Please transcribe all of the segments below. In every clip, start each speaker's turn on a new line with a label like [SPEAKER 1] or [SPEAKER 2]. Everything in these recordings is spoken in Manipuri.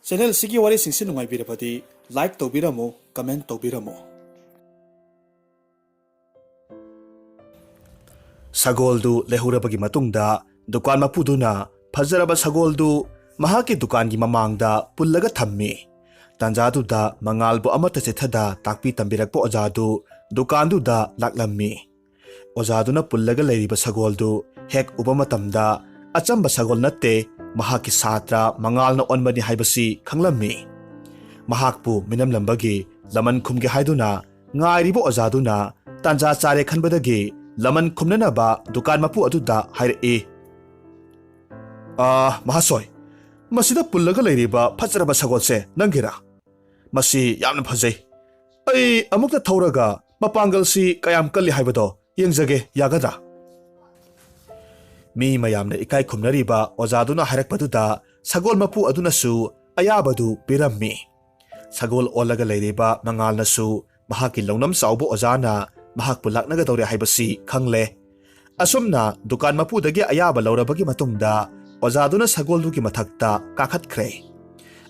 [SPEAKER 1] ꯆꯦꯅꯦꯜ ꯁꯤꯒꯤ ꯋꯥꯔꯤꯁꯤꯡꯁꯤ ꯅꯨꯡꯉꯥꯏꯕꯤꯔꯕꯗꯤ ꯂꯥꯏꯛ ꯇꯧꯕꯤꯔꯝꯃꯨ, ꯀꯃꯦꯟꯠ ꯇꯧꯕꯤꯔꯝꯃꯨ꯫
[SPEAKER 2] ꯁꯒꯣꯜꯗꯨ ꯂꯩꯍꯧꯔꯕꯒꯤ ꯃꯇꯨꯡꯗ ꯗꯨꯀꯥꯟ ꯃꯄꯨꯗꯨꯅ ꯐꯖꯔꯕ ꯁꯒꯣꯜꯗꯨ ꯃꯍꯥꯛꯀꯤ ꯗꯨꯀꯥꯟꯒꯤ ꯃꯃꯥꯡꯗ ꯄꯨꯜꯂꯒ ꯊꯝꯃꯤ꯫ ꯇꯥꯟꯖꯥꯗꯨꯗ ꯃꯉꯥꯜꯕꯨ ꯑꯃꯠꯇ ꯆꯤꯊꯗ ꯇꯥꯛꯄꯤ ꯇꯝꯕꯤꯔꯛꯄ ꯑꯣꯖꯥꯗꯨ ꯗꯨꯀꯥꯟꯗꯨꯗ ꯂꯥꯛꯂꯝꯃꯤ꯫ ꯑꯣꯖꯥꯗꯨꯅ ꯄꯨꯜꯂꯒ ꯂꯩꯔꯤꯕ ꯁꯒꯣꯜꯗꯨ ꯍꯦꯛ ꯎꯕ ꯃꯇꯝꯗ ꯑꯆꯝꯕ ꯁꯒꯣꯜ ꯅꯠꯇꯦ, ꯃꯍꯥꯛꯀꯤ ꯁꯥꯇ꯭ꯔ ꯃꯉꯥꯜꯅ ꯑꯣꯟꯕꯅꯤ ꯍꯥꯏꯕꯁꯤ ꯈꯪꯂꯝꯃꯤ꯫ ꯃꯍꯥꯛꯄꯨ ꯃꯤꯅꯝꯂꯝꯕꯒꯤ ꯂꯃꯟ ꯈꯨꯝꯒꯦ ꯍꯥꯏꯗꯨꯅ ꯉꯥꯏꯔꯤꯕ ꯑꯣꯖꯥꯗꯨꯅ ꯇꯥꯟꯖꯥ ꯆꯥꯔꯦ ꯈꯟꯕꯗꯒꯤ ꯂꯃꯟ ꯈꯨꯝꯅꯅꯕ ꯗꯨꯀꯥꯟ ꯃꯄꯨ ꯑꯗꯨꯗ ꯍꯥꯏꯔꯛꯏ꯫ ꯃꯍꯥꯁꯣꯏ, ꯃꯁꯤꯗ ꯄꯨꯜꯂꯒ ꯂꯩꯔꯤꯕ ꯐꯖꯔꯕ ꯁꯒꯣꯜꯁꯦ ꯅꯪꯒꯤꯔꯥ? ꯃꯁꯤ ꯌꯥꯝꯅ ꯐꯖꯩ꯫ ꯑꯩ ꯑꯃꯨꯛꯇ ꯊꯧꯔꯒ ꯃꯄꯥꯡꯒꯜꯁꯤ ꯀꯌꯥꯝ ꯀꯜꯂꯤ ꯍꯥꯏꯕꯗꯣ ꯌꯦꯡꯖꯒꯦ, ꯌꯥꯒꯗ꯭ꯔꯥ? ꯃꯤ ꯃꯌꯥꯝꯅ ꯏꯀꯥꯏ ꯈꯨꯝꯅꯔꯤꯕ ꯑꯣꯖꯥꯗꯨꯅ ꯍꯥꯏꯔꯛꯄꯗꯨꯗ ꯁꯒꯣꯜ ꯃꯄꯨ ꯑꯗꯨꯅꯁꯨ ꯑꯌꯥꯕꯗꯨ ꯄꯤꯔꯝꯃꯤ꯫ ꯁꯒꯣꯜ ꯑꯣꯜꯂꯒ ꯂꯩꯔꯤꯕ ꯃꯉꯥꯜꯅꯁꯨ ꯃꯍꯥꯛꯀꯤ ꯂꯧꯅꯝ ꯆꯥꯎꯕ ꯑꯣꯖꯥꯅ ꯃꯍꯥꯛꯄꯨ ꯂꯥꯛꯅꯒꯗꯧꯔꯦ ꯍꯥꯏꯕꯁꯤ ꯈꯪꯂꯦ꯫ ꯑꯁꯨꯝꯅ ꯗꯨꯀꯥꯟ ꯃꯄꯨꯗꯒꯤ ꯑꯌꯥꯕ ꯂꯧꯔꯕꯒꯤ ꯃꯇꯨꯡꯗ ꯑꯣꯖꯥꯗꯨꯅ ꯁꯒꯣꯜꯗꯨꯒꯤ ꯃꯊꯛꯇ ꯀꯥꯈꯠꯈ꯭ꯔꯦ,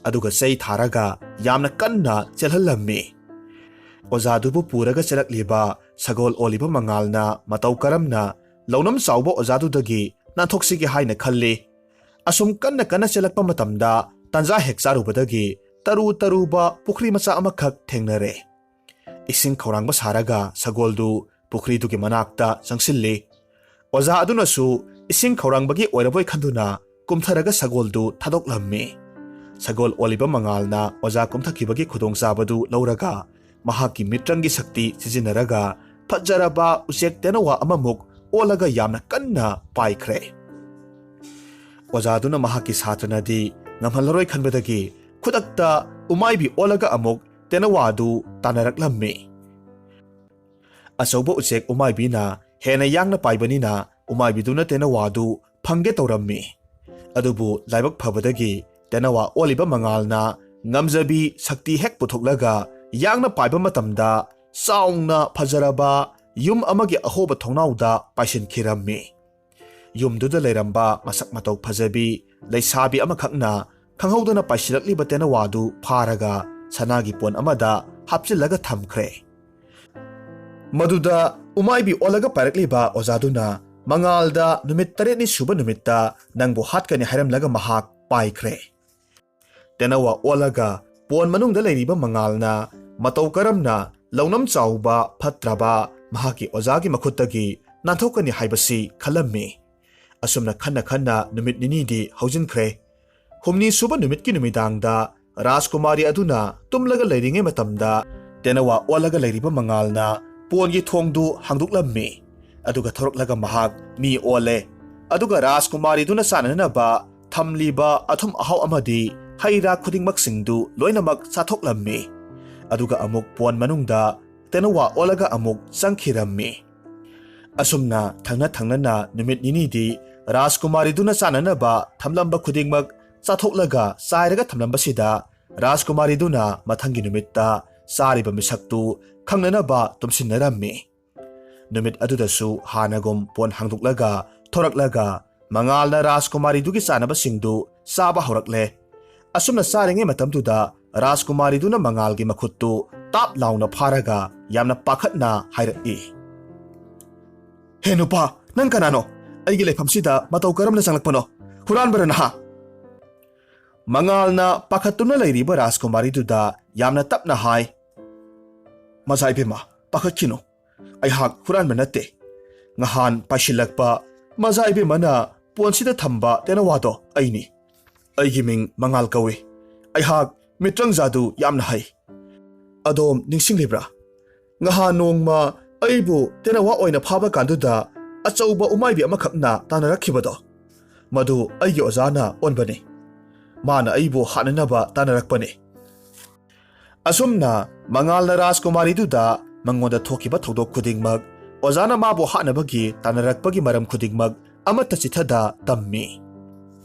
[SPEAKER 2] ꯑꯗꯨꯒ ꯆꯩ ꯊꯥꯔꯒ ꯌꯥꯝꯅ ꯀꯟꯅ ꯆꯦꯜꯍꯜꯂꯝꯃꯤ꯫ ꯑꯣꯖꯥꯗꯨꯕꯨ ꯄꯨꯔꯒ ꯆꯦꯜꯂꯛꯂꯤꯕ ꯁꯒꯣꯜ ꯑꯣꯜꯂꯤꯕ ꯃꯉꯥꯜꯅ ꯃꯇꯧ ꯀꯔꯝꯅ ꯂꯧꯅꯝ ꯆꯥꯎꯕ ꯑꯣꯖꯥꯗꯨꯗꯒꯤ ꯅꯥꯟꯊꯣꯛꯁꯤꯒꯦ ꯍꯥꯏꯅ ꯈꯜꯂꯤ꯫ ꯑꯁꯨꯝ ꯀꯟꯅ ꯆꯦꯜꯂꯛꯄ ꯃꯇꯝꯗ ꯇꯥꯟꯖꯥ ꯍꯦꯛ ꯆꯥꯔꯨꯕꯗꯒꯤ ꯇꯔꯨ ꯇꯔꯨꯕ ꯄꯨꯈ꯭ꯔꯤ ꯃꯆꯥ ꯑꯃꯈꯛ ꯊꯦꯡꯅꯔꯦ꯫ ꯏꯁꯤꯡ ꯈꯧꯔꯥꯡꯕ ꯁꯥꯔꯒ ꯁꯒꯣꯜꯗꯨ ꯄꯨꯈ꯭ꯔꯤꯗꯨꯒꯤ ꯃꯅꯥꯛꯇ ꯆꯪꯁꯤꯜꯂꯤ꯫ ꯑꯣꯖꯥ ꯑꯗꯨꯅꯁꯨ ꯏꯁꯤꯡ ꯈꯧꯔꯥꯡꯕꯒꯤ ꯑꯣꯏꯔꯕꯣꯏ ꯈꯟꯗꯨꯅ ꯀꯨꯝꯊꯔꯒ ꯁꯒꯣꯜꯗꯨ ꯊꯥꯗꯣꯛꯂꯝꯃꯤ꯫ ꯁꯒꯣꯜ ꯑꯣꯜꯂꯤꯕ ꯃꯉꯥꯜꯅ ꯑꯣꯖꯥ ꯀꯨꯝꯊꯈꯤꯕꯒꯤ ꯈꯨꯗꯣꯡꯆꯥꯕꯗꯨ ꯂꯧꯔꯒ ꯃꯍꯥꯛꯀꯤ ꯃꯤꯇ꯭ꯔꯪꯒꯤ ꯁꯛꯇꯤ ꯁꯤꯖꯤꯟꯅꯔꯒ ꯐꯖꯔꯕ ꯎꯆꯦꯛ ꯇꯦꯅꯋꯥ ꯑꯃꯃꯨꯛ ꯑꯣꯜꯂꯒ ꯌꯥꯝꯅ ꯀꯟꯅ ꯄꯥꯏꯈ꯭ꯔꯦ꯫ ꯑꯣꯖꯥꯗꯨꯅ ꯃꯍꯥꯛꯀꯤ ꯁꯥꯇ꯭ꯔꯅꯗꯤ ꯉꯝꯍꯜꯂꯔꯣꯏ ꯈꯟꯕꯗꯒꯤ ꯈꯨꯗꯛꯇ ꯎꯃꯥꯏꯕꯤ ꯑꯣꯜꯂꯒ ꯑꯃꯨꯛ ꯇꯦꯅꯋꯥꯗꯨ ꯇꯥꯟꯅꯔꯛꯂꯝꯃꯤ꯫ ꯑꯆꯧꯕ ꯎꯆꯦꯛ ꯎꯃꯥꯏꯕꯤꯅ ꯍꯦꯟꯅ ꯌꯥꯡꯅ ꯄꯥꯏꯕꯅꯤꯅ ꯎꯃꯥꯏꯕꯤꯗꯨꯅ ꯇꯦꯅꯋꯥꯗꯨ ꯐꯪꯒꯦ ꯇꯧꯔꯝꯃꯤ꯫ ꯑꯗꯨꯕꯨ ꯂꯥꯏꯕꯛ ꯐꯕꯗꯒꯤ ꯇꯦꯅꯋꯥ ꯑꯣꯜꯂꯤꯕ ꯃꯉꯥꯜꯅ ꯉꯝꯖꯕꯤ ꯁꯛꯇꯤ ꯍꯦꯛ ꯄꯨꯊꯣꯛꯂꯒ ꯌꯥꯡꯅ ꯄꯥꯏꯕ ꯃꯇꯝꯗ ꯆꯥꯎꯅ ꯐꯖꯔꯕ ꯌꯨꯝ ꯑꯃꯒꯤ ꯑꯍꯣꯕ ꯊꯣꯡꯅꯥꯎꯗ ꯄꯥꯏꯁꯤꯟꯈꯤꯔꯝꯃꯤ꯫ ꯌꯨꯝꯗꯨꯗ ꯂꯩꯔꯝꯕ ꯃꯁꯛ ꯃꯇꯧ ꯐꯖꯕꯤ ꯂꯩꯁꯥꯕꯤ ꯑꯃꯈꯛꯅ ꯈꯪꯍꯧꯗꯅ ꯄꯥꯏꯁꯤꯜꯂꯛꯂꯤꯕ ꯇꯦꯅꯋꯥꯗꯨ ꯐꯥꯔꯒ ꯁꯅꯥꯒꯤ ꯄꯣꯟ ꯑꯃꯗ ꯍꯥꯞꯆꯤꯜꯂꯒ ꯊꯝꯈ꯭ꯔꯦ꯫ ꯃꯗꯨꯗ ꯎꯃꯥꯏꯕꯤ ꯑꯣꯜꯂꯒ ꯄꯥꯏꯔꯛꯂꯤꯕ ꯑꯣꯖꯥꯗꯨꯅ ꯃꯉꯥꯜꯗ ꯅꯨꯃꯤꯠ 8ꯅꯤ ꯁꯨꯕ ꯅꯨꯃꯤꯠꯇ ꯅꯪꯕꯨ ꯍꯥꯠꯀꯅꯤ ꯍꯥꯏꯔꯝꯂꯒ ꯃꯍꯥꯛ ꯄꯥꯏꯈ꯭ꯔꯦ꯫ ꯇꯦꯅꯋꯥ ꯑꯣꯜꯂꯒ ꯄꯣꯟ ꯃꯅꯨꯡꯗ ꯂꯩꯔꯤꯕ ꯃꯉꯥꯜꯅ ꯃꯇꯧ ꯀꯔꯝꯅ ꯂꯧꯅꯝ ꯆꯥꯎꯕ ꯐꯠꯇ꯭ꯔꯕ ꯃꯍꯥꯛꯀꯤ ꯑꯣꯖꯥꯒꯤ ꯃꯈꯨꯠꯇꯒꯤ ꯅꯥꯟꯊꯣꯛꯀꯅꯤ ꯍꯥꯏꯕꯁꯤ ꯈꯜꯂꯝꯃꯤ꯫ ꯑꯁꯨꯝꯅ ꯈꯟꯅ ꯅꯨꯃꯤꯠ 2ꯗꯤ ꯍꯧꯖꯤꯟꯈ꯭ꯔꯦ꯫ 8ꯅꯤ ꯁꯨꯕ ꯅꯨꯃꯤꯠꯀꯤ ꯅꯨꯃꯤꯗꯥꯡꯗ ꯔꯥꯖꯀꯨꯃꯥꯔꯤ ꯑꯗꯨꯅ ꯇꯨꯝꯂꯒ ꯂꯩꯔꯤꯉꯩ ꯃꯇꯝꯗ ꯇꯦꯅꯋꯥ ꯑꯣꯜꯂꯒ ꯂꯩꯔꯤꯕ ꯃꯉꯥꯜꯅ ꯄꯣꯟꯒꯤ ꯊꯣꯡꯗꯨ ꯍꯥꯡꯗꯣꯛꯂꯝꯃꯤ꯫ ꯑꯗꯨꯒ ꯊꯣꯔꯛꯂꯒ ꯃꯍꯥꯛ ꯃꯤ ꯑꯣꯜꯂꯦ꯫ ꯑꯗꯨꯒ ꯔꯥꯖꯀꯨꯃꯥꯔꯤꯗꯨꯅ ꯆꯥꯅꯅꯕ ꯊꯝꯂꯤꯕ ꯑꯊꯨꯝ ꯑꯍꯥꯎ ꯑꯃꯗꯤ ꯍꯩ ꯔꯥ ꯈꯨꯗꯤꯡꯃꯛꯁꯤꯡꯗꯨ ꯂꯣꯏꯅꯃꯛ ꯆꯥꯊꯣꯛꯂꯝꯃꯤ꯫ ꯑꯗꯨꯒ ꯑꯃꯨꯛ ꯄꯣꯟ ꯃꯅꯨꯡꯗ ꯇꯦꯅꯋꯥ ꯑꯣꯜꯂꯒ ꯑꯃꯨꯛ ꯆꯪꯈꯤꯔꯝꯃꯤ꯫ ꯑꯁꯨꯝꯅ ꯊꯪꯅ ꯅꯨꯃꯤꯠ 2ꯗꯤ ꯔꯥꯖꯀꯨꯃꯥꯔꯤꯗꯨꯅ ꯆꯥꯅꯅꯕ ꯊꯝꯂꯝꯕ ꯈꯨꯗꯤꯡꯃꯛ ꯆꯥꯊꯣꯛꯂꯒ ꯆꯥꯏꯔꯒ ꯊꯝꯂꯝꯕꯁꯤꯗ ꯔꯥꯖꯀꯨꯃꯥꯔꯤꯗꯨꯅ ꯃꯊꯪꯒꯤ ꯅꯨꯃꯤꯠꯇ ꯆꯥꯔꯤꯕ ꯃꯤꯁꯛꯇꯨ ꯈꯪꯅꯅꯕ ꯇꯨꯝꯁꯤꯟꯅꯔꯝꯃꯤ꯫ ꯅꯨꯃꯤꯠ ꯑꯗꯨꯗꯁꯨ ꯍꯥꯟꯅꯒꯨꯝ ꯄꯣꯟ ꯍꯥꯡꯗꯣꯛꯂꯒ ꯊꯣꯔꯛꯂꯒ ꯃꯉꯥꯜꯅ ꯔꯥꯖꯀꯨꯃꯥꯔꯤꯗꯨꯒꯤ ꯆꯥꯅꯕꯁꯤꯡꯗꯨ ꯆꯥꯕ ꯍꯧꯔꯛꯂꯦ꯫ ꯑꯁꯨꯝꯅ ꯆꯥꯔꯤꯉꯩ ꯃꯇꯝꯗꯨꯗ ꯔꯥꯖꯀꯨꯃꯥꯔꯤꯗꯨꯅ ꯃꯉꯥꯜꯒꯤ ꯃꯈꯨꯠꯇꯨ ꯇꯥꯞ ꯂꯥꯎꯅ ꯐꯥꯔꯒ ꯌꯥꯝꯅ ꯄꯥꯈꯠꯅ ꯍꯥꯏꯔꯛꯏ꯫ ꯍꯦ ꯅꯨꯄꯥ, ꯅꯪ ꯀꯅꯥꯅꯣ? ꯑꯩꯒꯤ ꯂꯩꯐꯝꯁꯤꯗ ꯃꯇꯧ ꯀꯔꯝꯅ ꯆꯪꯂꯛꯄꯅꯣ? ꯍꯨꯔꯥꯟꯕꯔ ꯅꯍꯥ? ꯃꯉꯥꯜꯅ ꯄꯥꯈꯠꯇꯨꯅ ꯂꯩꯔꯤꯕ ꯔꯥꯖꯀꯨꯃꯥꯔꯤꯗꯨꯗ ꯌꯥꯝꯅ ꯇꯞꯅ ꯍꯥꯏ, ꯃꯆꯥ ꯏꯕꯦꯝꯃ, ꯄꯥꯈꯠꯈꯤꯅꯨ꯫ ꯑꯩꯍꯥꯛ ꯍꯨꯔꯥꯟꯕ ꯅꯠꯇꯦ꯫ ꯉꯍꯥꯟ ꯄꯥꯏꯁꯤꯜꯂꯛꯄ ꯃꯆꯥ ꯏꯕꯦꯝꯃꯅ ꯄꯣꯟꯁꯤꯗ ꯊꯝꯕ ꯇꯦꯅꯋꯥꯗꯣ ꯑꯩꯅꯤ꯫ ꯑꯩꯒꯤ ꯃꯤꯡ ꯃꯉꯥꯜ ꯀꯧꯏ꯫ ꯑꯩꯍꯥꯛ ꯃꯤꯇ꯭ꯔꯪ ꯖꯥꯗꯨ ꯌꯥꯝꯅ ꯍꯩ꯫ ꯑꯗꯣꯝ ꯅꯤꯡꯁꯤꯡꯂꯤꯕ꯭ꯔꯥ? ꯉꯍꯥꯟ ꯅꯣꯡꯃ ꯑꯩꯕꯨ ꯇꯦꯅꯋꯥ ꯑꯣꯏꯅ ꯐꯥꯕ ꯀꯥꯟꯗꯨꯗ ꯑꯆꯧꯕ ꯎꯃꯥꯏꯕꯤ ꯑꯃꯈꯛꯅ ꯇꯥꯟꯅꯔꯛꯈꯤꯕꯗꯣ? ꯃꯗꯨ ꯑꯩꯒꯤ ꯑꯣꯖꯥꯅ ꯑꯣꯟꯕꯅꯤ꯫ ꯃꯥꯅ ꯑꯩꯕꯨ ꯍꯥꯠꯅꯅꯕ ꯇꯥꯟꯅꯔꯛꯄꯅꯤ꯫ ꯑꯁꯨꯝꯅ ꯃꯉꯥꯜꯅ ꯔꯥꯖꯀꯨꯃꯥꯔꯤꯗꯨꯗ ꯃꯉꯣꯟꯗ ꯊꯣꯛꯈꯤꯕ ꯊꯧꯗꯣꯛ ꯈꯨꯗꯤꯡꯃꯛ, ꯑꯣꯖꯥꯅ ꯃꯥꯕꯨ ꯍꯥꯠꯅꯕꯒꯤ ꯇꯥꯟꯅꯔꯛꯄꯒꯤ ꯃꯔꯝ ꯈꯨꯗꯤꯡꯃꯛ ꯑꯃꯠꯇ ꯆꯤꯊꯗ ꯇꯝꯃꯤ꯫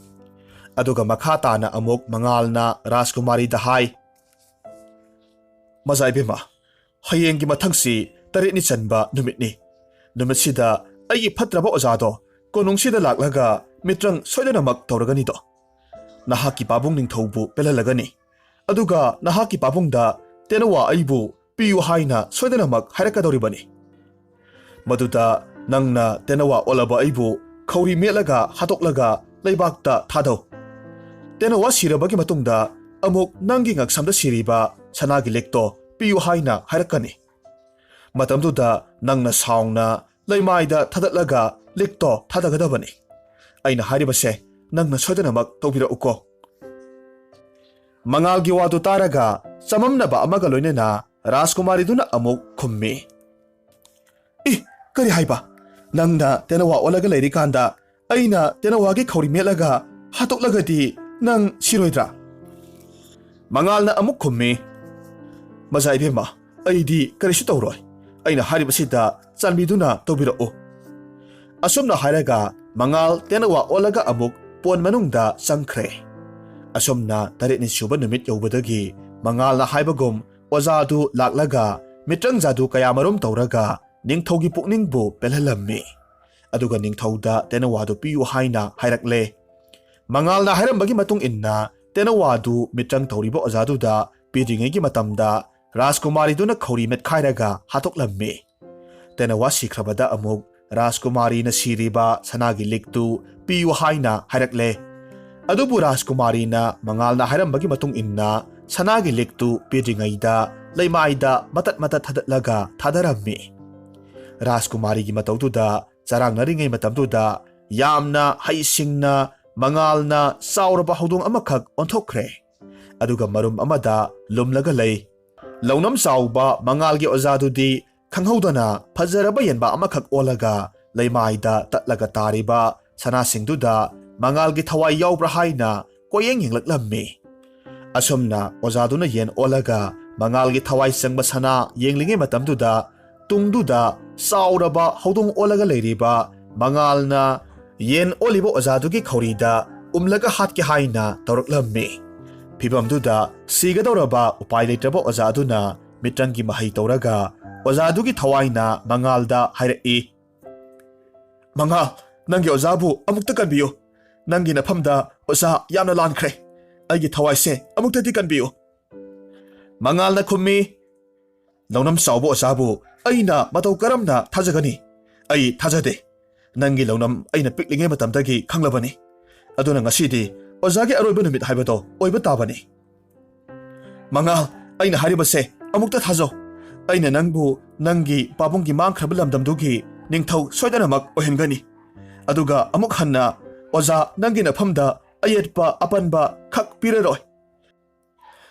[SPEAKER 2] ꯑꯗꯨꯒ ꯃꯈꯥ ꯇꯥꯅ ꯑꯃꯨꯛ ꯃꯉꯥꯜꯅ ꯔꯥꯖꯀꯨꯃꯥꯔꯤꯗ ꯍꯥꯏ, ꯃꯆꯥ ꯏꯕꯦꯝꯃ, ꯍꯌꯦꯡꯒꯤ ꯃꯊꯪꯁꯤ 8ꯅꯤ ꯆꯟꯕ ꯅꯨꯃꯤꯠꯅꯤ꯫ ꯅꯨꯃꯤꯠꯁꯤꯗ ꯑꯩꯒꯤ ꯐꯠꯇ꯭ꯔꯕ ꯑꯣꯖꯥꯗꯣ ꯀꯣꯅꯨꯡꯁꯤꯗ ꯂꯥꯛꯂꯒ ꯃꯤꯇ꯭ꯔꯪ ꯁꯣꯏꯗꯅꯃꯛ ꯇꯧꯔꯒꯅꯤꯗꯣ꯫ ꯅꯍꯥꯛꯀꯤ ꯄꯥꯕꯨꯡ ꯅꯤꯡꯊꯧꯕꯨ ꯄꯦꯜꯍꯜꯂꯒꯅꯤ꯫ ꯑꯗꯨꯒ ꯅꯍꯥꯛꯀꯤ ꯄꯥꯕꯨꯡꯗ ꯇꯦꯅꯋꯥ ꯑꯩꯕꯨ ꯄꯤꯌꯨ ꯍꯥꯏꯅ ꯁꯣꯏꯗꯅꯃꯛ ꯍꯥꯏꯔꯛꯀꯗꯧꯔꯤꯕꯅꯤ꯫ ꯃꯗꯨꯗ ꯅꯪꯅ ꯇꯦꯅꯋꯥ ꯑꯣꯜꯂꯕ ꯑꯩꯕꯨ ꯈꯧꯔꯤ ꯃꯦꯠꯂꯒ ꯍꯥꯠꯇꯣꯛꯂꯒ ꯂꯩꯕꯥꯛꯇ ꯊꯥꯗꯧ꯫ ꯇꯦꯅꯋꯥ ꯁꯤꯔꯕꯒꯤ ꯃꯇꯨꯡꯗ ꯑꯃꯨꯛ ꯅꯪꯒꯤ ꯉꯛꯁꯝꯗ ꯁꯤꯔꯤꯕ ꯁꯅꯥꯒꯤ ꯂꯤꯛꯇꯣ ꯄꯤꯌꯨ ꯍꯥꯏꯅ ꯍꯥꯏꯔꯛꯀꯅꯤ꯫ ꯃꯇꯝꯗꯨꯗ ꯅꯪꯅ ꯁꯥꯎꯅ ꯂꯩꯃꯥꯏꯗ ꯊꯥꯗꯠꯂꯒ ꯂꯤꯛꯇꯣ ꯊꯥꯗꯒꯗꯕꯅꯤ꯫ ꯑꯩꯅ ꯍꯥꯏꯔꯤꯕꯁꯦ ꯅꯪꯅ ꯁꯣꯏꯗꯅꯃꯛ ꯇꯧꯕꯤꯔꯛꯎꯀꯣ꯫ ꯃꯉꯥꯜꯒꯤ ꯋꯥꯗꯨ ꯇꯥꯔꯒ ꯆꯃꯝꯅꯕ ꯑꯃꯒ ꯂꯣꯏꯅꯅ ꯔꯥꯖꯀꯨꯃꯥꯔꯤꯗꯨꯅ ꯑꯃꯨꯛ ꯈꯨꯝꯃꯤ꯫ ꯀꯔꯤ ꯍꯥꯏꯕ? ꯅꯪꯅ ꯇꯦꯅꯋꯥ ꯑꯣꯜꯂꯒ ꯂꯩꯔꯤꯀꯥꯟꯗ ꯑꯩꯅ ꯇꯦꯅꯋꯥꯒꯤ ꯈꯧꯔꯤ ꯃꯦꯠꯂꯒ ꯍꯥꯠꯇꯣꯛꯂꯒꯗꯤ ꯅꯪ ꯁꯤꯔꯣꯏꯗ꯭ꯔꯥ? ꯃꯉꯥꯜꯅ ꯑꯃꯨꯛ ꯈꯨꯝꯃꯤ, ꯃꯖꯥ ꯏꯕꯦꯝꯃ, ꯑꯩꯗꯤ ꯀꯔꯤꯁꯨ ꯇꯧꯔꯣꯏ꯫ ꯑꯩꯅ ꯍꯥꯏꯔꯤꯕꯁꯤꯗ ꯆꯥꯟꯕꯤꯗꯨꯅ ꯇꯧꯕꯤꯔꯛꯎ꯫ ꯑꯁꯨꯝꯅ ꯍꯥꯏꯔꯒ ꯃꯉꯥꯜ ꯇꯦꯅꯋꯥ ꯑꯣꯜꯂꯒ ꯑꯃꯨꯛ ꯄꯣꯟ ꯃꯅꯨꯡꯗ ꯆꯪꯈ꯭ꯔꯦ꯫ ꯑꯁꯨꯝꯅ 8ꯅꯤ ꯁꯨꯕ ꯅꯨꯃꯤꯠ ꯌꯧꯕꯗꯒꯤ ꯃꯉꯥꯜꯅ ꯍꯥꯏꯕꯒꯨꯝ ꯑꯣꯖꯥꯗꯨ ꯂꯥꯛꯂꯒ ꯃꯤꯇ꯭ꯔꯪ ꯖꯥꯗꯨ ꯀꯌꯥꯃꯔꯨꯝ ꯇꯧꯔꯒ ꯅꯤꯡꯊꯧꯒꯤ ꯄꯨꯛꯅꯤꯡꯕꯨ ꯄꯦꯜꯍꯜꯂꯝꯃꯤ꯫ ꯑꯗꯨꯒ ꯅꯤꯡꯊꯧꯗ ꯇꯦꯅꯋꯥꯗꯨ ꯄꯤꯌꯨ ꯍꯥꯏꯅ ꯍꯥꯏꯔꯛꯂꯦ꯫ ꯃꯉꯥꯜꯅ ꯍꯥꯏꯔꯝꯕꯒꯤ ꯃꯇꯨꯡ ꯏꯟꯅ ꯇꯦꯅꯋꯥꯗꯨ ꯃꯤꯇ꯭ꯔꯪ ꯇꯧꯔꯤꯕ ꯑꯣꯖꯥꯗꯨꯗ ꯄꯤꯗ꯭ꯔꯤꯉꯩꯒꯤ ꯃꯇꯝꯗ ꯔꯥꯖꯀꯨꯃꯥꯔꯤꯗꯨꯅ ꯈꯧꯔꯤ ꯃꯦꯠꯈꯥꯏꯔꯒ ꯍꯥꯠꯇꯣꯛꯂꯝꯃꯤ꯫ ꯇꯦꯅꯋꯥ ꯁꯤꯈ꯭ꯔꯕꯗ ꯑꯃꯨꯛ ꯔꯥꯖꯀꯨꯃꯥꯔꯤꯅ ꯁꯤꯔꯤꯕ ꯁꯅꯥꯒꯤ ꯂꯤꯛꯇꯨ ꯄꯤꯌꯨ ꯍꯥꯏꯅ ꯍꯥꯏꯔꯛꯂꯦ꯫ ꯑꯗꯨꯕꯨ ꯔꯥꯖꯀꯨꯃꯥꯔꯤꯅ ꯃꯉꯥꯜꯅ ꯍꯥꯏꯔꯝꯕꯒꯤ ꯃꯇꯨꯡ ꯏꯟꯅ ꯁꯅꯥꯒꯤ ꯂꯤꯛꯇꯨ ꯄꯤꯗ꯭ꯔꯤꯉꯩꯗ ꯂꯩꯃꯥꯏꯗ ꯃꯇꯠ ꯃꯇꯠ ꯊꯥꯗꯠꯂꯒ ꯊꯥꯗꯔꯝꯃꯤ꯫ ꯔꯥꯖꯀꯨꯃꯥꯔꯤꯒꯤ ꯃꯇꯧꯗꯨꯗ ꯆꯔꯥꯡꯅꯔꯤꯉꯩ ꯃꯇꯝꯗꯨꯗ ꯌꯥꯝꯅ ꯍꯩꯁꯤꯡꯅ ꯃꯉꯥꯜꯅ ꯆꯥꯎꯔꯕ ꯍꯧꯗꯣꯡ ꯑꯃꯈꯛ ꯑꯣꯟꯊꯣꯛꯈ꯭ꯔꯦ꯫ ꯑꯗꯨꯒ ꯃꯔꯨꯝ ꯑꯃꯗ ꯂꯨꯝꯂꯒ ꯂꯩ꯫ ꯂꯧꯅꯝ ꯆꯥꯎꯕ ꯃꯉꯥꯜꯒꯤ ꯑꯣꯖꯥꯗꯨꯗꯤ ꯈꯪꯍꯧꯗꯅ ꯐꯖꯔꯕ ꯌꯦꯟꯕꯥ ꯑꯃꯈꯛ ꯑꯣꯜꯂꯒ ꯂꯩꯃꯥꯏꯗ ꯇꯠꯂꯒ ꯇꯥꯔꯤꯕ ꯁꯅꯥꯁꯤꯡꯗꯨꯗ ꯃꯉꯥꯜꯒꯤ ꯊꯋꯥꯏ ꯌꯥꯎꯕ꯭ꯔꯥ ꯍꯥꯏꯅ ꯀꯣꯌꯦꯡ ꯌꯦꯡꯂꯛꯂꯝꯃꯤ꯫ ꯑꯁꯨꯝꯅ ꯑꯣꯖꯥꯗꯨꯅ ꯌꯦꯟ ꯑꯣꯜꯂꯒ ꯃꯉꯥꯜꯒꯤ ꯊꯋꯥꯏ ꯆꯪꯕ ꯁꯅꯥ ꯌꯦꯡꯂꯤꯉꯩ ꯃꯇꯝꯗꯨꯗ ꯇꯨꯡꯗꯨꯗ ꯆꯥꯎꯔꯕ ꯍꯧꯗꯣꯡ ꯑꯣꯜꯂꯒ ꯂꯩꯔꯤꯕ ꯃꯉꯥꯜꯅ ꯌꯦꯟ ꯑꯣꯜꯂꯤꯕ ꯑꯣꯖꯥꯗꯨꯒꯤ ꯈꯧꯔꯤꯗ ꯎꯝꯂꯒ ꯍꯥꯠꯀꯦ ꯍꯥꯏꯅ ꯇꯧꯔꯛꯂꯝꯃꯤ꯫ ꯐꯤꯚꯝꯗꯨꯗ ꯁꯤꯒꯗꯧꯔꯕ ꯎꯄꯥꯏ ꯂꯩꯇ꯭ꯔꯕ ꯑꯣꯖꯥ ꯑꯗꯨꯅ ꯃꯤꯇ꯭ꯔꯪꯒꯤ ꯃꯍꯩ ꯇꯧꯔꯒ ꯑꯣꯖꯥꯗꯨꯒꯤ ꯊꯋꯥꯏꯅ ꯃꯉꯥꯜꯗ ꯍꯥꯏꯔꯛꯏ, ꯃꯉꯥꯜ, ꯅꯪꯒꯤ ꯑꯣꯖꯥꯕꯨ ꯑꯃꯨꯛꯇ ꯀꯟꯕꯤꯌꯨ꯫ ꯅꯪꯒꯤ ꯅꯐꯝꯗ ꯑꯣꯖꯥ ꯌꯥꯝꯅ ꯂꯥꯟꯈ꯭ꯔꯦ꯫ ꯑꯩꯒꯤ ꯊꯋꯥꯏꯁꯦ ꯑꯃꯨꯛꯇꯗꯤ ꯀꯟꯕꯤꯌꯨ꯫ ꯃꯉꯥꯜꯅ ꯈꯨꯝꯃꯤ, ꯂꯧꯅꯝ ꯆꯥꯎꯕ ꯑꯣꯖꯥꯕꯨ ꯑꯩꯅ ꯃꯇꯧ ꯀꯔꯝꯅ ꯊꯥꯖꯒꯅꯤ? ꯑꯩ ꯊꯥꯖꯗꯦ꯫ ꯅꯪꯒꯤ ꯂꯧꯅꯝ ꯑꯩꯅ ꯄꯤꯛꯂꯤꯉꯩ ꯃꯇꯝꯗꯒꯤ ꯈꯪꯂꯕꯅꯤ꯫ ꯑꯗꯨꯅ ꯉꯁꯤꯗꯤ ꯑꯣꯖꯥꯒꯤ ꯑꯔꯣꯏꯕ ꯅꯨꯃꯤꯠ ꯍꯥꯏꯕꯗꯣ ꯑꯣꯏꯕ ꯇꯥꯕꯅꯤ꯫ ꯃꯉꯥꯜ, ꯑꯩꯅ ꯍꯥꯏꯔꯤꯕꯁꯦ ꯑꯃꯨꯛꯇ ꯊꯥꯖꯧ꯫ ꯑꯩꯅ ꯅꯪꯕꯨ ꯅꯪꯒꯤ ꯄꯥꯕꯨꯡꯒꯤ ꯃꯥꯡꯈ꯭ꯔꯕ ꯂꯝꯗꯝꯗꯨꯒꯤ ꯅꯤꯡꯊꯧ ꯁꯣꯏꯗꯅꯃꯛ ꯑꯣꯏꯍꯟꯒꯅꯤ꯫ ꯑꯗꯨꯒ ꯑꯃꯨꯛ ꯍꯟꯅ ꯑꯣꯖꯥ ꯅꯪꯒꯤ ꯅꯐꯝꯗ ꯑꯌꯦꯠꯄ ꯑꯄꯟꯕ ꯈꯛ ꯄꯤꯔꯔꯣꯏ꯫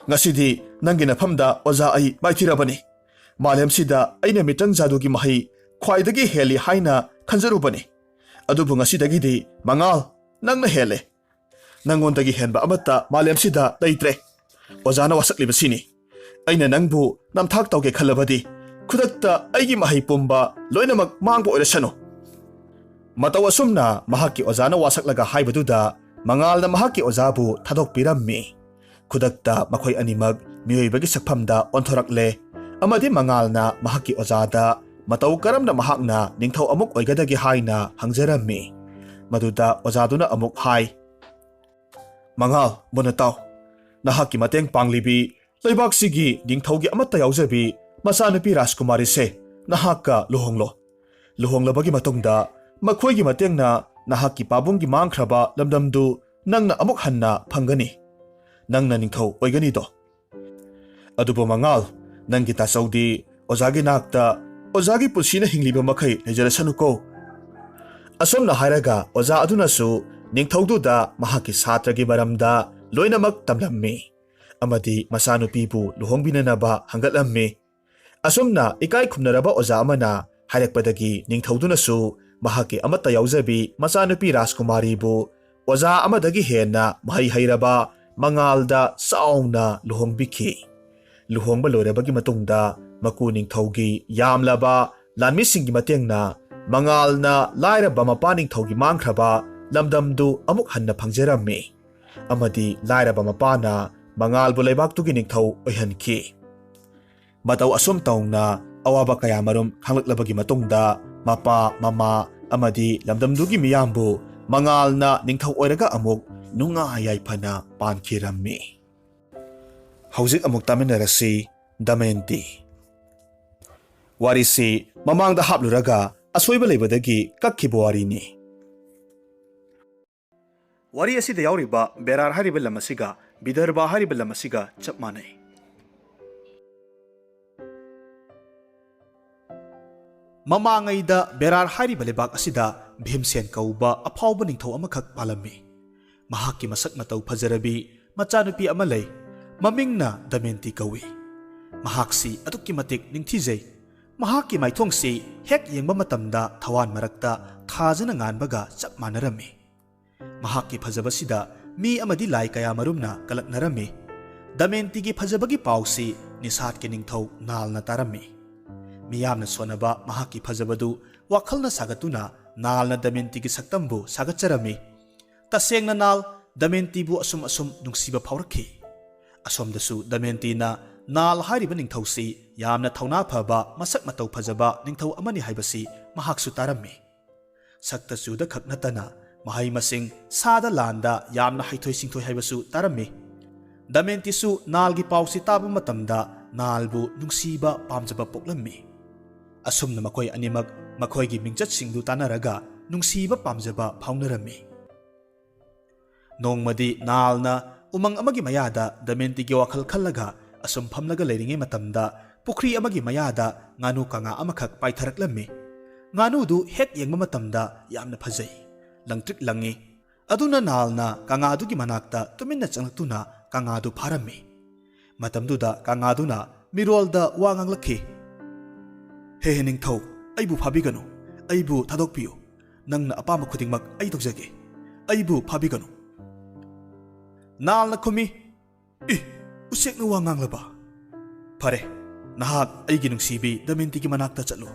[SPEAKER 2] ꯉꯁꯤꯗꯤ ꯅꯪꯒꯤ ꯅꯐꯝꯗ ꯑꯣꯖꯥ ꯑꯩ ꯃꯥꯏꯊꯤꯔꯕꯅꯤ꯫ ꯃꯥꯂꯦꯝꯁꯤꯗ ꯑꯩꯅ ꯃꯤꯇ꯭ꯔꯪ ꯖꯥꯗꯨꯒꯤ ꯃꯍꯩ ꯈ꯭ꯋꯥꯏꯗꯒꯤ ꯍꯦꯜꯂꯤ ꯍꯥꯏꯅ ꯈꯟꯖꯔꯨꯕꯅꯤ꯫ ꯑꯗꯨꯕꯨ ꯉꯁꯤꯗꯒꯤꯗꯤ ꯃꯉꯥꯜ, ꯅꯪꯅ ꯍꯦꯜꯂꯦ꯫ ꯅꯪꯉꯣꯟꯗꯒꯤ ꯍꯦꯟꯕ ꯑꯃꯠꯇ ꯃꯥꯂꯦꯝꯁꯤꯗ ꯂꯩꯇ꯭ꯔꯦ꯫ ꯑꯣꯖꯥꯅ ꯋꯥꯁꯛꯂꯤꯕꯁꯤꯅꯤ꯫ ꯑꯩꯅ ꯅꯪꯕꯨ ꯅꯝꯊꯥꯛ ꯇꯧꯒꯦ ꯈꯜꯂꯕꯗꯤ ꯈꯨꯗꯛꯇ ꯑꯩꯒꯤ ꯃꯍꯩ ꯄꯨꯝꯕ ꯂꯣꯏꯅꯃꯛ ꯃꯥꯡꯕ ꯑꯣꯏꯔꯁꯅꯨ꯫ ꯃꯇꯧ ꯑꯁꯨꯝꯅ ꯃꯍꯥꯛꯀꯤ ꯑꯣꯖꯥꯅ ꯋꯥꯁꯛꯂꯒ ꯍꯥꯏꯕꯗꯨꯗ ꯃꯉꯥꯜꯅ ꯃꯍꯥꯛꯀꯤ ꯑꯣꯖꯥꯕꯨ ꯊꯥꯗꯣꯛꯄꯤꯔꯝꯃꯤ꯫ ꯈꯨꯗꯛꯇ ꯃꯈꯣꯏ ꯑꯅꯤꯃꯛ ꯃꯤꯑꯣꯏꯕꯒꯤ ꯁꯛꯐꯝꯗ ꯑꯣꯟꯊꯣꯔꯛꯂꯦ ꯑꯃꯗꯤ ꯃꯉꯥꯜꯅ ꯃꯍꯥꯛꯀꯤ ꯑꯣꯖꯥꯗ ꯃꯇꯧ ꯀꯔꯝꯅ ꯃꯍꯥꯛꯅ ꯅꯤꯡꯊꯧ ꯑꯃꯨꯛ ꯑꯣꯏꯒꯗꯒꯦ ꯍꯥꯏꯅ ꯍꯪꯖꯔꯝꯃꯤ꯫ ꯃꯗꯨꯗ ꯑꯣꯖꯥꯗꯨꯅ ꯑꯃꯨꯛ ꯍꯥꯏ, ꯃꯉꯥꯜ, ꯃꯨꯟꯅ ꯇꯥꯎ꯫ ꯅꯍꯥꯛꯀꯤ ꯃꯇꯦꯡ ꯄꯥꯡꯂꯤꯕꯤ ꯂꯩꯕꯥꯛꯁꯤꯒꯤ ꯅꯤꯡꯊꯧꯒꯤ ꯑꯃꯠꯇ ꯌꯥꯎꯖꯕꯤ ꯃꯆꯥꯅꯨꯄꯤ ꯔꯥꯖꯀꯨꯃꯥꯔꯤꯁꯦ ꯅꯍꯥꯛꯀ ꯂꯨꯍꯣꯡꯂꯣ꯫ ꯂꯨꯍꯣꯡꯂꯕꯒꯤ ꯃꯇꯨꯡꯗ ꯃꯈꯣꯏꯒꯤ ꯃꯇꯦꯡꯅ ꯅꯍꯥꯛꯀꯤ ꯄꯥꯕꯨꯡꯒꯤ ꯃꯥꯡꯈ꯭ꯔꯕ ꯂꯝꯗꯝꯗꯨ ꯅꯪꯅ ꯑꯃꯨꯛ ꯍꯟꯅ ꯐꯪꯒꯅꯤ꯫ ꯅꯪꯅ ꯅꯤꯡꯊꯧ ꯑꯣꯏꯒꯅꯤꯗꯣ꯫ ꯑꯗꯨꯕꯨ ꯃꯉꯥꯜ, ꯅꯪꯒꯤ ꯇꯥꯆꯧꯗꯤ ꯑꯣꯖꯥꯒꯤ ꯅꯥꯛꯇ ꯑꯣꯖꯥꯒꯤ ꯄꯨꯟꯁꯤꯅ ꯍꯤꯡꯂꯤꯕ ꯃꯈꯩ ꯂꯩꯖꯔꯁꯅꯨꯀꯣ꯫ ꯑꯁꯨꯝꯅ ꯍꯥꯏꯔꯒ ꯑꯣꯖꯥ ꯑꯗꯨꯅꯁꯨ ꯅꯤꯡꯊꯧꯗꯨꯗ ꯃꯍꯥꯛꯀꯤ ꯁꯥꯇ꯭ꯔꯒꯤ ꯃꯔꯝꯗ ꯂꯣꯏꯅꯃꯛ ꯇꯝꯂꯝꯃꯤ ꯑꯃꯗꯤ ꯃꯆꯥꯅꯨꯄꯤꯕꯨ ꯂꯨꯍꯣꯡꯕꯤꯅꯅꯕ ꯍꯪꯒꯠꯂꯝꯃꯤ꯫ ꯑꯁꯨꯝꯅ ꯏꯀꯥꯏ ꯈꯨꯝꯅꯔꯕ ꯑꯣꯖꯥ ꯑꯃꯅ ꯍꯥꯏꯔꯛꯄꯗꯒꯤ ꯅꯤꯡꯊꯧꯗꯨꯅꯁꯨ ꯃꯍꯥꯛꯀꯤ ꯑꯃꯠꯇ ꯌꯥꯎꯖꯕꯤ ꯃꯆꯥꯅꯨꯄꯤ ꯔꯥꯖꯀꯨꯃꯥꯔꯤꯕꯨ ꯑꯣꯖꯥ ꯑꯃꯗꯒꯤ ꯍꯦꯟꯅ ꯃꯍꯩ ꯍꯩꯔꯕ ꯃꯉꯥꯜꯗ ꯆꯥꯎꯅ ꯂꯨꯍꯣꯡꯕꯤꯈꯤ꯫ ꯂꯨꯍꯣꯡꯕ ꯂꯣꯏꯔꯕꯒꯤ ꯃꯇꯨꯡꯗ ꯃꯀꯨ ꯅꯤꯡꯊꯧꯒꯤ ꯌꯥꯝꯂꯕ ꯂꯥꯟꯃꯤꯁꯤꯡꯒꯤ ꯃꯇꯦꯡꯅ ꯃꯉꯥꯜꯅ ꯂꯥꯏꯔꯕ ꯃꯄꯥ ꯅꯤꯡꯊꯧꯒꯤ ꯃꯥꯡꯈ꯭ꯔꯕ ꯂꯝꯗꯝꯗꯨ ꯑꯃꯨꯛ ꯍꯟꯅ ꯐꯪꯖꯔꯝꯃꯤ ꯑꯃꯗꯤ ꯂꯥꯏꯔꯕ ꯃꯄꯥꯅ ꯃꯉꯥꯜꯕꯨ ꯂꯩꯕꯥꯛꯇꯨꯒꯤ ꯅꯤꯡꯊꯧ ꯑꯣꯏꯍꯟꯈꯤ꯫ ꯃꯇꯧ ꯑꯁꯨꯝ ꯇꯧꯅ ꯑꯋꯥꯕ ꯀꯌꯥꯃꯔꯨꯝ ꯈꯥꯡꯂꯛꯂꯕꯒꯤ ꯃꯇꯨꯡꯗ ꯃꯄꯥ ꯃꯃꯥ ꯑꯃꯗꯤ ꯂꯝꯗꯝꯗꯨꯒꯤ ꯃꯤꯌꯥꯝꯕꯨ ꯃꯉꯥꯜꯅ ꯅꯤꯡꯊꯧ ꯑꯣꯏꯔꯒ ꯑꯃꯨꯛ ꯅꯨꯡꯉꯥꯏ ꯌꯥꯏꯐꯅ ꯄꯥꯟꯈꯤꯔꯝꯃꯤ꯫ ꯍꯧꯖꯤꯛ ꯑꯃꯨꯛ ꯇꯥꯃꯤꯟꯅꯔꯁꯤ ꯗꯃꯌꯟꯇꯤ ꯋꯥꯔꯤꯁꯤ ꯃꯃꯥꯡꯗ ꯍꯥꯞꯂꯨꯔꯒ ꯑꯁꯣꯏꯕ ꯂꯩꯕꯗꯒꯤ ꯀꯛꯈꯤꯕ ꯋꯥꯔꯤꯅꯤ ꯋꯥꯔꯤ ꯑꯁꯤꯗ ꯌꯥꯎꯔꯤꯕ ꯕꯦꯔꯥꯔ ꯍꯥꯏꯔꯤꯕ ꯂꯝ ꯑꯁꯤꯒ ꯕꯤꯗꯔꯚꯥ ꯍꯥꯏꯔꯤꯕ ꯂꯝ ꯑꯁꯤꯒ ꯆꯞ ꯃꯥꯟꯅꯩ ꯃꯃꯥꯡꯉꯩꯗ ꯕꯦꯔꯥꯔ ꯍꯥꯏꯔꯤꯕ ꯂꯩꯕꯥꯛ ꯑꯁꯤꯗ ꯚꯤꯝꯁꯦꯟ ꯀꯧꯕ ꯑꯐꯥꯎꯕ ꯅꯤꯡꯊꯧ ꯑꯃꯈꯛ ꯄꯥꯜꯂꯝꯃꯤ ꯃꯍꯥꯛꯀꯤ ꯃꯁꯛ ꯃꯇꯧ ꯐꯖꯔꯕꯤ ꯃꯆꯥꯅꯨꯄꯤ ꯑꯃ ꯂꯩ ꯃꯃꯤꯡꯅ ꯗꯃꯌꯟꯇꯤ ꯀꯧꯏ ꯃꯍꯥꯛꯁꯤ ꯑꯗꯨꯛꯀꯤ ꯃꯇꯤꯛ ꯅꯤꯡꯊꯤꯖꯩ ꯃꯍꯥꯛꯀꯤ ꯃꯥꯏꯊꯣꯡꯁꯤ ꯍꯦꯛ ꯌꯦꯡꯕ ꯃꯇꯝꯗ ꯊꯋꯥꯟ ꯃꯔꯛꯇ ꯊꯥꯖꯅ ꯉꯥꯟꯕꯒ ꯆꯞ ꯃꯥꯟꯅꯔꯝꯃꯤ ꯃꯍꯥꯛꯀꯤ ꯐꯖꯕꯁꯤꯗ ꯃꯤ ꯑꯃꯗꯤ ꯂꯥꯏ ꯀꯌꯥ ꯃꯔꯨꯝꯅ ꯀꯂꯛꯅꯔꯝꯃꯤ ꯗꯃꯌꯟꯇꯤꯒꯤ ꯐꯖꯕꯒꯤ ꯄꯥꯎꯁꯤ ꯅꯤꯁꯥꯠꯀꯤ ꯅꯤꯡꯊꯧ ꯅꯥꯜꯅ ꯇꯥꯔꯝꯃꯤ ꯃꯤꯌꯥꯝꯅ ꯁꯣꯟꯅꯕ ꯃꯍꯥꯛꯀꯤ ꯐꯖꯕꯗු ꯋꯥꯈꯜꯅ ꯁꯥꯒꯠꯇꯨꯅ ꯅꯥꯜꯅ ꯗꯃꯌꯟꯇꯤꯒꯤ ꯁꯛꯇꯝꯕꯨ ꯁꯥꯒꯠꯆꯔꯝꯃꯤ ꯇꯁꯦꯡꯅ ꯅꯥꯜ ꯗꯃꯌꯟꯇꯤꯕꯨ ꯑꯁꯨꯝ ꯅꯨꯡꯁꯤꯕ ꯐꯥꯎꯔꯛꯈꯤ ꯑꯁꯣꯝꯗꯁꯨ ꯗꯃꯌꯟꯇꯤꯅ ꯅꯥꯜ ꯍꯥꯏꯔꯤꯕ ꯅꯤꯡꯊꯧꯁꯤ ꯌꯥꯝꯅ ꯊꯧꯅꯥ ꯐꯕ ꯃꯁꯛ ꯃꯇꯧ ꯐꯖꯕ ꯅꯤꯡꯊꯧ ꯑꯃꯅꯤ ꯍꯥꯏꯕꯁꯤ ꯃꯍꯥꯛꯁꯨ ꯇꯥꯔꯝꯃꯤ ꯁꯛꯇ ꯆꯨꯗ ꯈꯛ ꯅꯠꯇꯅ ꯃꯍꯩ ꯃꯁꯤꯡ ꯁꯥꯗ ꯂꯥꯟꯗ ꯌꯥꯝꯅ ꯍꯩꯊꯣꯏ ꯁꯤꯡꯊꯣꯏ ꯍꯥꯏꯕꯁꯨ ꯇꯥꯔꯝꯃꯤ ꯗꯃꯌꯟꯇꯤꯁꯨ ꯅꯥꯜꯒꯤ ꯄꯥꯎꯁꯤ ꯇꯥꯕ ꯃꯇꯝꯗ ꯅꯥꯜꯕꯨ ꯅꯨꯡꯁꯤꯕ ꯄꯥꯝꯖꯕ ꯄꯣꯛꯂꯝꯃꯤ ꯑꯁꯨꯝꯅ ꯃꯈꯣꯏ ꯑꯅꯤꯃꯛ ꯃꯈꯣꯏꯒꯤ ꯃꯤꯡꯆꯠꯁꯤꯡꯗꯨ ꯇꯥꯟꯅꯔꯒ ꯅꯨꯡꯁꯤꯕ ꯄꯥꯝꯖꯕ ꯐꯥꯎꯅꯔꯝꯃꯤ ꯅꯣꯡꯃꯗꯤ ꯅꯥꯜꯅ ꯎꯃꯪ ꯑꯃꯒꯤ ꯃꯌꯥꯗ ꯗꯃꯌꯟꯇꯤꯒꯤ ꯋꯥꯈꯜ ꯈꯜꯂꯒ ꯑꯁꯨꯝ ꯐꯝꯂꯒ ꯂꯩꯔꯤꯉꯩ ꯃꯇꯝꯗ ꯄꯨꯈ꯭ꯔꯤ ꯑꯃꯒꯤ ꯃꯌꯥꯗ ꯉꯥꯅꯨ ꯀꯥꯡꯉꯥ ꯑꯃꯈꯛ ꯄꯥꯏꯊꯔꯛꯂꯝꯃꯤ ꯉꯥꯅꯨꯗꯨ ꯍꯦꯛ ꯌꯦꯡꯕ ꯃꯇꯝꯗ ꯌꯥꯝꯅ ꯐꯖꯩ ꯂꯪꯇ꯭ꯔꯤꯛ ꯂꯪꯉꯤ ꯑꯗꯨꯅ ꯅꯥꯜꯅ ꯀꯥꯡꯉꯥꯗꯨꯒꯤ ꯃꯅꯥꯛꯇ ꯇꯨꯃꯤꯟꯅ ꯆꯪꯂꯛꯇꯨꯅ ꯀꯥꯡꯉꯥꯗꯨ ꯐꯥꯔꯝꯃꯤ ꯃꯇꯝꯗꯨꯗ ꯀꯥꯡꯉꯥꯗꯨꯅ ꯃꯤꯔꯣꯜꯗ ꯋꯥ ꯉꯥꯡꯂꯛꯈꯤ ꯍꯦ ꯅꯤꯡꯊꯧ ꯑꯩꯕꯨ ꯐꯥꯕꯤꯒꯅꯨ ꯑꯩꯕꯨ ꯊꯥꯗꯣꯛꯄꯤꯌꯨ ꯅꯪꯅ ꯑꯄꯥꯝꯕ ꯈꯨꯗꯤꯡꯃꯛ ꯑꯩ ꯇꯧꯖꯒꯦ ꯑꯩꯕꯨ ꯐꯥꯕꯤꯒꯅꯨ ꯅꯥꯜꯅ ꯈꯨꯝꯃꯤ ꯎꯆꯦꯛꯅ ꯋꯥ ꯉꯥꯡꯂꯕ ꯐꯔꯦ ꯅꯍꯥꯛ ꯑꯩꯒꯤ ꯅꯨꯡꯁꯤꯕꯤ ꯗꯃꯌꯟꯇꯤꯒꯤ ꯃꯅꯥꯛꯇ ꯆꯠꯂꯨ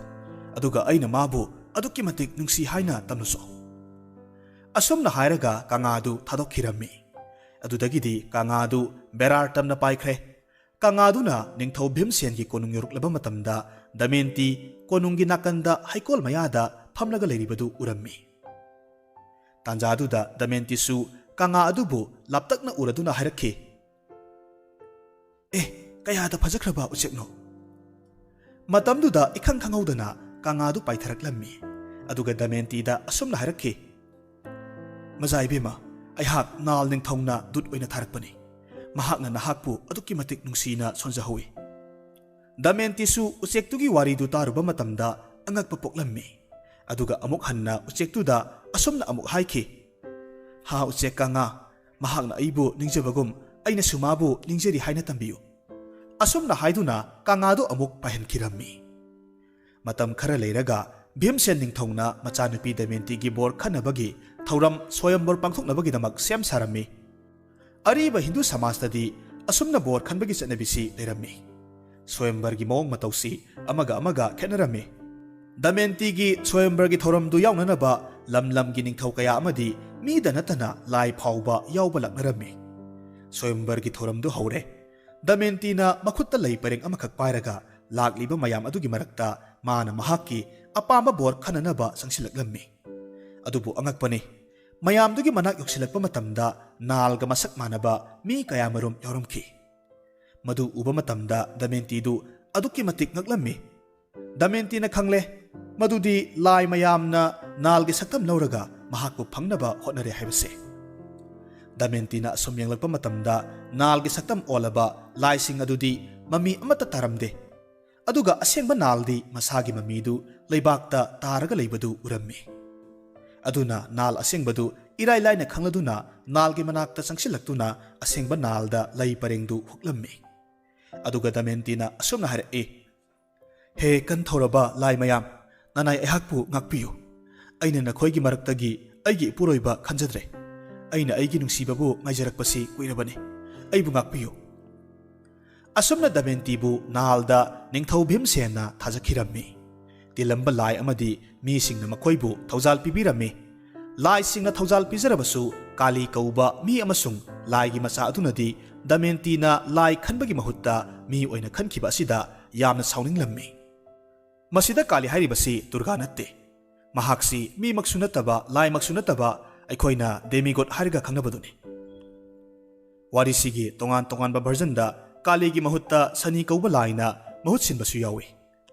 [SPEAKER 2] ꯑꯗꯨꯒ ꯑꯩꯅ ꯃꯥꯕꯨ ꯑꯗꯨꯛꯀꯤ ꯃꯇꯤꯛ ꯅꯨꯡꯁꯤ ꯍꯥꯏꯅ ꯇꯝꯅꯁꯨ ꯑꯁꯨꯝꯅ ꯍꯥꯏꯔꯒ ꯀꯥꯡꯉꯥꯗꯨ ꯊꯥꯗꯣꯛꯈꯤꯔꯝꯃꯤ ꯑꯗꯨꯗꯒꯤꯗꯤ ꯀꯥꯡꯉꯥꯗꯨ ꯕꯦꯔꯥꯔ ꯇꯝꯅ ꯄꯥꯏꯈ꯭ꯔꯦ ꯀꯥꯡꯉꯥꯗꯨꯅ ꯅꯤꯡꯊꯧ ꯚꯤꯝꯁꯦꯟꯒꯤ ꯀꯣꯅꯨꯡ ꯌꯧꯔꯛꯂꯕ ꯃꯇꯝꯗ ꯗꯃꯌꯟꯇꯤ ꯀꯣꯅꯨꯡꯒꯤ ꯅꯥꯀꯟꯗ ꯍꯩꯀꯣꯜ ꯃꯌꯥꯗ ꯐꯝꯂꯒ ꯂꯩꯔꯤꯕꯗꯨ ꯎꯔꯝꯃꯤ ꯇꯥꯟꯖꯥꯗꯨꯗ ꯗꯃꯌꯟꯇꯤꯁꯨ ꯀꯥꯡꯉꯥ ꯑꯗꯨꯕꯨ ꯂꯥꯞꯇꯛꯅ ꯎꯔꯗꯨꯅ ꯍꯥꯏꯔꯛꯈꯤ ꯀꯌꯥꯗ ꯐꯖꯈ꯭ꯔꯕ ꯎꯆꯦꯛꯅꯣ ꯃꯇꯝꯗꯨꯗ ꯏꯈꯪ ꯈꯪꯍꯧꯗꯅ ꯀꯥꯡꯉꯥꯗꯨ ꯄꯥꯏꯊꯔꯛꯂꯝꯃꯤ ꯑꯗꯨꯒ ꯗꯃꯌꯟꯇꯤꯗ ꯑꯁꯨꯝꯅ ꯍꯥꯏꯔꯛꯈꯤ ꯃꯖꯥ ꯏꯕꯦꯝꯃ ꯑꯩꯍꯥꯛ ꯅꯥꯜ ꯅꯤꯡꯊꯧꯅ ꯗꯨꯠ ꯑꯣꯏꯅ ꯊꯥꯔꯛꯄꯅꯤ ꯃꯍꯥꯛꯅ ꯅꯍꯥꯛꯄꯨ ꯑꯗꯨꯛꯀꯤ ꯃꯇꯤꯛ ꯅꯨꯡꯁꯤꯅ ꯁꯣꯟꯖꯍꯧꯏ ꯗꯃꯌꯟꯇꯤꯁꯨ ꯎꯆꯦꯛꯇꯨꯒꯤ ꯋꯥꯔꯤꯗꯨ ꯇꯥꯔꯨꯕ ꯃꯇꯝꯗ ꯑꯉꯛꯄ ꯄꯣꯛꯂꯝꯃꯤ ꯑꯗꯨꯒ ꯑꯃꯨꯛ ꯍꯟꯅ ꯎꯆꯦꯛꯇꯨꯗ ꯑꯁꯨꯝꯅ ꯑꯃꯨꯛ ꯍꯥꯏꯈꯤ ꯍꯥ ꯎꯆꯦꯛ ꯀꯥꯡꯉꯥ ꯃꯍꯥꯛꯅ ꯑꯩꯕꯨ ꯅꯤꯡꯖꯕꯒꯨꯝ ꯑꯩꯅꯁꯨ ꯃꯥꯕꯨ ꯅꯤꯡꯖꯔꯤ ꯍꯥꯏꯅ ꯇꯝꯕꯤꯌꯨ ꯑꯁꯨꯝꯅ ꯍꯥꯏꯗꯨꯅ ꯀꯥꯡꯉꯥꯗꯨ ꯑꯃꯨꯛ ꯄꯥꯏꯍꯟꯈꯤꯔꯝꯃꯤ ꯃꯇꯝ ꯈꯔ ꯂꯩꯔꯒ ꯚꯤꯝꯁꯦꯟ ꯅꯤꯡꯊꯧꯅ ꯃꯆꯥꯅꯨꯄꯤ ꯗꯃꯌꯟꯇꯤꯒꯤ ꯕꯣꯔ ꯈꯟꯅꯕꯒꯤ ꯊꯧꯔꯝ ꯁ꯭ꯋꯌꯝꯕꯔ ꯄꯥꯡꯊꯣꯛꯅꯕꯒꯤꯗꯃꯛ ꯁꯦꯝ ꯁꯥꯔꯝꯃꯤ ꯑꯔꯤꯕ ꯍꯤꯟꯗꯨ ꯁꯃꯥꯖꯇꯗꯤ ꯑꯁꯨꯝꯅ ꯕꯣꯔ ꯈꯟꯕꯒꯤ ꯆꯠꯅꯕꯤꯁꯤ ꯂꯩꯔꯝꯃꯤ ꯁ꯭ꯋꯌꯝꯕꯔꯒꯤ ꯃꯑꯣꯡ ꯃꯇꯧꯁꯤ ꯑꯃꯒ ꯈꯦꯠꯅꯔꯝꯃꯤ ꯗꯃꯌꯟꯇꯤꯒꯤ ꯁ꯭ꯋꯌꯝꯕꯔꯒꯤ ꯊꯧꯔꯝꯗꯨ ꯌꯥꯎꯅꯅꯕ ꯂꯝ ꯂꯝꯒꯤ ꯅꯤꯡꯊꯧ ꯀꯌꯥ ꯑꯃꯗꯤ ꯃꯤꯗ ꯅꯠꯇꯅ ꯂꯥꯏ ꯐꯥꯎꯕ ꯌꯥꯎꯕ ꯂꯥꯛꯅꯔꯝꯃꯤ ꯁ꯭ꯋꯌꯝꯕꯔꯒꯤ ꯊꯧꯔꯝꯗꯨ ꯍꯧꯔꯦ ꯗꯃꯌꯟꯇꯤꯅ ꯃꯈꯨꯠꯇ ꯂꯩ ꯄꯔꯦꯡ ꯑꯃꯈꯛ ꯄꯥꯏꯔꯒ ꯂꯥꯛꯂꯤꯕ ꯃꯌꯥꯝ ꯑꯗꯨꯒꯤ ꯃꯔꯛꯇ ꯃꯥꯅ ꯃꯍꯥꯛꯀꯤ ꯑꯄꯥꯝꯕ ꯕꯣꯔ ꯈꯟꯅꯅꯕ ꯆꯪꯁꯤꯜꯂꯛꯂꯝꯃꯤ ꯑꯗꯨꯕꯨ ꯑꯉꯛꯄꯅꯤ ꯃꯌꯥꯝꯗꯨꯒꯤ ꯃꯅꯥꯛ ꯌꯧꯁꯤꯜꯂꯛꯄ ꯃꯇꯝꯗ ꯅꯥꯜꯒ ꯃꯁꯛ ꯃꯥꯟꯅꯕ ꯃꯤ ꯀꯌꯥ ꯃꯔꯨꯝ ꯌꯥꯎꯔꯝꯈꯤ ꯃꯗꯨ ꯎꯕ ꯃꯇꯝꯗ ꯗꯃꯌꯟꯇꯤꯗꯨ ꯑꯗꯨꯛꯀꯤ ꯃꯇꯤꯛ ꯉꯛꯂꯝꯃꯤ ꯗꯃꯌꯟꯇꯤꯅ ꯈꯪꯂꯦ ꯃꯗꯨꯗꯤ ꯂꯥꯏ ꯃꯌꯥꯝꯅ ꯅꯥꯜꯒꯤ ꯁꯛꯇꯝ ꯂꯧꯔꯒ ꯃꯍꯥꯛꯄꯨ ꯐꯪꯅꯕ ꯍꯣꯠꯅꯔꯦ ꯍꯥꯏꯕꯁꯦ ꯗꯃꯌꯟꯇꯤꯅ ꯑꯁꯨꯝ ꯌꯦꯡꯂꯛꯄ ꯃꯇꯝꯗ ꯅꯥꯜꯒꯤ ꯁꯛꯇꯝ ꯑꯣꯜꯂꯕ ꯂꯥꯏꯁꯤꯡ ꯑꯗꯨꯗꯤ ꯃꯃꯤ ꯑꯃꯠꯇ ꯇꯥꯔꯝꯗꯦ ꯑꯗꯨꯒ ꯑꯁꯦꯡꯕ ꯅꯥꯜꯗꯤ ꯃꯁꯥꯒꯤ ꯃꯃꯤꯗꯨ ꯂꯩꯕꯥꯛꯇ ꯇꯥꯔꯒ ꯂꯩꯕꯗꯨ ꯎꯔꯝꯃꯤ ꯑꯗꯨꯅ ꯅꯥꯜ ꯑꯁꯦꯡꯕꯗꯨ ꯏꯔꯥꯏ ꯂꯥꯏꯅ ꯈꯪꯂꯗꯨꯅ ꯅꯥꯜꯒꯤ ꯃꯅꯥꯛꯇ ꯆꯪꯁꯤꯜꯂꯛꯇꯨꯅ ꯑꯁꯦꯡꯕ ꯅꯥꯜꯗ ꯂꯩ ꯄꯔꯦꯡꯗꯨ ꯍꯨꯛꯂꯝꯃꯤ ꯑꯗꯨꯒ ꯗꯃꯌꯟꯇꯤꯅ ꯑꯁꯨꯝꯅ ꯍꯥꯏꯔꯛꯏ ꯍꯦ ꯀꯟꯊꯧꯔꯕ ꯂꯥꯏ ꯃꯌꯥꯝ ꯅꯅꯥꯏ ꯑꯩꯍꯥꯛꯄꯨ ꯉꯥꯛꯄꯤꯌꯨ ꯑꯩꯅ ꯅꯈꯣꯏꯒꯤ ꯃꯔꯛꯇꯒꯤ ꯑꯩꯒꯤ ꯏꯄꯨꯔꯣꯏꯕ ꯈꯟꯖꯗ꯭ꯔꯦ ꯑꯩꯅ ꯑꯩꯒꯤ ꯅꯨꯡꯁꯤꯕꯕꯨ ꯉꯥꯏꯖꯔꯛꯄꯁꯤ ꯀꯨꯏꯔꯕꯅꯤ ꯑꯩꯕꯨ ꯉꯥꯛꯄꯤꯌꯨ ꯑꯁꯨꯝꯅ ꯗꯃꯌꯟꯇꯤꯕꯨ ꯅꯥꯜꯗ ꯅꯤꯡꯊꯧ ꯚꯤꯝꯁꯦꯟꯅ ꯊꯥꯖꯈꯤꯔꯝꯃꯤ ꯇꯤꯜꯂꯝꯕ ꯂꯥꯏ ꯑꯃꯗꯤ ꯃꯤꯁꯤꯡꯅ ꯃꯈꯣꯏꯕꯨ ꯊꯧꯖꯥꯜ ꯄꯤꯕꯤꯔꯝꯃꯤ ꯂꯥꯏꯁꯤꯡꯅ ꯊꯧꯖꯥꯜ ꯄꯤꯖꯔꯕꯁꯨ ꯀꯥꯂꯤ ꯀꯧꯕ ꯃꯤ ꯑꯃꯁꯨꯡ ꯂꯥꯏꯒꯤ ꯃꯆꯥ ꯑꯗꯨꯅꯗꯤ ꯗꯃꯌꯟꯇꯤꯅ ꯂꯥꯏ ꯈꯟꯕꯒꯤ ꯃꯍꯨꯠꯇ ꯃꯤ ꯑꯣꯏꯅ ꯈꯟꯈꯤꯕ ꯑꯁꯤꯗ ꯌꯥꯝꯅ ꯁꯥꯎꯅꯤꯡꯂꯝꯃꯤ ꯃꯁꯤꯗ ꯀꯥꯂꯤ ꯍꯥꯏꯔꯤꯕꯁꯤ ꯗꯨꯔꯒꯥ ꯅꯠꯇꯦ ꯃꯍꯥꯛꯁꯤ ꯃꯤꯃꯛꯁꯨ ꯅꯠꯇꯕ ꯂꯥꯏꯃꯛꯁꯨ ꯅꯠꯇꯕ ꯑꯩꯈꯣꯏꯅ ꯗꯦꯃꯤꯒꯣꯠ ꯍꯥꯏꯔꯒ ꯈꯪꯅꯕꯗꯨꯅꯤ ꯋꯥꯔꯤꯁꯤꯒꯤ ꯇꯣꯉꯥꯟ ꯇꯣꯉꯥꯟꯕ ꯚꯔꯖꯟꯗ
[SPEAKER 1] ꯀꯥꯂꯤꯒꯤ ꯃꯍꯨꯠꯇ ꯁꯅꯤ ꯀꯧꯕ ꯂꯥꯏꯅ ꯃꯍꯨꯠ ꯁꯤꯟꯕꯁꯨ ꯌꯥꯎꯏ꯫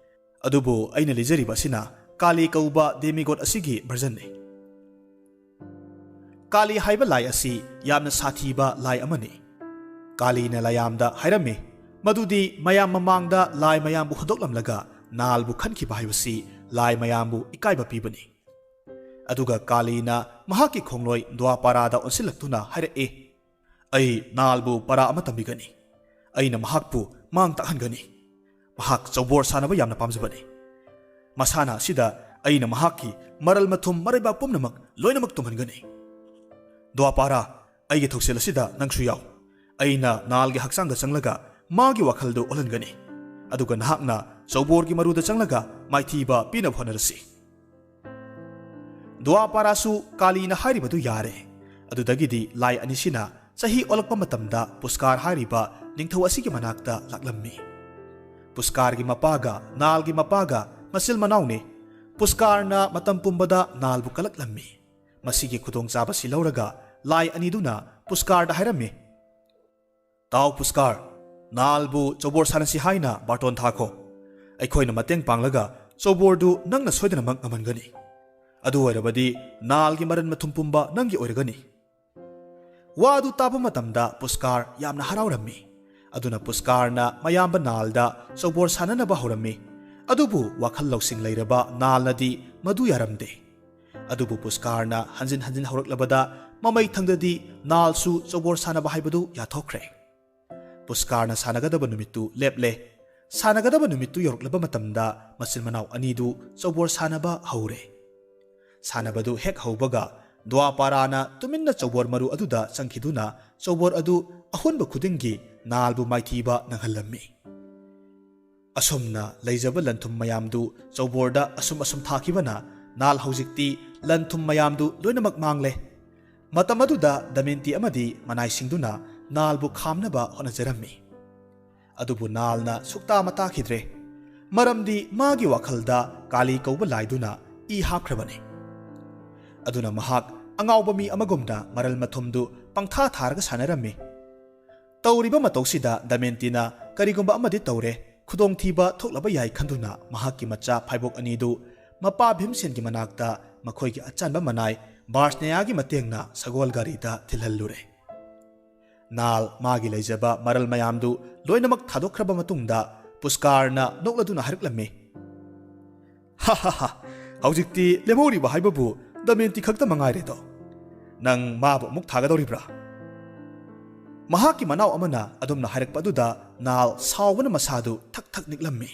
[SPEAKER 1] ꯑꯗꯨꯕꯨ ꯑꯩꯅ ꯂꯤꯖꯔꯤꯕ ꯑꯁꯤꯅ ꯀꯥꯂꯤ ꯀꯧꯕ ꯗꯦꯃꯤꯒꯣꯗ ꯑꯁꯤꯒꯤ ꯚꯔꯖꯟꯅꯤ꯫ ꯀꯥꯂꯤ ꯍꯥꯏꯕ ꯂꯥꯏ ꯑꯁꯤ ꯌꯥꯝꯅ ꯁꯥꯊꯤꯕ ꯂꯥꯏ ꯑꯃꯅꯤ꯫ ꯀꯥꯂꯤꯅ ꯂꯥꯌꯥꯝꯗ ꯍꯥꯏꯔꯝꯃꯤ ꯃꯗꯨꯗꯤ ꯃꯌꯥꯝ ꯃꯃꯥꯡꯗ ꯂꯥꯏ ꯃꯌꯥꯝꯕꯨ ꯍꯨꯟꯗꯣꯛꯂꯝꯂꯒ ꯅꯥꯜꯕꯨ ꯈꯟꯈꯤꯕ ꯍꯥꯏꯕꯁꯤ ꯂꯥꯏ ꯃꯌꯥꯝꯕꯨ ꯏꯀꯥꯏꯕ ꯄꯤꯕꯅꯤ꯫ ꯑꯗꯨꯒ ꯀꯥꯂꯤꯅ ꯃꯍꯥꯛꯀꯤ ꯈꯣꯡꯂꯣꯏ ꯗ꯭ꯋꯥꯄꯥꯔꯥꯗ ꯑꯣꯟꯁꯤꯜꯂꯛꯇꯨꯅ ꯍꯥꯏꯔꯛꯏ, ꯑꯩ ꯅꯥꯜꯕꯨ ꯄꯔꯥ ꯑꯃ ꯇꯝꯕꯤꯒꯅꯤ꯫ ꯑꯩꯅ ꯃꯍꯥꯛꯄꯨ ꯃꯥꯡ ꯇꯥꯛꯍꯟꯒꯅꯤ꯫ ꯃꯍꯥꯛ ꯆꯧꯕꯣꯔ ꯁꯥꯟꯅꯕ ꯌꯥꯝꯅ ꯄꯥꯝꯖꯕꯅꯤ꯫ ꯃꯁꯥꯟꯅ ꯑꯁꯤꯗ ꯑꯩꯅ ꯃꯍꯥꯛꯀꯤ ꯃꯔꯜ ꯃꯊꯨꯝ ꯃꯔꯩꯕꯥꯛ ꯄꯨꯝꯅꯃꯛ ꯂꯣꯏꯅꯃꯛ ꯇꯨꯝꯍꯟꯒꯅꯤ꯫ ꯗ꯭ꯋꯥꯄꯥꯔꯥ, ꯑꯩꯒꯤ ꯊꯧꯁꯤꯜ ꯑꯁꯤꯗ ꯅꯪꯁꯨ ꯌꯥꯎ꯫ ꯑꯩꯅ ꯅꯥꯜꯒꯤ ꯍꯛꯆꯥꯡꯗ ꯆꯪꯂꯒ ꯃꯥꯒꯤ ꯋꯥꯈꯜꯗꯨ ꯑꯣꯜꯍꯟꯒꯅꯤ꯫ ꯑꯗꯨꯒ ꯅꯍꯥꯛꯅ ꯆꯧꯕꯣꯔꯒꯤ ꯃꯔꯨꯗ ꯆꯪꯂꯒ ꯃꯥꯏꯊꯤꯕ ꯄꯤꯅꯕ ꯍꯣꯠꯅꯔꯁꯤ꯫ ꯗ꯭ꯋꯥꯄꯥꯔꯥꯁꯨ ꯀꯥꯂꯤꯅ ꯍꯥꯏꯔꯤꯕꯗꯨ ꯌꯥꯔꯦ꯫ ꯑꯗꯨꯗꯒꯤꯗꯤ ꯂꯥꯏ ꯑꯅꯤꯁꯤꯅ ꯆꯍꯤ ꯑꯣꯜꯂꯛꯄ ꯃꯇꯝꯗ ꯄꯨꯁꯀꯥꯔ ꯍꯥꯏꯔꯤꯕ ꯅꯤꯡꯊꯧ ꯑꯁꯤꯒꯤ ꯃꯅꯥꯛꯇ ꯂꯥꯛꯂꯝꯃꯤ꯫ ꯄꯨꯁꯀꯥꯔꯒꯤ ꯃꯄꯥꯒ ꯅꯥꯜꯒꯤ ꯃꯄꯥꯒ ꯃꯆꯤꯜ ꯃꯅꯥꯎꯅꯤ꯫ ꯄꯨꯁꯀꯥꯔꯅ ꯃꯇꯝ ꯄꯨꯝꯕꯗ ꯅꯥꯜꯕꯨ ꯀꯂꯛꯂꯝꯃꯤ꯫ ꯃꯁꯤꯒꯤ ꯈꯨꯗꯣꯡꯆꯥꯕꯁꯤ ꯂꯧꯔꯒ ꯂꯥꯏ ꯑꯅꯤꯗꯨꯅ ꯄꯨꯁꯀꯥꯔꯗ ꯍꯥꯏꯔꯝꯃꯤ, ꯇꯥꯎ ꯄꯨꯁꯀꯥꯔ, ꯅꯥꯜꯕꯨ ꯆꯧꯕꯣꯔ ꯁꯥꯟꯅꯁꯤ ꯍꯥꯏꯅ ꯕꯥꯔꯇꯣꯟ ꯊꯥꯈꯣ꯫ ꯑꯩꯈꯣꯏꯅ ꯃꯇꯦꯡ ꯄꯥꯡꯂꯒ ꯆꯧꯕꯣꯔꯗꯨ ꯅꯪꯅ ꯁꯣꯏꯗꯅꯃꯛ ꯉꯝꯍꯟꯒꯅꯤ꯫ ꯑꯗꯨ ꯑꯣꯏꯔꯕꯗꯤ ꯅꯥꯜꯒꯤ ꯃꯔꯟ ꯃꯊꯨꯝ ꯄꯨꯝꯕ ꯅꯪꯒꯤ ꯑꯣꯏꯔꯒꯅꯤ꯫ ꯋꯥ ꯑꯗꯨ ꯇꯥꯕ ꯃꯇꯝꯗ ꯄꯨꯁꯀꯥꯔ ꯌꯥꯝꯅ ꯍꯔꯥꯎꯔꯝꯃꯤ꯫ ꯑꯗꯨꯅ ꯄꯨꯁꯀꯥꯔꯅ ꯃꯌꯥꯝꯕ ꯅꯥꯜꯗ ꯆꯧꯕꯣꯔ ꯁꯥꯟꯅꯅꯕ ꯍꯧꯔꯝꯃꯤ꯫ ꯑꯗꯨꯕꯨ ꯋꯥꯈꯜ ꯂꯧꯁꯤꯡ ꯂꯩꯔꯕ ꯅꯥꯜꯅꯗꯤ ꯃꯗꯨ ꯌꯥꯔꯝꯗꯦ꯫ ꯑꯗꯨꯕꯨ ꯄꯨꯁꯀꯥꯔꯅ ꯍꯟꯖꯤꯟ ꯍꯟꯖꯤꯟ ꯍꯧꯔꯛꯂꯕꯗ ꯃꯃꯩ ꯊꯪꯗꯗꯤ ꯅꯥꯜꯁꯨ ꯆꯧꯕꯣꯔ ꯁꯥꯟꯅꯕ ꯍꯥꯏꯕꯗꯨ ꯌꯥꯊꯣꯛꯈ꯭ꯔꯦ꯫ ꯄꯨꯁꯀꯥꯔꯅ ꯁꯥꯟꯅꯒꯗꯕ ꯅꯨꯃꯤꯠꯇꯨ ꯂꯦꯞꯂꯦ꯫ ꯁꯥꯟꯅꯒꯗꯕ ꯅꯨꯃꯤꯠꯇꯨ ꯌꯧꯔꯛꯂꯕ ꯃꯇꯝꯗ ꯃꯆꯤꯟ ꯃꯅꯥꯎ ꯑꯅꯤꯗꯨ ꯆꯧꯕꯣꯔ ꯁꯥꯟꯅꯕ ꯍꯧꯔꯦ꯫ ꯁꯥꯟꯅꯕꯗꯨ ꯍꯦꯛ ꯍꯧꯕꯒ ꯗ꯭ꯋꯥꯄꯥꯔꯥꯅ ꯇꯨꯃꯤꯟꯅ ꯆꯧꯕꯣꯔ ꯃꯔꯨ ꯑꯗꯨꯗ ꯆꯪꯈꯤꯗꯨꯅ ꯆꯧꯕꯣꯔ ꯑꯗꯨ ꯑꯍꯨꯟꯕ ꯈꯨꯗꯤꯡꯒꯤ ꯅꯥꯜꯕꯨ ꯃꯥꯏꯊꯤꯕ ꯅꯪꯍꯜꯂꯝꯃꯤ꯫ ꯑꯁꯨꯝꯅ ꯂꯩꯖꯕ ꯂꯟꯊꯨꯝ ꯃꯌꯥꯝꯗꯨ ꯆꯧꯕꯣꯔꯗ ꯑꯁꯨꯝ ꯊꯥꯈꯤꯕꯅ ꯅꯥꯜ ꯍꯧꯖꯤꯛꯇꯤ ꯂꯟꯊꯨꯝ ꯃꯌꯥꯝꯗꯨ ꯂꯣꯏꯅꯃꯛ ꯃꯥꯡꯂꯦ꯫ ꯃꯇꯝ ꯑꯗꯨꯗ ꯗꯃꯌꯟꯇꯤ ꯑꯃꯗꯤ ꯃꯅꯥꯏꯁꯤꯡꯗꯨꯅ ꯅꯥꯜꯕꯨ ꯈꯥꯝꯅꯕ ꯍꯣꯠꯅꯖꯔꯝꯃꯤ꯫ ꯑꯗꯨꯕꯨ ꯅꯥꯜꯅ ꯁꯨꯛꯇꯥ ꯃꯇꯥꯈꯤꯗ꯭ꯔꯦ꯫ ꯃꯔꯝꯗꯤ ꯃꯥꯒꯤ ꯋꯥꯈꯜꯗ ꯀꯥꯂꯤ ꯀꯧꯕ ꯂꯥꯏꯗꯨꯅ ꯏ ꯍꯥꯞꯈ꯭ꯔꯕꯅꯤ꯫ ꯑꯗꯨꯅ ꯃꯍꯥꯛ ꯑꯉꯥꯎꯕ ꯃꯤ ꯑꯃꯒꯨꯝꯅ ꯃꯔꯜ ꯃꯊꯨꯝꯗꯨ ꯄꯪꯊꯥ ꯊꯥꯔꯒ ꯁꯥꯟꯅꯔꯝꯃꯤ꯫ ꯇꯧꯔꯤꯕ ꯃꯇꯧꯁꯤꯗ ꯗꯃꯌꯟꯇꯤꯅ ꯀꯔꯤꯒꯨꯝꯕ ꯑꯃꯗꯤ ꯇꯧꯔꯦ, ꯈꯨꯗꯣꯡꯊꯤꯕ ꯊꯣꯛꯂꯕ ꯌꯥꯏ ꯈꯟꯗꯨꯅ ꯃꯍꯥꯛꯀꯤ ꯃꯆꯥ ꯐꯥꯏꯕꯣꯛ ꯑꯅꯤꯗꯨ ꯃꯄꯥ ꯚꯤꯝꯁꯦꯟꯒꯤ ꯃꯅꯥꯛꯇ ꯃꯈꯣꯏꯒꯤ ꯑꯆꯥꯟꯕ ꯃꯅꯥꯏ ꯕꯥꯔꯁꯅꯦꯌꯥꯒꯤ ꯃꯇꯦꯡꯅ ꯁꯒꯣꯜ ꯒꯥꯔꯤꯗ ꯊꯤꯜꯍꯜꯂꯨꯔꯦ꯫ ꯅꯥꯜ ꯃꯥꯒꯤ ꯂꯩꯖꯕ ꯃꯔꯜ ꯃꯌꯥꯝꯗꯨ ꯂꯣꯏꯅꯃꯛ ꯊꯥꯗꯣꯛꯈ꯭ꯔꯕ ꯃꯇꯨꯡꯗ ꯄꯨꯁꯀꯥꯔꯅ ꯅꯣꯛꯂꯗꯨꯅ ꯍꯥꯏꯔꯛꯂꯝꯃꯤ, ꯍꯥ ꯍꯥ ꯍꯥ, ꯍꯧꯖꯤꯛꯇꯤ ꯂꯦꯝꯍꯧꯔꯤꯕ ꯍꯥꯏꯕꯕꯨ ꯗꯃꯌꯟꯇꯤ ꯈꯛꯇ ꯃꯉꯥꯏꯔꯦꯗꯣ꯫ ꯅꯪ ꯃꯥꯕꯨ ꯑꯃꯨꯛ ꯊꯥꯒꯗꯧꯔꯤꯕ꯭ꯔꯥ? ꯃꯍꯥꯛꯀꯤ ꯃꯅꯥꯎ ꯑꯃꯅ ꯑꯗꯨꯝꯅ ꯍꯥꯏꯔꯛꯄ ꯑꯗꯨꯗ ꯅꯥꯜ ꯁꯥꯎꯕꯅ ꯃꯁꯥꯗꯨ ꯊꯛ ꯊꯛ ꯅꯤꯛꯂꯝꯃꯤ꯫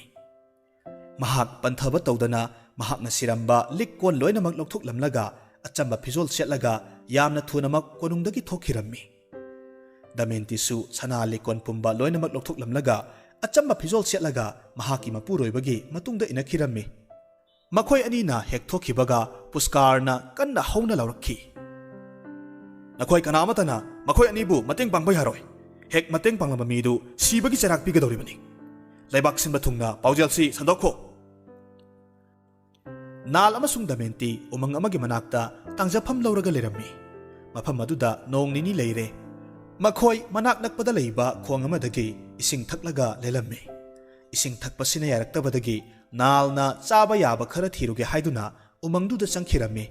[SPEAKER 1] ꯃꯍꯥꯛ ꯄꯟꯊꯕ ꯇꯧꯗꯅ ꯃꯍꯥꯛꯅ ꯁꯤꯔꯝꯕ ꯂꯤꯛ ꯀꯣꯟ ꯂꯣꯏꯅꯃꯛ ꯂꯧꯊꯣꯛꯂꯝꯂꯒ ꯑꯆꯝꯕ ꯐꯤꯖꯣꯜ ꯁꯦꯠꯂꯒ ꯌꯥꯝꯅ ꯊꯨꯅꯃꯛ ꯀꯣꯅꯨꯡꯗꯒꯤ ꯊꯣꯛꯈꯤꯔꯝꯃꯤ꯫ ꯗꯃꯌꯟꯇꯤꯁꯨ ꯁꯅꯥ ꯂꯤꯛꯀꯣꯟ ꯄꯨꯝꯕ ꯂꯣꯏꯅꯃꯛ ꯂꯧꯊꯣꯛꯂꯝꯂꯒ ꯑꯆꯝꯕ ꯐꯤꯖꯣꯜ ꯁꯦꯠꯂꯒ ꯃꯍꯥꯛꯀꯤ ꯃꯄꯨꯔꯣꯏꯕꯒꯤ ꯃꯇꯨꯡꯗ ꯏꯟꯅꯈꯤꯔꯝꯃꯤ꯫ ꯃꯈꯣꯏ ꯑꯅꯤꯅ ꯍꯦꯛ ꯊꯣꯛꯈꯤꯕꯒ ꯄꯨꯁꯀꯥꯔꯅ ꯀꯟꯅ ꯍꯧꯅ ꯂꯥꯎꯔꯛꯈꯤ, ꯅꯈꯣꯏ ꯀꯅꯥ ꯑꯃꯠꯇꯅ ꯃꯈꯣꯏ ꯑꯅꯤꯕꯨ ꯃꯇꯦꯡ ꯄꯥꯡꯕ ꯌꯥꯔꯣꯏ꯫ ꯍꯦꯛ ꯃꯇꯦꯡ ꯄꯥꯡꯂꯕ ꯃꯤꯗꯨ ꯁꯤꯕꯒꯤ ꯆꯩꯔꯥꯛ ꯄꯤꯒꯗꯧꯔꯤꯕꯅꯤ꯫ ꯂꯩꯕꯥꯛ ꯁꯤꯟꯕ ꯊꯨꯡꯅ ꯄꯥꯎꯖꯦꯜꯁꯤ ꯁꯟꯗꯣꯛꯈꯣ꯫ ꯅꯥꯜ ꯑꯃꯁꯨꯡ ꯗꯃꯌꯟꯇꯤ ꯎꯃꯪ ꯑꯃꯒꯤ ꯃꯅꯥꯛꯇ ꯇꯥꯡꯖꯐꯝ ꯂꯧꯔꯒ ꯂꯩꯔꯝꯃꯤ꯫ ꯃꯐꯝ ꯑꯗꯨꯗ ꯅꯣꯡ ꯅꯤꯅꯤ ꯂꯩꯔꯦ꯫ ꯃꯈꯣꯏ ꯃꯅꯥꯛ ꯅꯛꯄꯗ ꯂꯩꯕ ꯈꯣꯡ ꯑꯃꯗꯒꯤ ꯏꯁꯤꯡ ꯊꯛꯂꯒ ꯂꯦꯜꯂꯝꯃꯤ꯫ ꯏꯁꯤꯡ ꯊꯛꯄꯁꯤꯅ ꯌꯥꯔꯛꯇꯕꯗꯒꯤ ꯅꯥꯜꯅ ꯆꯥꯕ ꯌꯥꯕ ꯈꯔ ꯊꯤꯔꯨꯒꯦ ꯍꯥꯏꯗꯨꯅ ꯎꯃꯪꯗꯨꯗ ꯆꯪꯈꯤꯔꯝꯃꯤ꯫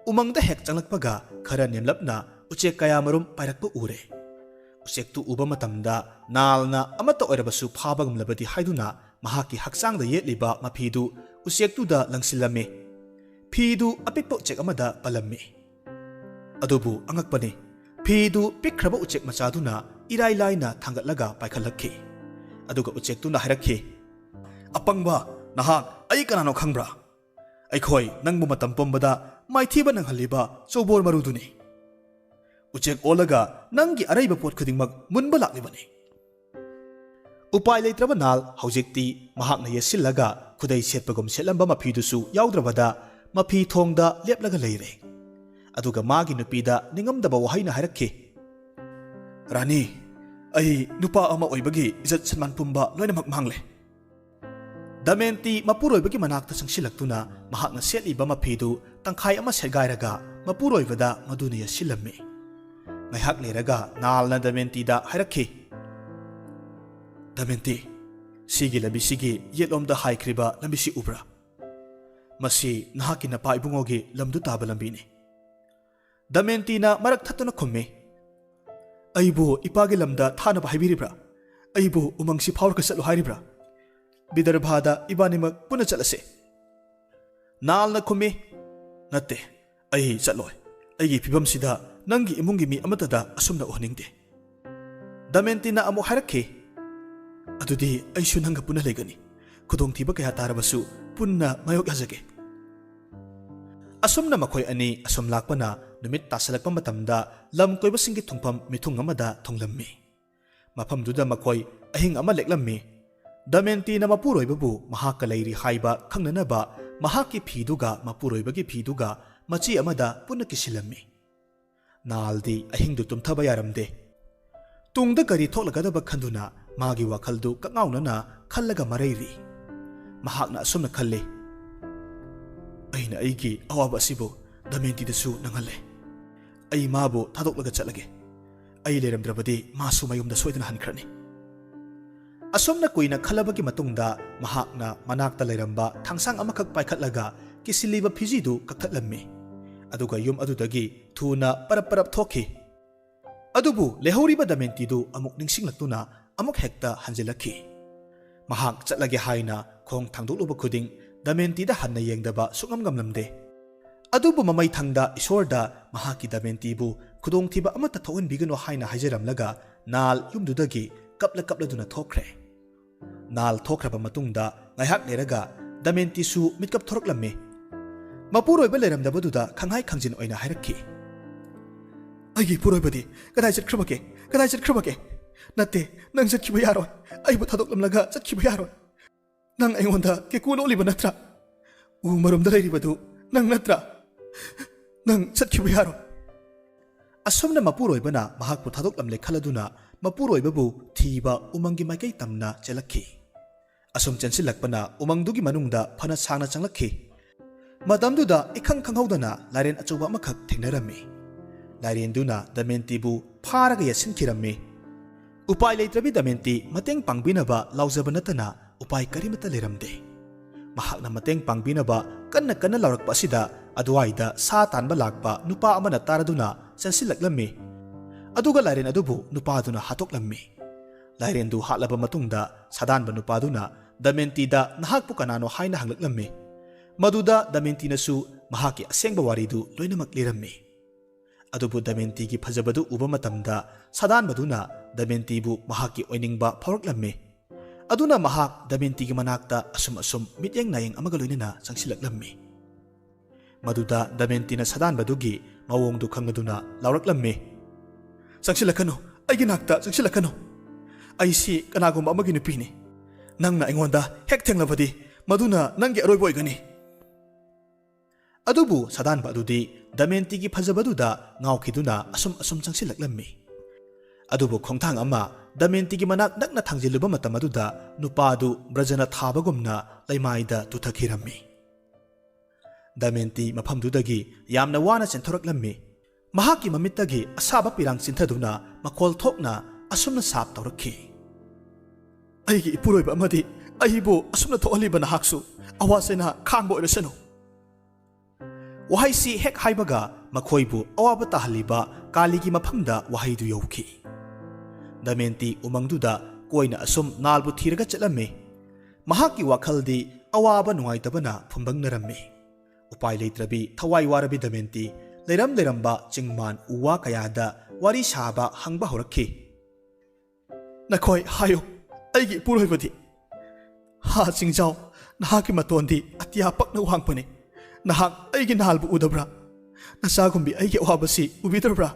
[SPEAKER 1] ꯎꯃꯪꯗ ꯍꯦꯛ ꯆꯪꯂꯛꯄꯒ ꯈꯔ ꯅꯦꯝꯂꯞꯅ ꯎꯆꯦꯛ ꯀꯌꯥꯃꯔꯨꯝ ꯄꯥꯏꯔꯛꯄ ꯎꯔꯦ꯫ ꯎꯆꯦꯛꯇꯨ ꯎꯕ ꯃꯇꯝꯗ ꯅꯥꯜꯅ ꯑꯃꯠꯇ ꯑꯣꯏꯔꯕꯁꯨ ꯐꯥꯕ ꯉꯝꯂꯕꯗꯤ ꯍꯥꯏꯗꯨꯅ ꯃꯍꯥꯛꯀꯤ ꯍꯛꯆꯥꯡꯗ ꯌꯦꯠꯂꯤꯕ ꯃꯐꯤꯗꯨ ꯎꯆꯦꯛꯇꯨꯗ ꯂꯪꯁꯤꯜꯂꯝꯃꯤ꯫ ꯐꯤꯗꯨ ꯑꯄꯤꯛꯄ ꯎꯆꯦꯛ ꯑꯃꯗ ꯄꯜꯂꯝꯃꯤ꯫ ꯑꯗꯨꯕꯨ ꯑꯉꯛꯄꯅꯤ, ꯐꯤꯗꯨ ꯄꯤꯛꯈ꯭ꯔꯕ ꯎꯆꯦꯛ ꯃꯆꯥꯗꯨꯅ ꯏꯔꯥꯏ ꯂꯥꯏꯅ ꯊꯥꯡꯒꯠꯂꯒ ꯄꯥꯏꯈꯠꯂꯛꯈꯤ꯫ ꯑꯗꯨꯒ ꯎꯆꯦꯛꯇꯨꯅ ꯍꯥꯏꯔꯛꯈꯤ, ꯑꯄꯪꯕ, ꯅꯍꯥꯛ ꯑꯩ ꯀꯅꯥꯅꯣ ꯈꯪꯕ꯭ꯔꯥ? ꯑꯩꯈꯣꯏ ꯅꯪꯕꯨ ꯃꯇꯝ ꯄꯨꯝꯕꯗ ꯃꯥꯏꯊꯤꯕ ꯅꯪꯍꯜꯂꯤꯕ ꯆꯧꯕꯣꯔ ꯃꯔꯨꯗꯨꯅꯤ꯫ ꯎꯆꯦꯛ ꯑꯣꯜꯂꯒ ꯅꯪꯒꯤ ꯑꯔꯩꯕ ꯄꯣꯠ ꯈꯨꯗꯤꯡꯃꯛ ꯃꯨꯟꯕ ꯂꯥꯛꯂꯤꯕꯅꯤ꯫ ꯎꯄꯥꯏ ꯂꯩꯇ꯭ꯔꯕ ꯅꯥꯜ ꯍꯧꯖꯤꯛꯇꯤ ꯃꯍꯥꯛꯅ ꯌꯦꯠꯁꯤꯜꯂꯒ ꯈꯨꯗꯩ ꯁꯦꯠꯄꯒꯨꯝ ꯁꯦꯠꯂꯝꯕ ꯃꯐꯤꯗꯨꯁꯨ ꯌꯥꯎꯗ꯭ꯔꯕꯗ ꯃꯐꯤ ꯊꯣꯡꯗ ꯂꯦꯞꯂꯒ ꯂꯩꯔꯦ꯫ ꯑꯗꯨꯒ ꯃꯥꯒꯤ ꯅꯨꯄꯤꯗ ꯅꯤꯡꯉꯝꯗꯕ ꯋꯥꯍꯩꯅ ꯍꯥꯏꯔꯛꯈꯤ, ꯔꯥꯅꯤ, ꯑꯩ ꯅꯨꯄꯥ ꯑꯃ ꯑꯣꯏꯕꯒꯤ ꯏꯖꯠ ꯁꯟꯃꯥꯟ ꯄꯨꯝꯕ ꯂꯣꯏꯅꯃꯛ ꯃꯥꯡꯂꯦ꯫ ꯗꯃꯌꯟꯇꯤ ꯃꯄꯨꯔꯣꯏꯕꯒꯤ ꯃꯅꯥꯛꯇ ꯆꯪꯁꯤꯜꯂꯛꯇꯨꯅ ꯃꯍꯥꯛꯅ ꯁꯦꯠꯂꯤꯕ ꯃꯐꯤꯗꯨ ꯇꯪꯈꯥꯏ ꯑꯃ ꯁꯦꯒꯥꯏꯔꯒ ꯃꯄꯨꯔꯣꯏꯕꯗ ꯃꯗꯨꯅ ꯌꯦꯠꯁꯤꯜꯂꯝꯃꯤ꯫ ꯉꯥꯏꯍꯥꯛ ꯂꯩꯔꯒ ꯅꯥꯜꯅ ꯗꯃꯌꯟꯇꯤꯗ ꯍꯥꯏꯔꯛꯈꯤ, ꯗꯃꯦꯟꯇꯤ, ꯁꯤꯒꯤ ꯂꯝꯕꯤꯁꯤꯒꯤ ꯌꯦꯠꯂꯣꯝꯗ ꯍꯥꯏꯈ꯭ꯔꯤꯕ ꯂꯝꯕꯤꯁꯤ ꯎꯕ꯭ꯔꯥ? ꯃꯁꯤ ꯅꯍꯥꯛꯀꯤ ꯅꯄꯥ ꯏꯕꯨꯡꯉꯣꯒꯤ ꯂꯝꯗꯨ ꯇꯥꯕ ꯂꯝꯕꯤꯅꯤ꯫ ꯗꯃꯦꯟꯇꯤꯅ ꯃꯔꯛ ꯊꯠꯇꯨꯅ ꯈꯨꯝꯃꯤ, ꯑꯩꯕꯨ ꯏꯄꯥꯒꯤ ꯂꯝꯗ ꯊꯥꯅꯕ ꯍꯥꯏꯕꯤꯔꯤꯕ꯭ꯔꯥ? ꯑꯩꯕꯨ ꯎꯃꯪꯁꯤ ꯐꯥꯎꯔꯒ ꯆꯠꯂꯨ ꯍꯥꯏꯔꯤꯕ꯭ꯔꯥ? ꯕꯤꯗꯔꯚꯥꯗ ꯏꯕꯥꯅꯤꯃꯛ ꯄꯨꯟꯅ ꯆꯠꯂꯁꯦ꯫ ꯅꯥꯜꯅ ꯈꯨꯝꯃꯤ, ꯅꯠꯇꯦ, ꯑꯩ ꯆꯠꯂꯣꯏ꯫ ꯑꯩꯒꯤ ꯐꯤꯕꯝꯁꯤꯗ ꯅꯪꯒꯤ ꯏꯃꯨꯡꯒꯤ ꯃꯤ ꯑꯃꯠꯇꯗ ꯑꯁꯨꯝꯅ ꯎꯍꯟꯅꯤꯡꯗꯦ꯫ ꯗꯃꯦꯟꯇꯤꯅ ꯑꯃꯨꯛ ꯍꯥꯏꯔꯛꯈꯤ, ꯑꯗꯨꯗꯤ ꯑꯩꯁꯨ ꯅꯪꯒ ꯄꯨꯟꯅ ꯂꯩꯒꯅꯤ꯫ ꯈꯨꯗꯣꯡꯊꯤꯕ ꯀꯌꯥ ꯇꯥꯔꯕꯁꯨ ꯄꯨꯟꯅ ꯃꯥꯌꯣꯛꯅꯖꯒꯦ꯫ ꯑꯁꯨꯝꯅ ꯃꯈꯣꯏ ꯑꯅꯤ ꯑꯁꯨꯝ ꯂꯥꯛꯄꯅ ꯅꯨꯃꯤꯠ ꯇꯥꯁꯜꯂꯛꯄ ꯃꯇꯝꯗ ꯂꯝ ꯀꯣꯏꯕꯁꯤꯡꯒꯤ ꯊꯨꯡꯐꯝ ꯃꯤꯊꯨꯡ ꯑꯃꯗ ꯊꯨꯡꯂꯝꯃꯤ꯫ ꯃꯐꯝꯗꯨꯗ ꯃꯈꯣꯏ ꯑꯍꯤꯡ ꯑꯃ ꯂꯦꯛꯂꯝꯃꯤ꯫ ꯗꯃꯦꯟꯇꯤꯅ ꯃꯄꯨꯔꯣꯏꯕꯕꯨ ꯃꯍꯥꯛꯀ ꯂꯩꯔꯤ ꯍꯥꯏꯕ ꯈꯪꯅꯅꯕ ꯃꯍꯥꯛꯀꯤ ꯐꯤꯗꯨꯒ ꯃꯄꯨꯔꯣꯏꯕꯒꯤ ꯐꯤꯗꯨꯒ ꯃꯆꯤ ꯑꯃꯗ ꯄꯨꯟꯅ ꯀꯤꯁꯤꯜꯂꯝꯃꯤ꯫ ꯅꯥꯜꯗꯤ ꯑꯍꯤꯡꯗꯨ ꯇꯨꯝꯊꯕ ꯌꯥꯔꯝꯗꯦ꯫ ꯇꯨꯡꯗ ꯀꯔꯤ ꯊꯣꯛꯂꯒꯗꯕ ꯈꯟꯗꯨꯅ ꯃꯥꯒꯤ ꯋꯥꯈꯜꯗꯨ ꯀꯛꯉꯥꯎꯅꯅ ꯈꯜꯂꯒ ꯃꯔꯩꯔꯤ꯫ ꯃꯍꯥꯛꯅ ꯑꯁꯨꯝꯅ ꯈꯜꯂꯤ, ꯑꯩꯅ ꯑꯩꯒꯤ ꯑꯋꯥꯕ ꯑꯁꯤꯕꯨ ꯗꯃꯦꯟꯇꯤꯗꯁꯨ ꯅꯪꯍꯜꯂꯦ꯫ ꯑꯩ ꯃꯥꯕꯨ ꯊꯥꯗꯣꯛꯂꯒ ꯆꯠꯂꯒꯦ꯫ ꯑꯩ ꯂꯩꯔꯝꯗ꯭ꯔꯕꯗꯤ ꯃꯥꯁꯨ ꯃꯌꯨꯝꯗ ꯁꯣꯏꯗꯅ ꯍꯟꯈ꯭ꯔꯅꯤ꯫ ꯑꯁꯨꯝꯅ ꯀꯨꯏꯅ ꯈꯜꯂꯕꯒꯤ ꯃꯇꯨꯡꯗ ꯃꯍꯥꯛꯅ ꯃꯅꯥꯛꯇ ꯂꯩꯔꯝꯕ ꯊꯥꯡꯁꯥꯡ ꯑꯃꯈꯛ ꯄꯥꯏꯈꯠꯂꯒ ꯀꯤꯁꯤꯜꯂꯤꯕ ꯐꯤꯖꯤꯗꯨ ꯀꯛꯊꯠꯂꯝꯃꯤ꯫ ꯑꯗꯨꯒ ꯌꯨꯝ ꯑꯗꯨꯗꯒꯤ ꯊꯨꯅ ꯄꯔꯞ ꯄꯔꯞ ꯊꯣꯛꯈꯤ꯫ ꯑꯗꯨꯕꯨ ꯂꯩꯍꯧꯔꯤꯕ ꯗꯃꯦꯟꯇꯤꯗꯨ ꯑꯃꯨꯛ ꯅꯤꯡꯁꯤꯡꯂꯛꯇꯨꯅ ꯑꯃꯨꯛ ꯍꯦꯛꯇ ꯍꯟꯖꯤꯜꯂꯛꯈꯤ꯫ ꯃꯍꯥꯛ ꯆꯠꯂꯒꯦ ꯍꯥꯏꯅ ꯈꯣꯡ ꯊꯥꯡꯗꯣꯛꯂꯨꯕ ꯈꯨꯗꯤꯡ ꯗꯃꯦꯟꯇꯤꯗ ꯍꯟꯅ ꯌꯦꯡꯗꯕ ꯁꯨꯛꯉꯝ ꯉꯝꯂꯝꯗꯦ꯫ ꯑꯗꯨꯕꯨ ꯃꯃꯩꯊꯪꯗ ꯏꯁꯣꯔꯗ ꯃꯍꯥꯛꯀꯤ ꯗꯃꯦꯟꯇꯤꯕꯨ ꯈꯨꯗꯣꯡꯊꯤꯕ ꯑꯃꯠꯇ ꯊꯣꯛꯍꯟꯕꯤꯒꯅꯨ ꯍꯥꯏꯅ ꯍꯥꯏꯖꯔꯝꯂꯒ ꯅꯥꯜ ꯌꯨꯝꯗꯨꯗꯒꯤ ꯀꯞꯂꯗꯨꯅ ꯊꯣꯛꯈ꯭ꯔꯦ꯫ ꯅꯥꯜ ꯊꯣꯛꯈ꯭ꯔꯕ ꯃꯇꯨꯡꯗ ꯉꯥꯏꯍꯥꯛ ꯂꯩꯔꯒ ꯗꯃꯦꯟꯇꯤꯁꯨ ꯃꯤꯠꯀꯞ ꯊꯣꯔꯛꯂꯝꯃꯤ꯫ ꯃꯄꯨꯔꯣꯏꯕ ꯂꯩꯔꯝꯗꯕꯗꯨꯗ ꯈꯪꯍꯥꯏ ꯈꯪꯖꯤꯟ ꯑꯣꯏꯅ ꯍꯥꯏꯔꯛꯈꯤ, ꯑꯩꯒꯤ ꯏꯄꯨꯔꯣꯏꯕꯗꯤ ꯀꯗꯥꯏ ꯆꯠꯈ꯭ꯔꯕꯒꯦ? ꯀꯗꯥꯏ ꯆꯠꯈ꯭ꯔꯕꯒꯦ? ꯅꯠꯇꯦ, ꯅꯪ ꯆꯠꯈꯤꯕ ꯌꯥꯔꯣꯏ꯫ ꯑꯩꯕꯨ ꯊꯥꯗꯣꯛꯂꯝꯂꯒ ꯆꯠꯈꯤꯕ ꯌꯥꯔꯣꯏ꯫ ꯅꯪ ꯑꯩꯉꯣꯟꯗ ꯀꯦꯀꯨ ꯂꯣꯠꯂꯤꯕ ꯅꯠꯇ꯭ꯔꯥ? ꯎ ꯃꯔꯨꯝꯗ ꯂꯩꯔꯤꯕꯗꯨ ꯅꯪ ꯅꯠꯇ꯭ꯔꯥ? ꯅꯪ ꯆꯠꯈꯤꯕ ꯌꯥꯔꯣꯏ꯫ ꯑꯁꯨꯝꯅ ꯃꯄꯨꯔꯣꯏꯕꯅ ꯃꯍꯥꯛꯄꯨ ꯊꯥꯗꯣꯛꯂꯝꯂꯦ ꯈꯜꯂꯗꯨꯅ ꯃꯄꯨꯔꯣꯏꯕꯕꯨ ꯊꯤꯕ ꯎꯃꯪꯒꯤ ꯃꯥꯏꯀꯩ ꯇꯝꯅ ꯆꯦꯜꯂꯛꯈꯤ꯫ ꯑꯁꯨꯝ ꯆꯦꯟꯁꯤꯜꯂꯛꯄꯅ ꯎꯃꯪꯗꯨꯒꯤ ꯃꯅꯨꯡꯗ ꯐꯅ ꯁꯥꯡꯅ ꯆꯪꯂꯛꯈꯤ꯫ ꯃꯇꯝꯗꯨꯗ ꯏꯈꯪ ꯈꯪꯍꯧꯗꯅ ꯂꯥꯏꯔꯦꯟ ꯑꯆꯧꯕ ꯑꯃꯈꯛ ꯊꯦꯡꯅꯔꯝꯃꯤ꯫ ꯂꯥꯏꯔꯦꯟꯗꯨꯅ ꯗꯃꯦꯟꯇꯤꯕꯨ ꯐꯥꯔꯒ ꯌꯦꯠꯁꯤꯟꯈꯤꯔꯝꯃꯤ꯫ ꯎꯄꯥꯏ ꯂꯩꯇ꯭ꯔꯕꯤ ꯗꯃꯦꯟꯇꯤ ꯃꯇꯦꯡ ꯄꯥꯡꯕꯤꯅꯕ ꯂꯥꯎꯖꯕ ꯅꯠꯇꯅ ꯎꯄꯥꯏ ꯀꯔꯤꯃꯠꯇ ꯂꯩꯔꯝꯗꯦ꯫ ꯃꯍꯥꯛꯅ ꯃꯇꯦꯡ ꯄꯥꯡꯕꯤꯅꯕ ꯀꯟꯅ ꯀꯟꯅ ꯂꯥꯎꯔꯛꯄ ꯑꯁꯤꯗ ꯑꯗꯨꯋꯥꯏꯗ ꯁꯥ ꯇꯥꯟꯕ ꯂꯥꯛꯄ ꯅꯨꯄꯥ ꯑꯃꯅ ꯇꯥꯔꯗꯨꯅ ꯆꯦꯟꯁꯤꯜꯂꯛꯂꯝꯃꯤ꯫ ꯑꯗꯨꯒ ꯂꯥꯏꯔꯦꯟ ꯑꯗꯨꯕꯨ ꯅꯨꯄꯥꯗꯨꯅ ꯍꯥꯠꯇꯣꯛꯂꯝꯃꯤ꯫ ꯂꯥꯏꯔꯦꯟꯗꯨ ꯍꯥꯠꯂꯕ ꯃꯇꯨꯡꯗ ꯁꯥꯗꯥꯟꯕ ꯅꯨꯄꯥꯗꯨꯅ ꯗꯃꯦꯟꯇꯤꯗ ꯅꯍꯥꯛꯄꯨ ꯀꯅꯥꯅꯣ ꯍꯥꯏꯅ ꯍꯪꯂꯛꯂꯝꯃꯤ꯫ ꯃꯗꯨꯗ ꯗꯃꯦꯟꯇꯤꯅꯁꯨ ꯃꯍꯥꯛꯀꯤ ꯑꯁꯦꯡꯕ ꯋꯥꯔꯤꯗꯨ ꯂꯣꯏꯅꯃꯛ ꯂꯤꯔꯝꯃꯤ꯫ ꯑꯗꯨꯕꯨ ꯗꯃꯦꯟꯇꯤꯒꯤ ꯐꯖꯕꯗꯨ ꯎꯕ ꯃꯇꯝꯗ ꯁꯥꯗꯥꯟꯕꯗꯨꯅ ꯗꯃꯦꯟꯇꯤꯕꯨ ꯃꯍꯥꯛꯀꯤ ꯑꯣꯏꯅꯤꯡꯕ ꯐꯥꯎꯔꯛꯂꯝꯃꯤ꯫ ꯑꯗꯨꯅ ꯃꯍꯥꯛ ꯗꯃꯦꯟꯇꯤꯒꯤ ꯃꯅꯥꯛꯇ ꯑꯁꯨꯝ ꯃꯤꯠꯌꯦꯡ ꯅꯥꯌꯦꯡ ꯑꯃꯒ ꯂꯣꯏꯅꯅ ꯆꯪꯁꯤꯜꯂꯛꯂꯝꯃꯤ꯫ ꯃꯗꯨꯗ ꯗꯃꯦꯟꯇꯤꯅ ꯁꯥꯗꯥꯟꯕꯗꯨꯒꯤ ꯃꯑꯣꯡꯗꯨ ꯈꯪꯂꯗꯨꯅ ꯂꯥꯎꯔꯛꯂꯝꯃꯤ, ꯆꯪꯁꯤꯜꯂꯛꯀꯅꯨ, ꯑꯩꯒꯤ ꯅꯥꯛꯇ ꯆꯪꯁꯤꯜꯂꯛꯀꯅꯨ꯫ ꯑꯩꯁꯤ ꯀꯅꯥꯒꯨꯝꯕ ꯑꯃꯒꯤ ꯅꯨꯄꯤꯅꯤ꯫ ꯅꯪꯅ ꯑꯩꯉꯣꯟꯗ ꯍꯦꯛ ꯊꯦꯡꯂꯕꯗꯤ ꯃꯗꯨꯅ ꯅꯪꯒꯤ ꯑꯔꯣꯏꯕ ꯑꯣꯏꯒꯅꯤ꯫ ꯑꯗꯨꯕꯨ ꯁꯥꯗꯥꯟꯕ ꯑꯗꯨꯗꯤ ꯗꯃꯦꯟꯇꯤꯒꯤ ꯐꯖꯕꯗꯨꯗ ꯉꯥꯎꯈꯤꯗꯨꯅ ꯑꯁꯨꯝ ꯆꯪꯁꯤꯜꯂꯛꯂꯝꯃꯤ꯫ ꯑꯗꯨꯕꯨ ꯈꯣꯡꯊꯥꯡ ꯑꯃ ꯗꯃꯦꯟꯇꯤꯒꯤ ꯃꯅꯥꯛ ꯅꯛꯅ ꯊꯥꯡꯖꯤꯜꯂꯨꯕ ꯃꯇꯝ ꯑꯗꯨꯗ ꯅꯨꯄꯥꯗꯨ ꯕ꯭ꯔꯖꯅ ꯊꯥꯕꯒꯨꯝꯅ ꯂꯩꯃꯥꯏꯗ ꯇꯨꯊꯈꯤꯔꯝꯃꯤ꯫ ꯗꯃꯦꯟꯇꯤ ꯃꯐꯝꯗꯨꯗꯒꯤ ꯌꯥꯝꯅ ꯋꯥꯅ ꯆꯦꯟꯊꯣꯔꯛꯂꯝꯃꯤ꯫ ꯃꯍꯥꯛꯀꯤ ꯃꯃꯤꯠꯇꯒꯤ ꯑꯁꯥꯕ ꯄꯤꯔꯥꯡ ꯆꯤꯟꯊꯗꯨꯅ ꯃꯈꯣꯜ ꯊꯣꯛꯅ ꯑꯁꯨꯝꯅ ꯁꯥꯞ ꯇꯧꯔꯛꯈꯤ, ꯑꯩꯒꯤ ꯏꯄꯨꯔꯣꯏꯕ ꯑꯃꯗꯤ ꯑꯩꯕꯨ ꯑꯁꯨꯝꯅ ꯊꯣꯛꯍꯜꯂꯤꯕ ꯅꯍꯥꯛꯁꯨ ꯑꯋꯥ ꯆꯩꯅꯥ ꯈꯥꯡꯕ ꯑꯣꯏꯔꯁꯅꯨ꯫ ꯋꯥꯍꯩꯁꯤ ꯍꯦꯛ ꯍꯥꯏꯕꯒ ꯃꯈꯣꯏꯕꯨ ꯑꯋꯥꯕ ꯇꯥꯍꯜꯂꯤꯕ ꯀꯥꯂꯤꯒꯤ ꯃꯐꯝꯗ ꯋꯥꯍꯩꯗꯨ ꯌꯧꯈꯤ꯫ ꯗꯃꯦꯟꯇꯤ ꯎꯃꯪꯗꯨꯗ ꯀꯣꯏꯅ ꯑꯁꯨꯝ ꯅꯥꯜꯕꯨ ꯊꯤꯔꯒ ꯆꯠꯂꯝꯃꯤ꯫ ꯃꯍꯥꯛꯀꯤ ꯋꯥꯈꯜꯗꯤ ꯑꯋꯥꯕ ꯅꯨꯡꯉꯥꯏꯇꯕꯅ ꯐꯨꯝꯕꯪꯅꯔꯝꯃꯤ꯫ ꯎꯄꯥꯏ ꯂꯩꯇ꯭ꯔꯕꯤ ꯊꯋꯥꯏ ꯋꯥꯔꯕꯤ ꯗꯃꯦꯟꯇꯤ ꯂꯩꯔꯝꯕ ꯆꯤꯡꯃꯥꯟ ꯎ ꯋꯥ ꯀꯌꯥꯗ ꯋꯥꯔꯤ ꯁꯥꯕ ꯍꯪꯕ ꯍꯧꯔꯛꯈꯤ꯫ ꯅꯈꯣꯏ ꯍꯥꯏꯌꯨ, ꯑꯩꯒꯤ ꯏꯄꯨꯔꯣꯏꯕꯗꯤ? ꯍꯥ ꯆꯤꯡꯖꯥꯎ, ꯅꯍꯥꯛꯀꯤ ꯃꯇꯣꯟꯗꯤ ꯑꯇꯤꯌꯥ ꯄꯛꯅ ꯋꯥꯡꯕꯅꯤ꯫ ꯅꯍꯥꯛ ꯑꯩꯒꯤ ꯅꯥꯜꯕꯨ ꯎꯗꯕ꯭ꯔꯥ? ꯅꯆꯥꯒꯨꯝꯕꯤ ꯑꯩꯒꯤ ꯑꯋꯥꯕꯁꯤ ꯎꯕꯤꯗ꯭ꯔꯕ꯭ꯔꯥ?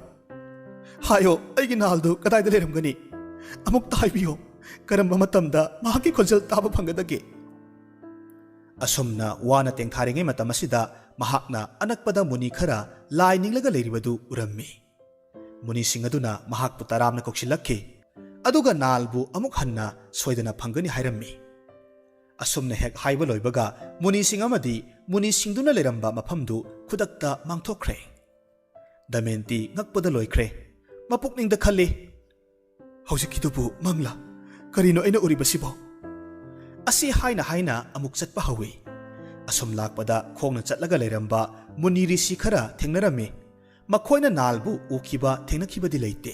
[SPEAKER 1] ꯍꯥꯏꯌꯣ, ꯑꯩꯒꯤ ꯅꯥꯜꯗꯨ ꯀꯗꯥꯏꯗ ꯂꯩꯔꯝꯒꯅꯤ? ꯑꯃꯨꯛꯇ ꯍꯥꯏꯕꯤꯌꯣ, ꯀꯔꯝꯕ ꯃꯇꯝꯗ ꯃꯍꯥꯛꯀꯤ ꯈꯣꯟꯖꯦꯜ ꯇꯥꯕ ꯐꯪꯒꯗꯒꯦ? ꯑꯁꯨꯝꯅ ꯋꯥꯅ ꯇꯦꯡꯊꯥꯔꯤꯉꯩ ꯃꯇꯝ ꯑꯁꯤꯗ ꯃꯍꯥꯛꯅ ꯑꯅꯛꯄꯗ ꯃꯨꯅꯤ ꯈꯔ ꯂꯥꯏ ꯅꯤꯡꯂꯒ ꯂꯩꯔꯤꯕꯗꯨ ꯎꯔꯝꯃꯤ꯫ ꯃꯨꯅꯤꯁꯤꯡ ꯑꯗꯨꯅ ꯃꯍꯥꯛꯄꯨ ꯇꯔꯥꯝꯅ ꯀꯧꯁꯤꯜꯂꯛꯈꯤ꯫ ꯑꯗꯨꯒ ꯅꯥꯜꯕꯨ ꯑꯃꯨꯛ ꯍꯟꯅ ꯁꯣꯏꯗꯅ ꯐꯪꯒꯅꯤ ꯍꯥꯏꯔꯝꯃꯤ꯫ ꯑꯁꯨꯝꯅ ꯍꯦꯛ ꯍꯥꯏꯕ ꯂꯣꯏꯕꯒ ꯃꯨꯅꯤꯁꯤꯡ ꯑꯃꯗꯤ ꯃꯨꯅꯤꯁꯤꯡꯗꯨꯅ ꯂꯩꯔꯝꯕ ꯃꯐꯝꯗꯨ ꯈꯨꯗꯛꯇ ꯃꯥꯡꯊꯣꯛꯈ꯭ꯔꯦ꯫ ꯗꯃꯦꯟꯇꯤ ꯉꯛꯄꯗ ꯂꯣꯏꯈ꯭ꯔꯦ꯫ ꯃꯄꯨꯛꯅꯤꯡꯗ ꯈꯜꯂꯤ, ꯍꯧꯖꯤꯛꯀꯤꯗꯨꯕꯨ ꯃꯪꯂꯥ? ꯀꯔꯤꯅꯣ ꯑꯩꯅ ꯎꯔꯤꯕꯁꯤꯕꯣ? ꯑꯁꯤ ꯍꯥꯏꯅ ꯑꯃꯨꯛ ꯆꯠꯄ ꯍꯧꯏ꯫ ꯑꯁꯨꯝ ꯂꯥꯛꯄꯗ ꯈꯣꯡꯅ ꯆꯠꯂꯒ ꯂꯩꯔꯝꯕ ꯃꯨꯅꯤ ꯔꯤꯁꯤ ꯈꯔ ꯊꯦꯡꯅꯔꯝꯃꯤ꯫ ꯃꯈꯣꯏꯅ ꯅꯥꯜꯕꯨ ꯎꯈꯤꯕ ꯊꯦꯡꯅꯈꯤꯕꯗꯤ ꯂꯩꯇꯦ꯫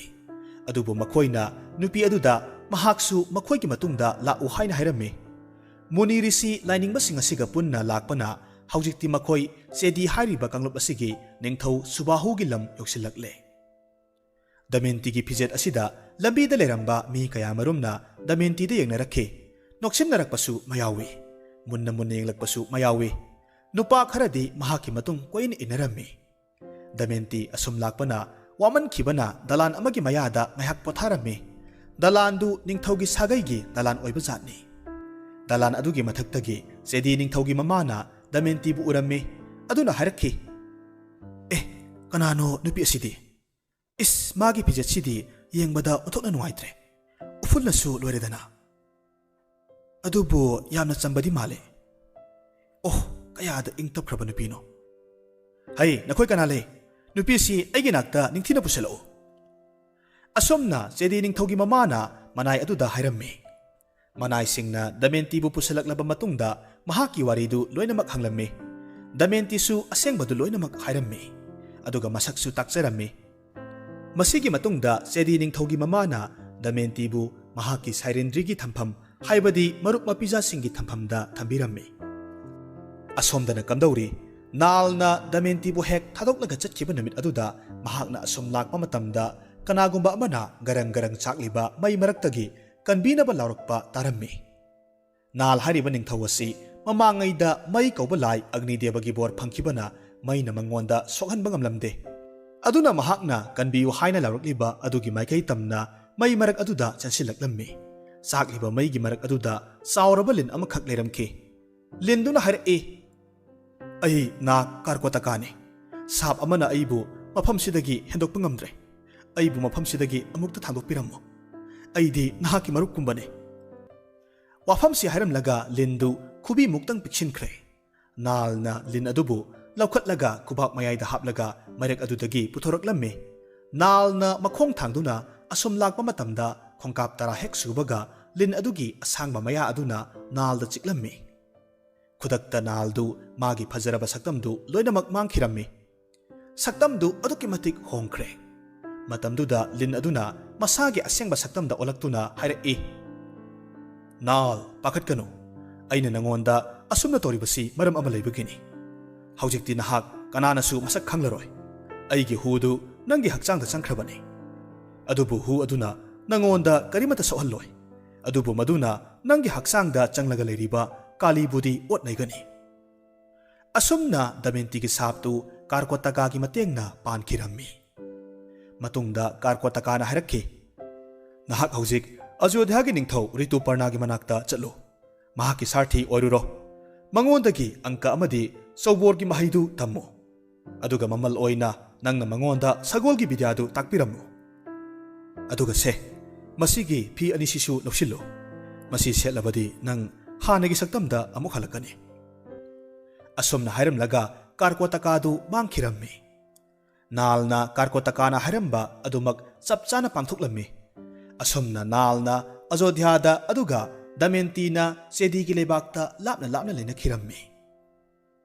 [SPEAKER 1] ꯑꯗꯨꯕꯨ ꯃꯈꯣꯏꯅ ꯅꯨꯄꯤ ꯑꯗꯨꯗ ꯃꯍꯥꯛꯁꯨ ꯃꯈꯣꯏꯒꯤ ꯃꯇꯨꯡꯗ ꯂꯥꯛꯎ ꯍꯥꯏꯅ ꯍꯥꯏꯔꯝꯃꯤ꯫ ꯃꯨꯅꯤ ꯔꯤꯁꯤ ꯂꯥꯏꯅꯤꯡꯕꯁꯤꯡ ꯑꯁꯤꯒ ꯄꯨꯟꯅ ꯂꯥꯛꯄꯅ ꯍꯧꯖꯤꯛꯇꯤ ꯃꯈꯣꯏ ꯆꯦꯗꯤ ꯍꯥꯏꯔꯤꯕ ꯀꯥꯡꯂꯨꯞ ꯑꯁꯤꯒꯤ ꯅꯤꯡꯊꯧ ꯁꯨꯕꯥꯍꯨꯒꯤ ꯂꯝ ꯌꯧꯁꯤꯜꯂꯛꯂꯦ꯫ ꯗꯃꯌꯟꯇꯤꯒꯤ ꯐꯤꯖꯦꯠ ꯑꯁꯤꯗ ꯂꯝꯕꯤꯗ ꯂꯩꯔꯝꯕ ꯃꯤ ꯀꯌꯥꯃꯔꯨꯝꯅ ꯗꯃꯌꯟꯇꯤꯗ ꯌꯦꯡꯅꯔꯛꯈꯤ꯫ ꯅꯣꯛꯁꯤꯟꯅꯔꯛꯄꯁꯨ ꯃꯌꯥꯎꯏ, ꯃꯨꯟꯅ ꯌꯦꯡꯂꯛꯄꯁꯨ ꯃꯌꯥꯎꯏ꯫ ꯅꯨꯄꯥ ꯈꯔꯗꯤ ꯃꯍꯥꯛꯀꯤ ꯃꯇꯨꯡ ꯀꯣꯏꯅ ꯏꯟꯅꯔꯝꯃꯤ꯫ ꯗꯃꯌꯟꯇꯤ ꯑꯁꯨꯝ ꯂꯥꯛꯄꯅ ꯋꯥꯃꯟꯈꯤꯕꯅ ꯗꯂꯥꯟ ꯑꯃꯒꯤ ꯃꯌꯥꯗ ꯉꯥꯏꯍꯥꯛ ꯄꯣꯊꯥꯔꯝꯃꯤ꯫ ꯗꯂꯥꯟꯗꯨ ꯅꯤꯡꯊꯧꯒꯤ ꯁꯥꯒꯩꯒꯤ ꯗꯂꯥꯟ ꯑꯣꯏꯕ ꯖꯥꯠꯅꯤ꯫ ꯗꯂꯥꯟ ꯑꯗꯨꯒꯤ ꯃꯊꯛꯇꯒꯤ ꯆꯦꯗꯤ ꯅꯤꯡꯊꯧꯒꯤ ꯃꯃꯥꯅ ꯗꯃꯌꯟꯇꯤꯕꯨ ꯎꯔꯝꯃꯤ꯫ ꯑꯗꯨꯅ ꯍꯥꯏꯔꯛꯈꯤ, "ꯑꯦ, ꯀꯅꯥꯅꯣ ꯅꯨꯄꯤ ꯑꯁꯤꯗꯤ? ꯏꯁ, ꯃꯥꯒꯤ ꯐꯤꯖꯦꯠꯁꯤꯗꯤ ꯌꯦꯡꯕꯗ ꯑꯣꯟꯊꯣꯛꯅ ꯅꯨꯡꯉꯥꯏꯇ꯭ꯔꯦ꯫ ꯎꯐꯨꯜꯅꯁꯨ ꯂꯣꯏꯔꯦꯗꯅ꯫ ꯑꯗꯨꯕꯨ ꯌꯥꯝꯅ ꯆꯝꯕꯗꯤ ꯃꯥꯜꯂꯦ꯫ ꯑꯣꯍ, ꯀꯌꯥꯗ ꯏꯪ ꯇꯞꯈ꯭ꯔꯕ ꯅꯨꯄꯤꯅꯣ! ꯍꯩ, ꯅꯈꯣꯏ ꯀꯅꯥ ꯂꯩ? ꯅꯨꯄꯤꯁꯤ ꯑꯩꯒꯤ ꯅꯥꯛꯇ ꯅꯤꯡꯊꯤꯅ ꯄꯨꯁꯤꯜꯂꯛꯎ." ꯑꯁꯨꯝꯅ ꯆꯦꯗꯤ ꯅꯤꯡꯊꯧꯒꯤ ꯃꯃꯥꯅ ꯃꯅꯥꯏ ꯑꯗꯨꯗ ꯍꯥꯏꯔꯝꯃꯤ꯫ ꯃꯅꯥꯏꯁꯤꯡꯅ ꯗꯃꯌꯟꯇꯤꯕꯨ ꯄꯨꯁꯤꯜꯂꯛꯂꯕ ꯃꯇꯨꯡꯗ ꯃꯍꯥꯛꯀꯤ ꯋꯥꯔꯤꯗꯨ ꯂꯣꯏꯅꯃꯛ ꯍꯪꯂꯝꯃꯤ꯫ ꯗꯃꯌꯟꯇꯤꯁꯨ ꯑꯁꯦꯡꯕꯗꯨ ꯂꯣꯏꯅꯃꯛ ꯍꯥꯏꯔꯝꯃꯤ, ꯑꯗꯨꯒ ꯃꯁꯛꯁꯨ ꯇꯥꯛꯆꯔꯝꯃꯤ꯫ ꯃꯁꯤꯒꯤ ꯃꯇꯨꯡꯗ ꯆꯦꯗꯤ ꯅꯤꯡꯊꯧꯒꯤ ꯃꯃꯥꯅ ꯗꯃꯌꯟꯇꯤꯕꯨ ꯃꯍꯥꯛꯀꯤ ꯁꯥꯏꯔꯦꯟꯗ꯭ꯔꯤꯒꯤ ꯊꯝꯐꯝ, ꯍꯥꯏꯕꯗꯤ ꯃꯔꯨꯞ ꯃꯄꯤꯖꯥꯁꯤꯡꯒꯤ ꯊꯝꯐꯝꯗ ꯊꯝꯕꯤꯔꯝꯃꯤ꯫ ꯑꯁꯣꯝꯗꯅ ꯀꯝꯗꯧꯔꯤ? ꯅꯥꯜꯅ ꯗꯃꯌꯟꯇꯤꯕꯨ ꯍꯦꯛ ꯊꯥꯗꯣꯛꯂꯒ ꯆꯠꯈꯤꯕ ꯅꯨꯃꯤꯠ ꯑꯗꯨꯗ ꯃꯍꯥꯛꯅ ꯑꯁꯨꯝ ꯂꯥꯛꯄ ꯃꯇꯝꯗ ꯀꯅꯥꯒꯨꯝꯕ ꯑꯃꯅ ꯒꯔꯪ ꯒꯔꯪ ꯆꯥꯛꯂꯤꯕ ꯃꯩ ꯃꯔꯛꯇꯒꯤ ꯀꯟꯕꯤꯅꯕ ꯂꯥꯎꯔꯛꯄ ꯇꯥꯔꯝꯃꯤ꯫ ꯅꯥꯜ ꯍꯥꯏꯔꯤꯕ ꯅꯤꯡꯊꯧ ꯑꯁꯤ ꯃꯃꯥꯡꯉꯩꯗ ꯃꯩ ꯀꯧꯕ ꯂꯥꯏ ꯑꯒꯅꯤꯗꯦꯕꯒꯤ ꯕꯣꯔ ꯐꯪꯈꯤꯕꯅ ꯃꯩꯅ ꯃꯉꯣꯟꯗ ꯁꯣꯛꯍꯟꯕ ꯉꯝꯂꯝꯗꯦ꯫ ꯑꯗꯨꯅ ꯃꯍꯥꯛꯅ ꯀꯟꯕꯤꯌꯨ ꯍꯥꯏꯅ ꯂꯥꯎꯔꯛꯂꯤꯕ ꯑꯗꯨꯒꯤ ꯃꯥꯏꯀꯩ ꯇꯝꯅ ꯃꯩ ꯃꯔꯛ ꯑꯗꯨꯗ ꯆꯪꯁꯤꯜꯂꯛꯂꯝꯃꯤ꯫ ꯆꯥꯛꯂꯤꯕ ꯃꯩꯒꯤ ꯃꯔꯛ ꯑꯗꯨꯗ ꯆꯥꯎꯔꯕ ꯂꯤꯟ ꯑꯃꯈꯛ ꯂꯩꯔꯝꯈꯤ꯫ ꯂꯤꯟꯗꯨꯅ ꯍꯥꯏꯔꯛꯏ, "ꯑꯩ ꯅꯥꯛ ꯀꯥꯔꯀꯣꯇꯀꯥꯅꯤ꯫ ꯁꯥꯞ ꯑꯃꯅ ꯑꯩꯕꯨ ꯃꯐꯝꯁꯤꯗꯒꯤ ꯍꯦꯟꯗꯣꯛꯄ ꯉꯝꯗ꯭ꯔꯦ꯫ ꯑꯩꯕꯨ ꯃꯐꯝꯁꯤꯗꯒꯤ ꯑꯃꯨꯛꯇ ꯊꯥꯡꯗꯣꯛꯄꯤꯔꯝꯃꯨ꯫ ꯑꯩꯗꯤ ꯅꯍꯥꯛꯀꯤ ꯃꯔꯨꯞꯀꯨꯝꯕꯅꯤ." ꯋꯥꯐꯝꯁꯤ ꯍꯥꯏꯔꯝꯂꯒ ꯂꯤꯟꯗꯨ ꯈꯨꯕꯤꯃꯨꯛꯇꯪ ꯄꯤꯛꯁꯤꯟꯈ꯭ꯔꯦ꯫ ꯅꯥꯜꯅ ꯂꯤꯟ ꯑꯗꯨꯕꯨ ꯂꯧꯈꯠꯂꯒ ꯈꯨꯕꯥꯛ ꯃꯌꯥꯏꯗ ꯍꯥꯞꯂꯒ ꯃꯔꯛ ꯑꯗꯨꯗꯒꯤ ꯄꯨꯊꯣꯔꯛꯂꯝꯃꯤ꯫ ꯅꯥꯜꯅ ꯃꯈꯣꯡ ꯊꯥꯡꯗꯨꯅ ꯑꯁꯨꯝ ꯂꯥꯛꯄ ꯃꯇꯝꯗ ꯈꯣꯡꯀꯥꯞ 10 ꯍꯦꯛ ꯁꯨꯕꯒ ꯂꯤꯟ ꯑꯗꯨꯒꯤ ꯑꯁꯥꯡꯕ ꯃꯌꯥ ꯑꯗꯨꯅ ꯅꯥꯜꯗ ꯆꯤꯛꯂꯝꯃꯤ꯫ ꯈꯨꯗꯛꯇ ꯅꯥꯜꯗꯨ ꯃꯥꯒꯤ ꯐꯖꯔꯕ ꯁꯛꯇꯝꯗꯨ ꯂꯣꯏꯅꯃꯛ ꯃꯥꯡꯈꯤꯔꯝꯃꯤ꯫ ꯁꯛꯇꯝꯗꯨ ꯑꯗꯨꯛꯀꯤ ꯃꯇꯤꯛ ꯍꯣꯡꯈ꯭ꯔꯦ꯫ ꯃꯇꯝꯗꯨꯗ ꯂꯤꯟ ꯑꯗꯨꯅ ꯃꯁꯥꯒꯤ ꯑꯁꯦꯡꯕ ꯁꯛꯇꯝꯗ ꯑꯣꯜꯂꯛꯇꯨꯅ ꯍꯥꯏꯔꯛꯏ, "ꯅꯥꯜ, ꯄꯥꯈꯠꯀꯅꯨ꯫ ꯑꯩꯅ ꯅꯉꯣꯟꯗ ꯑꯁꯨꯝꯅ ꯇꯧꯔꯤꯕꯁꯤ ꯃꯔꯝ ꯑꯃ ꯂꯩꯕꯒꯤꯅꯤ꯫ ꯍꯧꯖꯤꯛꯇꯤ ꯅꯍꯥꯛ ꯀꯅꯥꯅꯁꯨ ꯃꯁꯛ ꯈꯪꯂꯔꯣꯏ꯫ ꯑꯩꯒꯤ ꯍꯨꯗꯨ ꯅꯪꯒꯤ ꯍꯛꯆꯥꯡꯗ ꯆꯪꯈ꯭ꯔꯕꯅꯤ꯫ ꯑꯗꯨꯕꯨ ꯍꯨ ꯑꯗꯨꯅ ꯅꯉꯣꯟꯗ ꯀꯔꯤꯃꯠꯇ ꯁꯣꯛꯍꯜꯂꯣꯏ꯫ ꯑꯗꯨꯕꯨ ꯃꯗꯨꯅ ꯅꯪꯒꯤ ꯍꯛꯆꯥꯡꯗ ꯆꯪꯂꯒ ꯂꯩꯔꯤꯕ ꯀꯥꯂꯤꯕꯨꯗꯤ ꯑꯣꯠ ꯅꯩꯒꯅꯤ." ꯑꯁꯨꯝꯅ ꯗꯃꯌꯟꯇꯤꯒꯤ ꯁꯥꯞꯇꯨ ꯀꯥꯔꯀꯣꯇꯀꯥꯒꯤ ꯃꯇꯦꯡꯅ ꯄꯥꯟꯈꯤꯔꯝꯃꯤ꯫ ꯃꯇꯨꯡꯗ ꯀꯥꯔꯀꯣꯇꯀꯥꯅ ꯍꯥꯏꯔꯛꯈꯤ, "ꯅꯍꯥꯛ ꯍꯧꯖꯤꯛ ꯑꯌꯣꯙ꯭ꯌꯥꯒꯤ ꯅꯤꯡꯊꯧ ꯔꯤꯇꯨꯄꯔꯅꯥꯒꯤ ꯃꯅꯥꯛꯇ ꯆꯠꯂꯨ꯫ ꯃꯍꯥꯛꯀꯤ ꯁꯥꯔꯊꯤ ꯑꯣꯏꯔꯨꯔꯣ꯫ ꯃꯉꯣꯟꯗꯒꯤ ꯑꯪꯀ ꯑꯃꯗꯤ ꯆꯧꯕꯣꯔꯒꯤ ꯃꯍꯩꯗꯨ ꯇꯝꯃꯨ꯫ ꯑꯗꯨꯒ ꯃꯃꯜ ꯑꯣꯏꯅ ꯅꯪꯅ ꯃꯉꯣꯟꯗ ꯁꯒꯣꯜꯒꯤ ꯕꯤꯗ꯭ꯌꯥꯗꯨ ꯇꯥꯛꯄꯤꯔꯝꯃꯨ꯫ ꯑꯗꯨꯒ ꯁꯦ, ꯃꯁꯤꯒꯤ ꯐꯤ ꯑꯅꯤꯁꯤꯁꯨ ꯂꯧꯁꯤꯜꯂꯨ꯫ ꯃꯁꯤ ꯁꯦꯠꯂꯕꯗꯤ ꯅꯪ ꯍꯥꯟꯅꯒꯤ ꯁꯛꯇꯝꯗ ꯑꯃꯨꯛ ꯍꯜꯂꯛꯀꯅꯤ." ꯑꯁꯨꯝꯅ ꯍꯥꯏꯔꯝꯂꯒ ꯀꯥꯔꯀꯣꯇꯀꯥꯗꯨ ꯃꯥꯡꯈꯤꯔꯝꯃꯤ꯫ ꯅꯥꯜꯅ ꯀꯥꯔꯀꯣꯇꯀꯥꯅ ꯍꯥꯏꯔꯝꯕ ꯑꯗꯨꯃꯛ ꯆꯞ ꯆꯥꯅ ꯄꯥꯡꯊꯣꯛꯂꯝꯃꯤ꯫ ꯑꯁꯨꯝꯅ ꯅꯥꯜꯅ ꯑꯌꯣꯙ꯭ꯌꯥꯗ ꯑꯗꯨꯒ ꯗꯃꯌꯟꯇꯤꯅ ꯆꯦꯗꯤꯒꯤ ꯂꯩꯕꯥꯛꯇ ꯂꯥꯞꯅ ꯂꯥꯞꯅ ꯂꯩꯅꯈꯤꯔꯝꯃꯤ꯫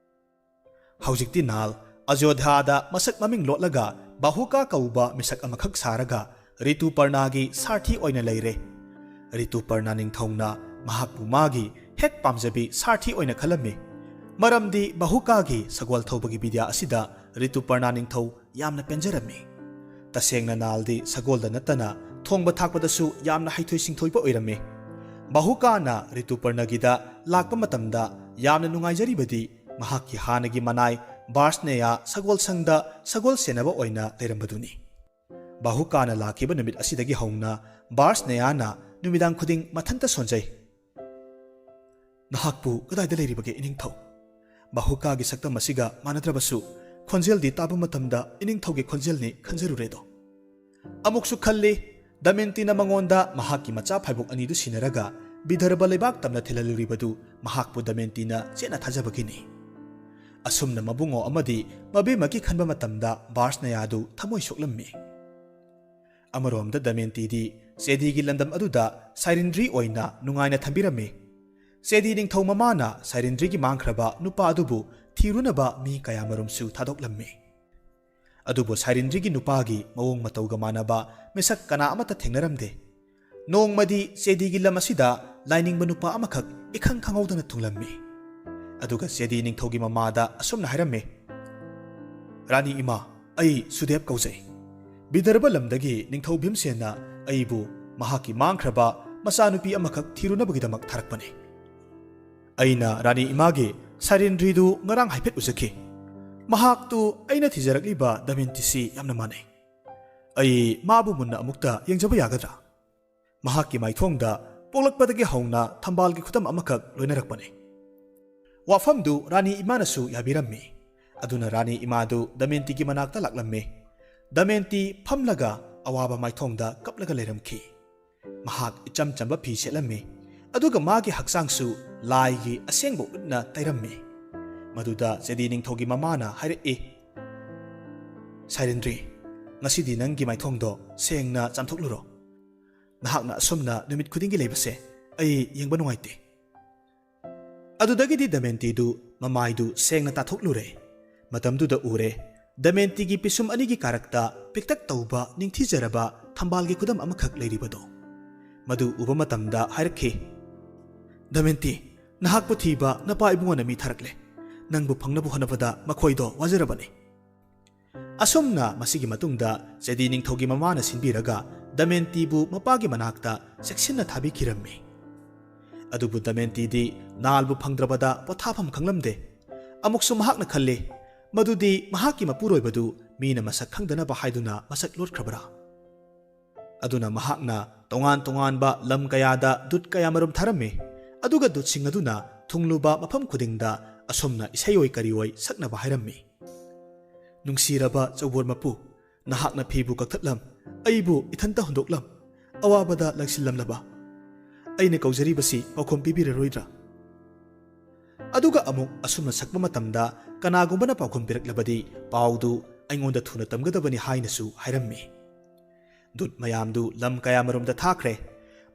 [SPEAKER 1] ꯍꯧꯖꯤꯛꯇꯤ ꯅꯥꯜ ꯑꯌꯣꯙ꯭ꯌꯥꯗ ꯃꯁꯛ ꯃꯃꯤꯡ ꯂꯣꯠꯂꯒ ꯕꯥꯍꯨꯀꯥ ꯀꯧꯕ ꯃꯤꯁꯛ ꯑꯃꯈꯛ ꯁꯥꯔꯒ ꯔꯤꯇꯨꯄꯔꯅꯥꯒꯤ ꯁꯥꯔꯊꯤ ꯑꯣꯏꯅ ꯂꯩꯔꯦ꯫ ꯔꯤꯇꯨꯄꯔꯅꯥ ꯅꯤꯡꯊꯧꯅ ꯃꯍꯥꯛꯄꯨ ꯃꯥꯒꯤ ꯍꯦꯛ ꯄꯥꯝꯖꯕꯤ ꯁꯥꯔꯊꯤ ꯑꯣꯏꯅ ꯈꯜꯂꯝꯃꯤ꯫ ꯃꯔꯝꯗꯤ ꯕꯥꯍꯨꯀꯥꯒꯤ ꯁꯒꯣꯜ ꯊꯧꯕꯒꯤ ꯕꯤꯗ꯭ꯌꯥ ꯑꯁꯤꯗ ꯔꯤꯇꯨꯄꯔꯅꯥ ꯅꯤꯡꯊꯧ ꯌꯥꯝꯅ ꯄꯦꯟꯖꯔꯝꯃꯤ꯫ ꯇꯁꯦꯡꯅ ꯅꯥꯜꯗꯤ ꯁꯒꯣꯜꯗ ꯅꯠꯇꯅ ꯊꯣꯡꯕ ꯊꯥꯛꯄꯗꯁꯨ ꯌꯥꯝꯅ ꯍꯩꯊꯣꯏ ꯁꯤꯡꯊꯣꯏꯕ ꯑꯣꯏꯔꯝꯃꯤ꯫ ꯕꯥꯍꯨꯀꯥꯅ ꯔꯤꯇꯨꯄꯔꯅꯥꯒꯤꯗ ꯂꯥꯛꯄ ꯃꯇꯝꯗ ꯌꯥꯝꯅ ꯅꯨꯡꯉꯥꯏꯖꯔꯤꯕꯗꯤ ꯃꯍꯥꯛꯀꯤ ꯍꯥꯟꯅꯒꯤ ꯃꯅꯥꯏ ꯕꯥꯔꯁꯅꯦꯌꯥ ꯁꯒꯣꯜꯁꯪꯗ ꯁꯒꯣꯜ ꯁꯦꯟꯅꯕ ꯑꯣꯏꯅ ꯂꯩꯔꯝꯕꯗꯨꯅꯤ꯫ ꯕꯥꯍꯨꯀꯥꯅ ꯂꯥꯛꯈꯤꯕ ꯅꯨꯃꯤꯠ ꯑꯁꯤꯗꯒꯤ ꯍꯧꯅ ꯕꯥꯔꯁꯅꯦꯌꯥꯅ ꯅꯨꯃꯤꯗꯥꯡ ꯈꯨꯗꯤꯡ ꯃꯊꯟꯇ ꯁꯣꯟꯖꯩ꯫ "ꯅꯍꯥꯛꯄꯨ ꯀꯗꯥꯏꯗ ꯂꯩꯔꯤꯕꯒꯦ ꯏꯅꯤꯡꯊꯧ? ꯕꯥꯍꯨꯀꯥꯒꯤ ꯁꯛꯇꯝ ꯑꯁꯤꯒ ꯃꯥꯟꯅꯗ꯭ꯔꯕꯁꯨ ꯈꯣꯟꯖꯦꯜꯗꯤ ꯇꯥꯕ ꯃꯇꯝꯗ ꯏꯅꯤꯡꯊꯧꯒꯤ ꯈꯣꯟꯖꯦꯜꯅꯤ ꯈꯟꯖꯔꯨꯔꯦꯗꯣ." ꯑꯃꯨꯛꯁꯨ ꯈꯜꯂꯤ, ꯗꯃꯌꯟꯇꯤꯅ ꯃꯉꯣꯟꯗ ꯃꯍꯥꯛꯀꯤ ꯃꯆꯥ ꯐꯥꯏꯕꯣꯛ ꯑꯅꯤꯗꯨ ꯁꯤꯟꯅꯔꯒ ꯕꯤꯗꯔꯚ ꯂꯩꯕꯥꯛ ꯇꯝꯅ ꯊꯤꯜꯍꯜꯂꯨꯔꯤꯕꯗꯨ ꯃꯍꯥꯛꯄꯨ ꯗꯃꯌꯟꯇꯤꯅ ꯆꯦꯠꯅ ꯊꯥꯖꯕꯒꯤꯅꯤ꯫ ꯑꯁꯨꯝꯅ ꯃꯕꯨꯡꯉꯣ ꯑꯃꯗꯤ ꯃꯕꯦꯝꯃꯒꯤ ꯈꯟꯕ ꯃꯇꯝꯗ ꯕꯥꯔꯁꯅꯦꯌꯥꯗꯨ ꯊꯃꯣꯏ ꯁꯣꯛꯂꯝꯃꯤ꯫ ꯑꯃꯔꯣꯝꯗ ꯗꯃꯦꯟꯇꯤꯗꯤ ꯆꯦꯗꯤꯒꯤ ꯂꯝꯗꯝ ꯑꯗꯨꯗ ꯁꯥꯏꯔꯤꯟꯗ꯭ꯔꯤ ꯑꯣꯏꯅ ꯅꯨꯡꯉꯥꯏꯅ ꯊꯝꯕꯤꯔꯝꯃꯤ꯫ ꯆꯦꯗꯤ ꯅꯤꯡꯊꯧ ꯃꯃꯥꯅ ꯁꯥꯏꯔꯤꯟꯗ꯭ꯔꯤꯒꯤ ꯃꯥꯡꯈ꯭ꯔꯕ ꯅꯨꯄꯥ ꯑꯗꯨꯕꯨ ꯊꯤꯔꯨꯅꯕ ꯃꯤ ꯀꯌꯥꯃꯔꯨꯝꯁꯨ ꯊꯥꯗꯣꯛꯂꯝꯃꯤ꯫ ꯑꯗꯨꯕꯨ ꯁꯥꯏꯔꯤꯟꯗ꯭ꯔꯤꯒꯤ ꯅꯨꯄꯥꯒꯤ ꯃꯑꯣꯡ ꯃꯇꯧꯒ ꯃꯥꯟꯅꯕ ꯃꯤꯁꯛ ꯀꯅꯥ ꯑꯃꯠꯇ ꯊꯦꯡꯅꯔꯝꯗꯦ꯫ ꯅꯣꯡꯃꯗꯤ ꯆꯦꯗꯤꯒꯤ ꯂꯝ ꯑꯁꯤꯗ ꯂꯥꯏꯅꯤꯡꯕ ꯅꯨꯄꯥ ꯑꯃꯈꯛ ꯏꯈꯪ ꯈꯪꯍꯧꯗꯅ ꯊꯨꯡꯂꯝꯃꯤ꯫ ꯑꯗꯨꯒ ꯆꯦꯗꯤ ꯅꯤꯡꯊꯧꯒꯤ ꯃꯃꯥꯗ ꯑꯁꯨꯝꯅ ꯍꯥꯏꯔꯝꯃꯤ, ꯔꯥꯅꯤ ꯏꯃꯥ, ꯑꯩ ꯁꯨꯗꯦꯕ ꯀꯧꯖꯩ꯫ ꯕꯤꯗꯔꯕ ꯂꯝꯗꯒꯤ ꯅꯤꯡꯊꯧ ꯚꯤꯝꯁꯦꯟꯅ ꯑꯩꯕꯨ ꯃꯍꯥꯛꯀꯤ ꯃꯥꯡꯈ꯭ꯔꯕ ꯃꯆꯥꯅꯨꯄꯤ ꯑꯃꯈꯛ ꯊꯤꯔꯨꯅꯕꯒꯤꯗꯃꯛ ꯊꯥꯔꯛꯄꯅꯤ꯫ ꯑꯩꯅ ꯔꯥꯅꯤ ꯏꯃꯥꯒꯤ ꯁꯥꯏꯔꯤꯟꯗ꯭ꯔꯤꯗꯨ ꯉꯔꯥꯡ ꯍꯥꯏꯐꯦꯠ ꯎꯖꯈꯤ꯫ ꯃꯍꯥꯛꯇꯨ ꯑꯩꯅ ꯊꯤꯖꯔꯛꯂꯤꯕ ꯗꯃꯦꯟꯇꯤꯁꯤ ꯌꯥꯝꯅ ꯃꯥꯟꯅꯩ꯫ ꯑꯩ ꯃꯥꯕꯨ ꯃꯨꯟꯅ ꯑꯃꯨꯛꯇ ꯌꯦꯡꯖꯕ ꯌꯥꯒꯗ꯭ꯔꯥ? ꯃꯍꯥꯛꯀꯤ ꯃꯥꯏꯊꯣꯡꯗ ꯄꯣꯛꯂꯛꯄꯗꯒꯤ ꯍꯧꯅ ꯊꯝꯕꯥꯜꯒꯤ ꯈꯨꯗꯝ ꯑꯃꯈꯛ ꯂꯣꯏꯅꯔꯛꯄꯅꯤ꯫ ꯋꯥꯐꯝꯗꯨ ꯔꯥꯅꯤ ꯏꯃꯥꯅꯁꯨ ꯌꯥꯕꯤꯔꯝꯃꯤ꯫ ꯑꯗꯨꯅ ꯔꯥꯅꯤ ꯏꯃꯥꯗꯨ ꯗꯃꯦꯟꯇꯤꯒꯤ ꯃꯅꯥꯛꯇ ꯂꯥꯛꯂꯝꯃꯤ꯫ ꯗꯃꯦꯟꯇꯤ ꯐꯝꯂꯒ ꯑꯋꯥꯕ ꯃꯥꯏꯊꯣꯡꯗ ꯀꯞꯂꯒ ꯂꯩꯔꯝꯈꯤ꯫ ꯃꯍꯥꯛ ꯏꯆꯝ ꯆꯝꯕ ꯐꯤ ꯁꯦꯠꯂꯝꯃꯤ, ꯑꯗꯨꯒ ꯃꯥꯒꯤ ꯍꯛꯆꯥꯡꯁꯨ ꯂꯥꯏꯒꯤ ꯑꯁꯦꯡꯕ ꯎꯠꯅ ꯇꯩꯔꯝꯃꯤ꯫ ꯃꯗꯨꯗ ꯆꯦꯗꯤ ꯅꯤꯡꯊꯧꯒꯤ ꯃꯃꯥꯅ ꯍꯥꯏꯔꯛꯏ, ꯁꯥꯏꯔꯤꯟꯗ꯭ꯔꯤ, ꯉꯁꯤꯗꯤ ꯅꯪꯒꯤ ꯃꯥꯏꯊꯣꯡꯗꯣ ꯁꯦꯡꯅ ꯆꯥꯝꯊꯣꯛꯂꯨꯔꯣ꯫ ꯅꯍꯥꯛꯅ ꯑꯁꯨꯝꯅ ꯅꯨꯃꯤꯠ ꯈꯨꯗꯤꯡꯒꯤ ꯂꯩꯕꯁꯦ ꯑꯩ ꯌꯦꯡꯕ ꯅꯨꯡꯉꯥꯏꯇꯦ꯫ ꯑꯗꯨꯗꯒꯤꯗꯤ ꯗꯃꯦꯟꯇꯤꯗꯨ ꯃꯃꯥꯏꯗꯨ ꯁꯦꯡꯅ ꯇꯥꯊꯣꯛꯂꯨꯔꯦ꯫ ꯃꯇꯝꯗꯨꯗ ꯎꯔꯦ ꯗꯃꯦꯟꯇꯤꯒꯤ ꯄꯤꯁꯨꯝ ꯑꯅꯤꯒꯤ ꯀꯥꯔꯛꯇ ꯄꯤꯛꯇꯛ ꯇꯧꯕ ꯅꯤꯡꯊꯤꯖꯔꯕ ꯊꯝꯕꯥꯜꯒꯤ ꯈꯨꯗꯝ ꯑꯃꯈꯛ ꯂꯩꯔꯤꯕꯗꯣ꯫ ꯃꯗꯨ ꯎꯕ ꯃꯇꯝꯗ ꯍꯥꯏꯔꯛꯈꯤ, ꯗꯃꯦꯟꯇꯤ, ꯅꯍꯥꯛꯄꯨ ꯊꯤꯕ ꯅꯄꯥ ꯏꯕꯨꯡꯉꯣꯅ ꯃꯤ ꯊꯥꯔꯛꯂꯦ꯫ ꯅꯪꯕꯨ ꯐꯪꯅꯕ ꯍꯣꯠꯅꯕꯗ ꯃꯈꯣꯏꯗꯣ ꯋꯥꯖꯔꯕꯅꯤ꯫ ꯑꯁꯨꯝꯅ ꯃꯁꯤꯒꯤ ꯃꯇꯨꯡꯗ ꯆꯦꯗꯤ ꯅꯤꯡꯊꯧꯒꯤ ꯃꯃꯥꯅ ꯁꯤꯟꯕꯤꯔꯒ ꯗꯃꯦꯟꯇꯤꯕꯨ ꯃꯄꯥꯒꯤ ꯃꯅꯥꯛꯇ ꯆꯦꯛꯁꯤꯟꯅ ꯊꯥꯕꯤꯈꯤꯔꯝꯃꯤ꯫ ꯑꯗꯨꯕꯨ ꯗꯃꯦꯟꯇꯤꯗꯤ ꯅꯥꯜꯕꯨ ꯐꯪꯗ꯭ꯔꯕꯗ ꯄꯣꯊꯥꯐꯝ ꯈꯪꯂꯝꯗꯦ꯫ ꯑꯃꯨꯛꯁꯨ ꯃꯍꯥꯛꯅ ꯈꯜꯂꯤ ꯃꯗꯨꯗꯤ ꯃꯍꯥꯛꯀꯤ ꯃꯄꯨꯔꯣꯏꯕꯗꯨ ꯃꯤꯅ ꯃꯁꯛ ꯈꯪꯗꯅꯕ ꯍꯥꯏꯗꯨꯅ ꯃꯁꯛ ꯂꯣꯠꯈ꯭ꯔꯕꯔꯥ? ꯑꯗꯨꯅ ꯃꯍꯥꯛꯅ ꯇꯣꯉꯥꯟ ꯇꯣꯉꯥꯟꯕ ꯂꯝ ꯀꯌꯥꯗ ꯗꯨꯠ ꯀꯌꯥꯃꯔꯨꯝ ꯊꯥꯔꯝꯃꯤ꯫ ꯑꯗꯨꯒ ꯗꯨꯠꯁꯤꯡ ꯑꯗꯨꯅ ꯊꯨꯡꯂꯨꯕ ꯃꯐꯝ ꯈꯨꯗꯤꯡꯗ ꯑꯁꯨꯝꯅ ꯏꯁꯩꯑꯣꯏ ꯀꯔꯤꯑꯣꯏ ꯁꯛꯅꯕ ꯍꯥꯏꯔꯝꯃꯤ, ꯅꯨꯡꯁꯤꯔꯕ ꯆꯧꯕꯣꯔ ꯃꯄꯨ, ꯅꯍꯥꯛꯅ ꯐꯤꯕꯨ ꯀꯛꯊꯠꯂꯝ, ꯑꯩꯕꯨ ꯏꯊꯟꯇ ꯍꯨꯟꯗꯣꯛꯂꯝ, ꯑꯋꯥꯕꯗ ꯂꯪꯁꯤꯜꯂꯝꯂꯕ ꯑꯩꯅ ꯀꯧꯖꯔꯤꯕꯁꯤ ꯄꯥꯎꯈꯨꯝ ꯄꯤꯕꯤꯔꯔꯣꯏꯗ꯭ꯔꯥ? ꯑꯗꯨꯒ ꯑꯃꯨꯛ ꯑꯁꯨꯝꯅ ꯁꯛꯄ ꯃꯇꯝꯗ ꯀꯅꯥꯒꯨꯝꯕꯅ ꯄꯥꯎꯈꯨꯝ ꯄꯤꯔꯛꯂꯕꯗꯤ ꯄꯥꯎꯗꯨ ꯑꯩꯉꯣꯟꯗ ꯊꯨꯅ ꯇꯝꯒꯗꯕꯅꯤ ꯍꯥꯏꯅꯁꯨ ꯍꯥꯏꯔꯝꯃꯤ꯫ ꯗꯨꯠ ꯃꯌꯥꯝꯗꯨ ꯂꯝ ꯀꯌꯥꯃꯔꯨꯝꯗ ꯊꯥꯈ꯭ꯔꯦ꯫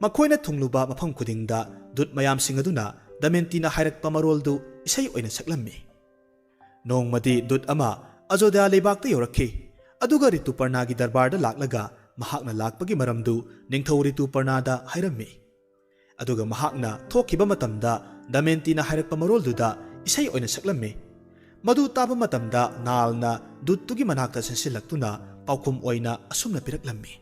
[SPEAKER 1] ꯃꯈꯣꯏꯅ ꯊꯨꯡꯂꯨꯕ ꯃꯐꯝ ꯈꯨꯗꯤꯡꯗ ꯗꯨꯠ ꯃꯌꯥꯝꯁꯤꯡ ꯑꯗꯨꯅ ꯗꯃꯦꯟꯇꯤꯅ ꯍꯥꯏꯔꯛꯄ ꯃꯔꯣꯜꯗꯨ ꯏꯁꯩ ꯑꯣꯏꯅ ꯁꯛꯂꯝꯃꯤ꯫ ꯅꯣꯡꯃꯗꯤ ꯗꯨꯠ ꯑꯃ ꯑꯖꯣꯙ꯭ꯌꯥ ꯂꯩꯕꯥꯛꯇ ꯌꯧꯔꯛꯈꯤ꯫ ꯑꯗꯨꯒ ꯔꯤꯇꯨꯄꯔꯅꯥꯒꯤ ꯗꯔꯕꯥꯔꯗ ꯂꯥꯛꯂꯒ ꯃꯍꯥꯛꯅ ꯂꯥꯛꯄꯒꯤ ꯃꯔꯝꯗꯨ ꯅꯤꯡꯊꯧ ꯔꯤꯇꯨꯄꯔꯅꯥꯗ ꯍꯥꯏꯔꯝꯃꯤ꯫ ꯑꯗꯨꯒ ꯃꯍꯥꯛꯅ ꯊꯣꯛꯈꯤꯕ ꯃꯇꯝꯗ ꯗꯃꯦꯟꯇꯤꯅ ꯍꯥꯏꯔꯛꯄ ꯃꯔꯣꯜꯗꯨꯗ ꯏꯁꯩ ꯑꯣꯏꯅ ꯁꯛꯂꯝꯃꯤ꯫ ꯃꯗꯨ ꯇꯥꯕ ꯃꯇꯝꯗ ꯅꯥꯜꯅ ꯗꯨꯠꯇꯨꯒꯤ ꯃꯅꯥꯛꯇ ꯆꯪꯁꯤꯜꯂꯛꯇꯨꯅ ꯄꯥꯎꯈꯨꯝ ꯑꯣꯏꯅ ꯑꯁꯨꯝꯅ ꯄꯤꯔꯛꯂꯝꯃꯤ,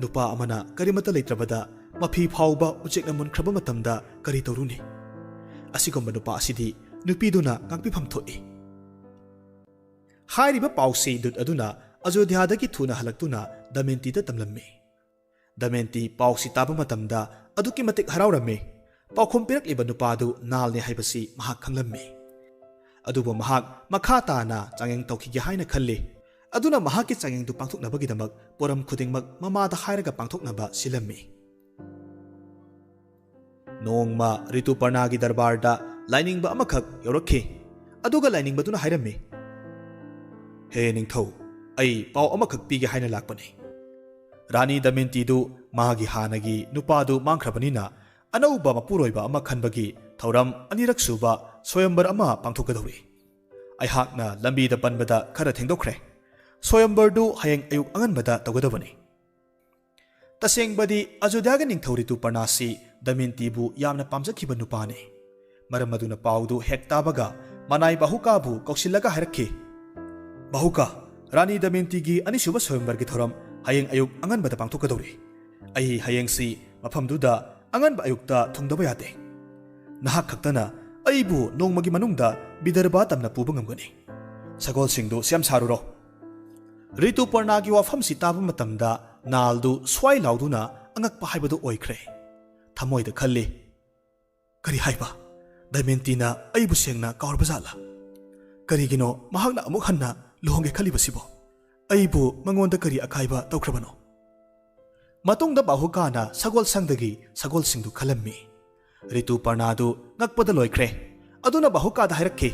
[SPEAKER 1] ꯅꯨꯄꯥ ꯑꯃꯅ ꯀꯔꯤꯃꯠꯇ ꯂꯩꯇ꯭ꯔꯕꯗ ꯃꯐꯤ ꯐꯥꯎꯕ ꯎꯆꯦꯛꯅ ꯃꯨꯟꯈ꯭ꯔꯕ ꯃꯇꯝꯗ ꯀꯔꯤ ꯇꯧꯔꯨꯅꯤ? ꯑꯁꯤꯒꯨꯝꯕ ꯅꯨꯄꯥ ꯑꯁꯤꯗꯤ ꯅꯨꯄꯤꯗꯨꯅ ꯉꯥꯛꯄꯤꯐꯝ ꯊꯣꯛꯏ꯫ ꯍꯥꯏꯔꯤꯕ ꯄꯥꯎꯁꯤ ꯗꯨꯠ ꯑꯗꯨꯅ ꯑꯖꯣꯙ꯭ꯌꯥꯗꯒꯤ ꯊꯨꯅ ꯍꯜꯂꯛꯇꯨꯅ ꯗꯃꯦꯟꯇꯤꯗ ꯇꯝꯂꯝꯃꯤ꯫ ꯗꯃꯦꯟꯇꯤ ꯄꯥꯎꯁꯤ ꯇꯥꯕ ꯃꯇꯝꯗ ꯑꯗꯨꯛꯀꯤ ꯃꯇꯤꯛ ꯍꯔꯥꯎꯔꯝꯃꯤ꯫ ꯄꯥꯎꯈꯨꯝ ꯄꯤꯔꯛꯂꯤꯕ ꯅꯨꯄꯥꯗꯨ ꯅꯥꯜꯅꯤ ꯍꯥꯏꯕꯁꯤ ꯃꯍꯥꯛ ꯈꯪꯂꯝꯃꯤ꯫ ꯑꯗꯨꯕꯨ ꯃꯍꯥꯛ ꯃꯈꯥ ꯇꯥꯅ ꯆꯥꯡꯌꯦꯡ ꯇꯧꯈꯤꯒꯦ ꯍꯥꯏꯅ ꯈꯜꯂꯤ꯫ ꯑꯗꯨꯅ ꯃꯍꯥꯛꯀꯤ ꯆꯥꯡꯌꯦꯡꯗꯨ ꯄꯥꯡꯊꯣꯛꯅꯕꯒꯤꯗꯃꯛ ꯄꯣꯔꯝ ꯈꯨꯗꯤꯡꯃꯛ ꯃꯃꯥꯗ ꯍꯥꯏꯔꯒ ꯄꯥꯡꯊꯣꯛꯅꯕ ꯁꯤꯜꯂꯝꯃꯤ꯫ ꯅꯣꯡꯃ ꯔꯤꯇꯨꯄꯔꯅꯥꯒꯤ ꯗꯔꯕꯥꯔꯗ ꯂꯥꯏꯅꯤꯡꯕ ꯑꯃꯈꯛ ꯌꯧꯔꯛꯈꯤ꯫ ꯑꯗꯨꯒ ꯂꯥꯏꯅꯤꯡꯕꯗꯨꯅ ꯍꯥꯏꯔꯝꯃꯤ, ꯍꯦ ꯅꯤꯡꯊꯧ, ꯑꯩ ꯄꯥꯎ ꯑꯃꯈꯛ ꯄꯤꯒꯦ ꯍꯥꯏꯅ ꯂꯥꯛꯄꯅꯤ꯫ ꯔꯥꯅꯤ ꯗꯃꯦꯟꯇꯤꯗꯨ ꯃꯥꯒꯤ ꯍꯥꯟꯅꯒꯤ ꯅꯨꯄꯥꯗꯨ ꯃꯥꯡꯈ꯭ꯔꯕꯅꯤꯅ ꯑꯅꯧꯕ ꯃꯄꯨꯔꯣꯏꯕ ꯑꯃ ꯈꯟꯕꯒꯤ ꯊꯧꯔꯝ ꯑꯅꯤꯔꯛ ꯁꯨꯕ ꯁ꯭ꯋꯌꯝꯕꯔ ꯑꯃ ꯄꯥꯡꯊꯣꯛꯀꯗꯧꯔꯤ꯫ ꯑꯩꯍꯥꯛꯅ ꯂꯝꯕꯤꯗ ꯄꯟꯕꯗ ꯈꯔ ꯊꯦꯡꯗꯣꯛꯈ꯭ꯔꯦ꯫ ꯁ꯭ꯋꯌꯝꯕꯔꯗꯨ ꯍꯌꯦꯡ ꯑꯌꯨꯛ ꯑꯉꯟꯕꯗ ꯇꯧꯒꯗꯕꯅꯤ꯫ ꯇꯁꯦꯡꯕꯗꯤ ꯑꯖꯣꯙ꯭ꯌꯥꯒꯤ ꯅꯤꯡꯊꯧ ꯔꯤꯇꯨꯄꯔꯅꯥꯁꯤ ꯗꯃꯦꯟꯇꯤꯕꯨ ꯌꯥꯝꯅ ꯄꯥꯝꯖꯈꯤꯕ ꯅꯨꯄꯥꯅꯤ꯫ ꯃꯔꯝ ꯑꯗꯨꯅ ꯄꯥꯎꯗꯨ ꯍꯦꯛ ꯇꯥꯕꯒ ꯃꯅꯥꯏ ꯕꯥꯍꯨꯀꯥꯕꯨ ꯀꯧꯁꯤꯜꯂꯒ ꯍꯥꯏꯔꯛꯈꯤ, ꯕꯥꯍꯨꯀꯥ, ꯔꯥꯅꯤ ꯗꯃꯦꯟꯇꯤꯒꯤ ꯑꯅꯤꯁꯨꯕ ꯁ꯭ꯋꯌꯝꯕꯔꯒꯤ ꯊꯧꯔꯝ ꯍꯌꯦꯡ ꯑꯌꯨꯛ ꯑꯉꯟꯕꯗ ꯄꯥꯡꯊꯣꯛꯀꯗꯧꯔꯤ꯫ ꯑꯩ ꯍꯌꯦꯡꯁꯤ ꯃꯐꯝꯗꯨꯗ ꯑꯉꯟꯕ ꯑꯌꯨꯛꯇ ꯊꯨꯡꯗꯕ ꯌꯥꯗꯦ꯫ ꯅꯍꯥꯛ ꯈꯛꯇꯅ ꯑꯩꯕꯨ ꯅꯣꯡꯃꯒꯤ ꯃꯅꯨꯡꯗ ꯕꯤꯗꯔꯕꯥ ꯇꯝꯅ ꯄꯨꯕ ꯉꯝꯒꯅꯤ꯫ ꯁꯒꯣꯜꯁꯤꯡꯗꯨ ꯁꯦꯝ ꯁꯥꯔꯨꯔꯣ꯫ ꯔꯤꯇꯨꯄꯔꯅꯥꯒꯤ ꯋꯥꯐꯝꯁꯤ ꯇꯥꯕ ꯃꯇꯝꯗ ꯅꯥꯜꯗꯨ ꯁ꯭ꯋꯥꯏ ꯂꯥꯎꯗꯨꯅ ꯑꯉꯛꯄ ꯍꯥꯏꯕꯗꯨ ꯑꯣꯏꯈ꯭ꯔꯦ꯫ ꯊꯃꯣꯏꯗ ꯈꯜꯂꯤ, ꯀꯔꯤ ꯍꯥꯏꯕ? ꯗꯃꯦꯟꯇꯤꯅ ꯑꯩꯕꯨ ꯁꯦꯡꯅ ꯀꯥꯎꯔꯕꯖꯥꯠꯂꯥ? ꯀꯔꯤꯒꯤꯅꯣ ꯃꯍꯥꯛꯅ ꯑꯃꯨꯛ ꯍꯟꯅ ꯂꯨꯍꯣꯡꯒꯦ ꯈꯜꯂꯤꯕꯁꯤꯕꯣ? ꯑꯩꯕꯨ ꯃꯉꯣꯟꯗ ꯀꯔꯤ ꯑꯀꯥꯏꯕ ꯇꯧꯈ꯭ꯔꯕꯅꯣ? ꯃꯇꯨꯡꯗ ꯕꯥꯍꯨꯀꯥꯅ ꯁꯒꯣꯜ ꯁꯪꯗꯒꯤ ꯁꯒꯣꯜꯁꯤꯡꯗꯨ ꯈꯜꯂꯝꯃꯤ꯫ ꯔꯤꯇꯨꯄꯔꯅꯥꯗꯨ ꯉꯛꯄꯗ ꯂꯣꯏꯈ꯭ꯔꯦ꯫ ꯑꯗꯨꯅ ꯕꯥꯍꯨꯀꯥꯗ ꯍꯥꯏꯔꯛꯈꯤ,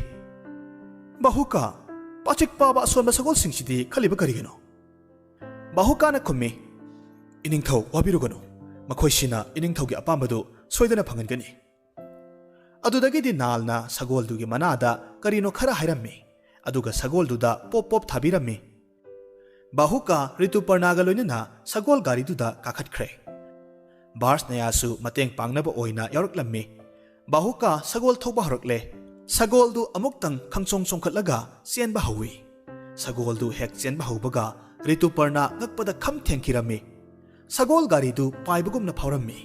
[SPEAKER 1] ꯕꯥꯍꯨꯀꯥ, ꯄꯥꯆꯤꯛ ꯄꯥꯕ ꯑꯁꯣꯟꯕ ꯁꯒꯣꯜꯁꯤꯡꯁꯤꯗꯤ ꯈꯜꯂꯤꯕ ꯀꯔꯤꯒꯤꯅꯣ? ꯕꯥꯍꯨꯀꯥꯅ ꯈꯨꯝꯃꯤ, ꯏꯅꯤꯡꯊꯧ ꯋꯥꯕꯤꯔꯨꯒꯅꯨ, ꯃꯈꯣꯏꯁꯤꯅ ꯏꯅꯤꯡꯊꯧꯒꯤ ꯑꯄꯥꯝꯕꯗꯨ ꯁꯣꯏꯗꯅ ꯐꯪꯍꯟꯒꯅꯤ꯫ ꯑꯗꯨꯗꯒꯤꯗꯤ ꯅꯥꯜꯅ ꯁꯒꯣꯜꯗꯨꯒꯤ ꯃꯅꯥꯗ ꯀꯔꯤꯅꯣ ꯈꯔ ꯍꯥꯏꯔꯝꯃꯤ, ꯑꯗꯨꯒ ꯁꯒꯣꯜꯗꯨꯗ ꯄꯣꯞ ꯄꯣꯞ ꯊꯥꯕꯤꯔꯝꯃꯤ꯫ ꯕꯥꯍꯨꯀꯥ ꯔꯤꯇꯨꯄꯔꯅꯥꯒ ꯂꯣꯏꯅꯅ ꯁꯒꯣꯜ ꯒꯥꯔꯤꯗꯨꯗ ꯀꯥꯈꯠꯈ꯭ꯔꯦ꯫ ꯚꯥꯔꯁꯅꯌꯥꯁꯨ ꯃꯇꯦꯡ ꯄꯥꯡꯅꯕ ꯑꯣꯏꯅ ꯌꯥꯎꯔꯛꯂꯝꯃꯤ꯫ ꯕꯥꯍꯨꯀꯥ ꯁꯒꯣꯜ ꯊꯧꯕ ꯍꯧꯔꯛꯂꯦ꯫ ꯁꯒꯣꯜꯗꯨ ꯑꯃꯨꯛꯇꯪ ꯈꯪꯆꯣꯡ ꯆꯣꯡꯈꯠꯂꯒ ꯆꯦꯟꯕ ꯍꯧꯋꯤ꯫ ꯁꯒꯣꯜꯗꯨ ꯍꯦꯛ ꯆꯦꯟꯕ ꯍꯧꯕꯒ ꯔꯤꯇꯨꯄꯔꯅꯥ ꯉꯛꯄꯗ ꯈꯝ ꯊꯦꯡꯈꯤꯔꯝꯃꯤ꯫ ꯁꯒꯣꯜ ꯒꯥꯔꯤꯗꯨ ꯄꯥꯏꯕꯒꯨꯝꯅ ꯐꯥꯎꯔꯝꯃꯤ꯫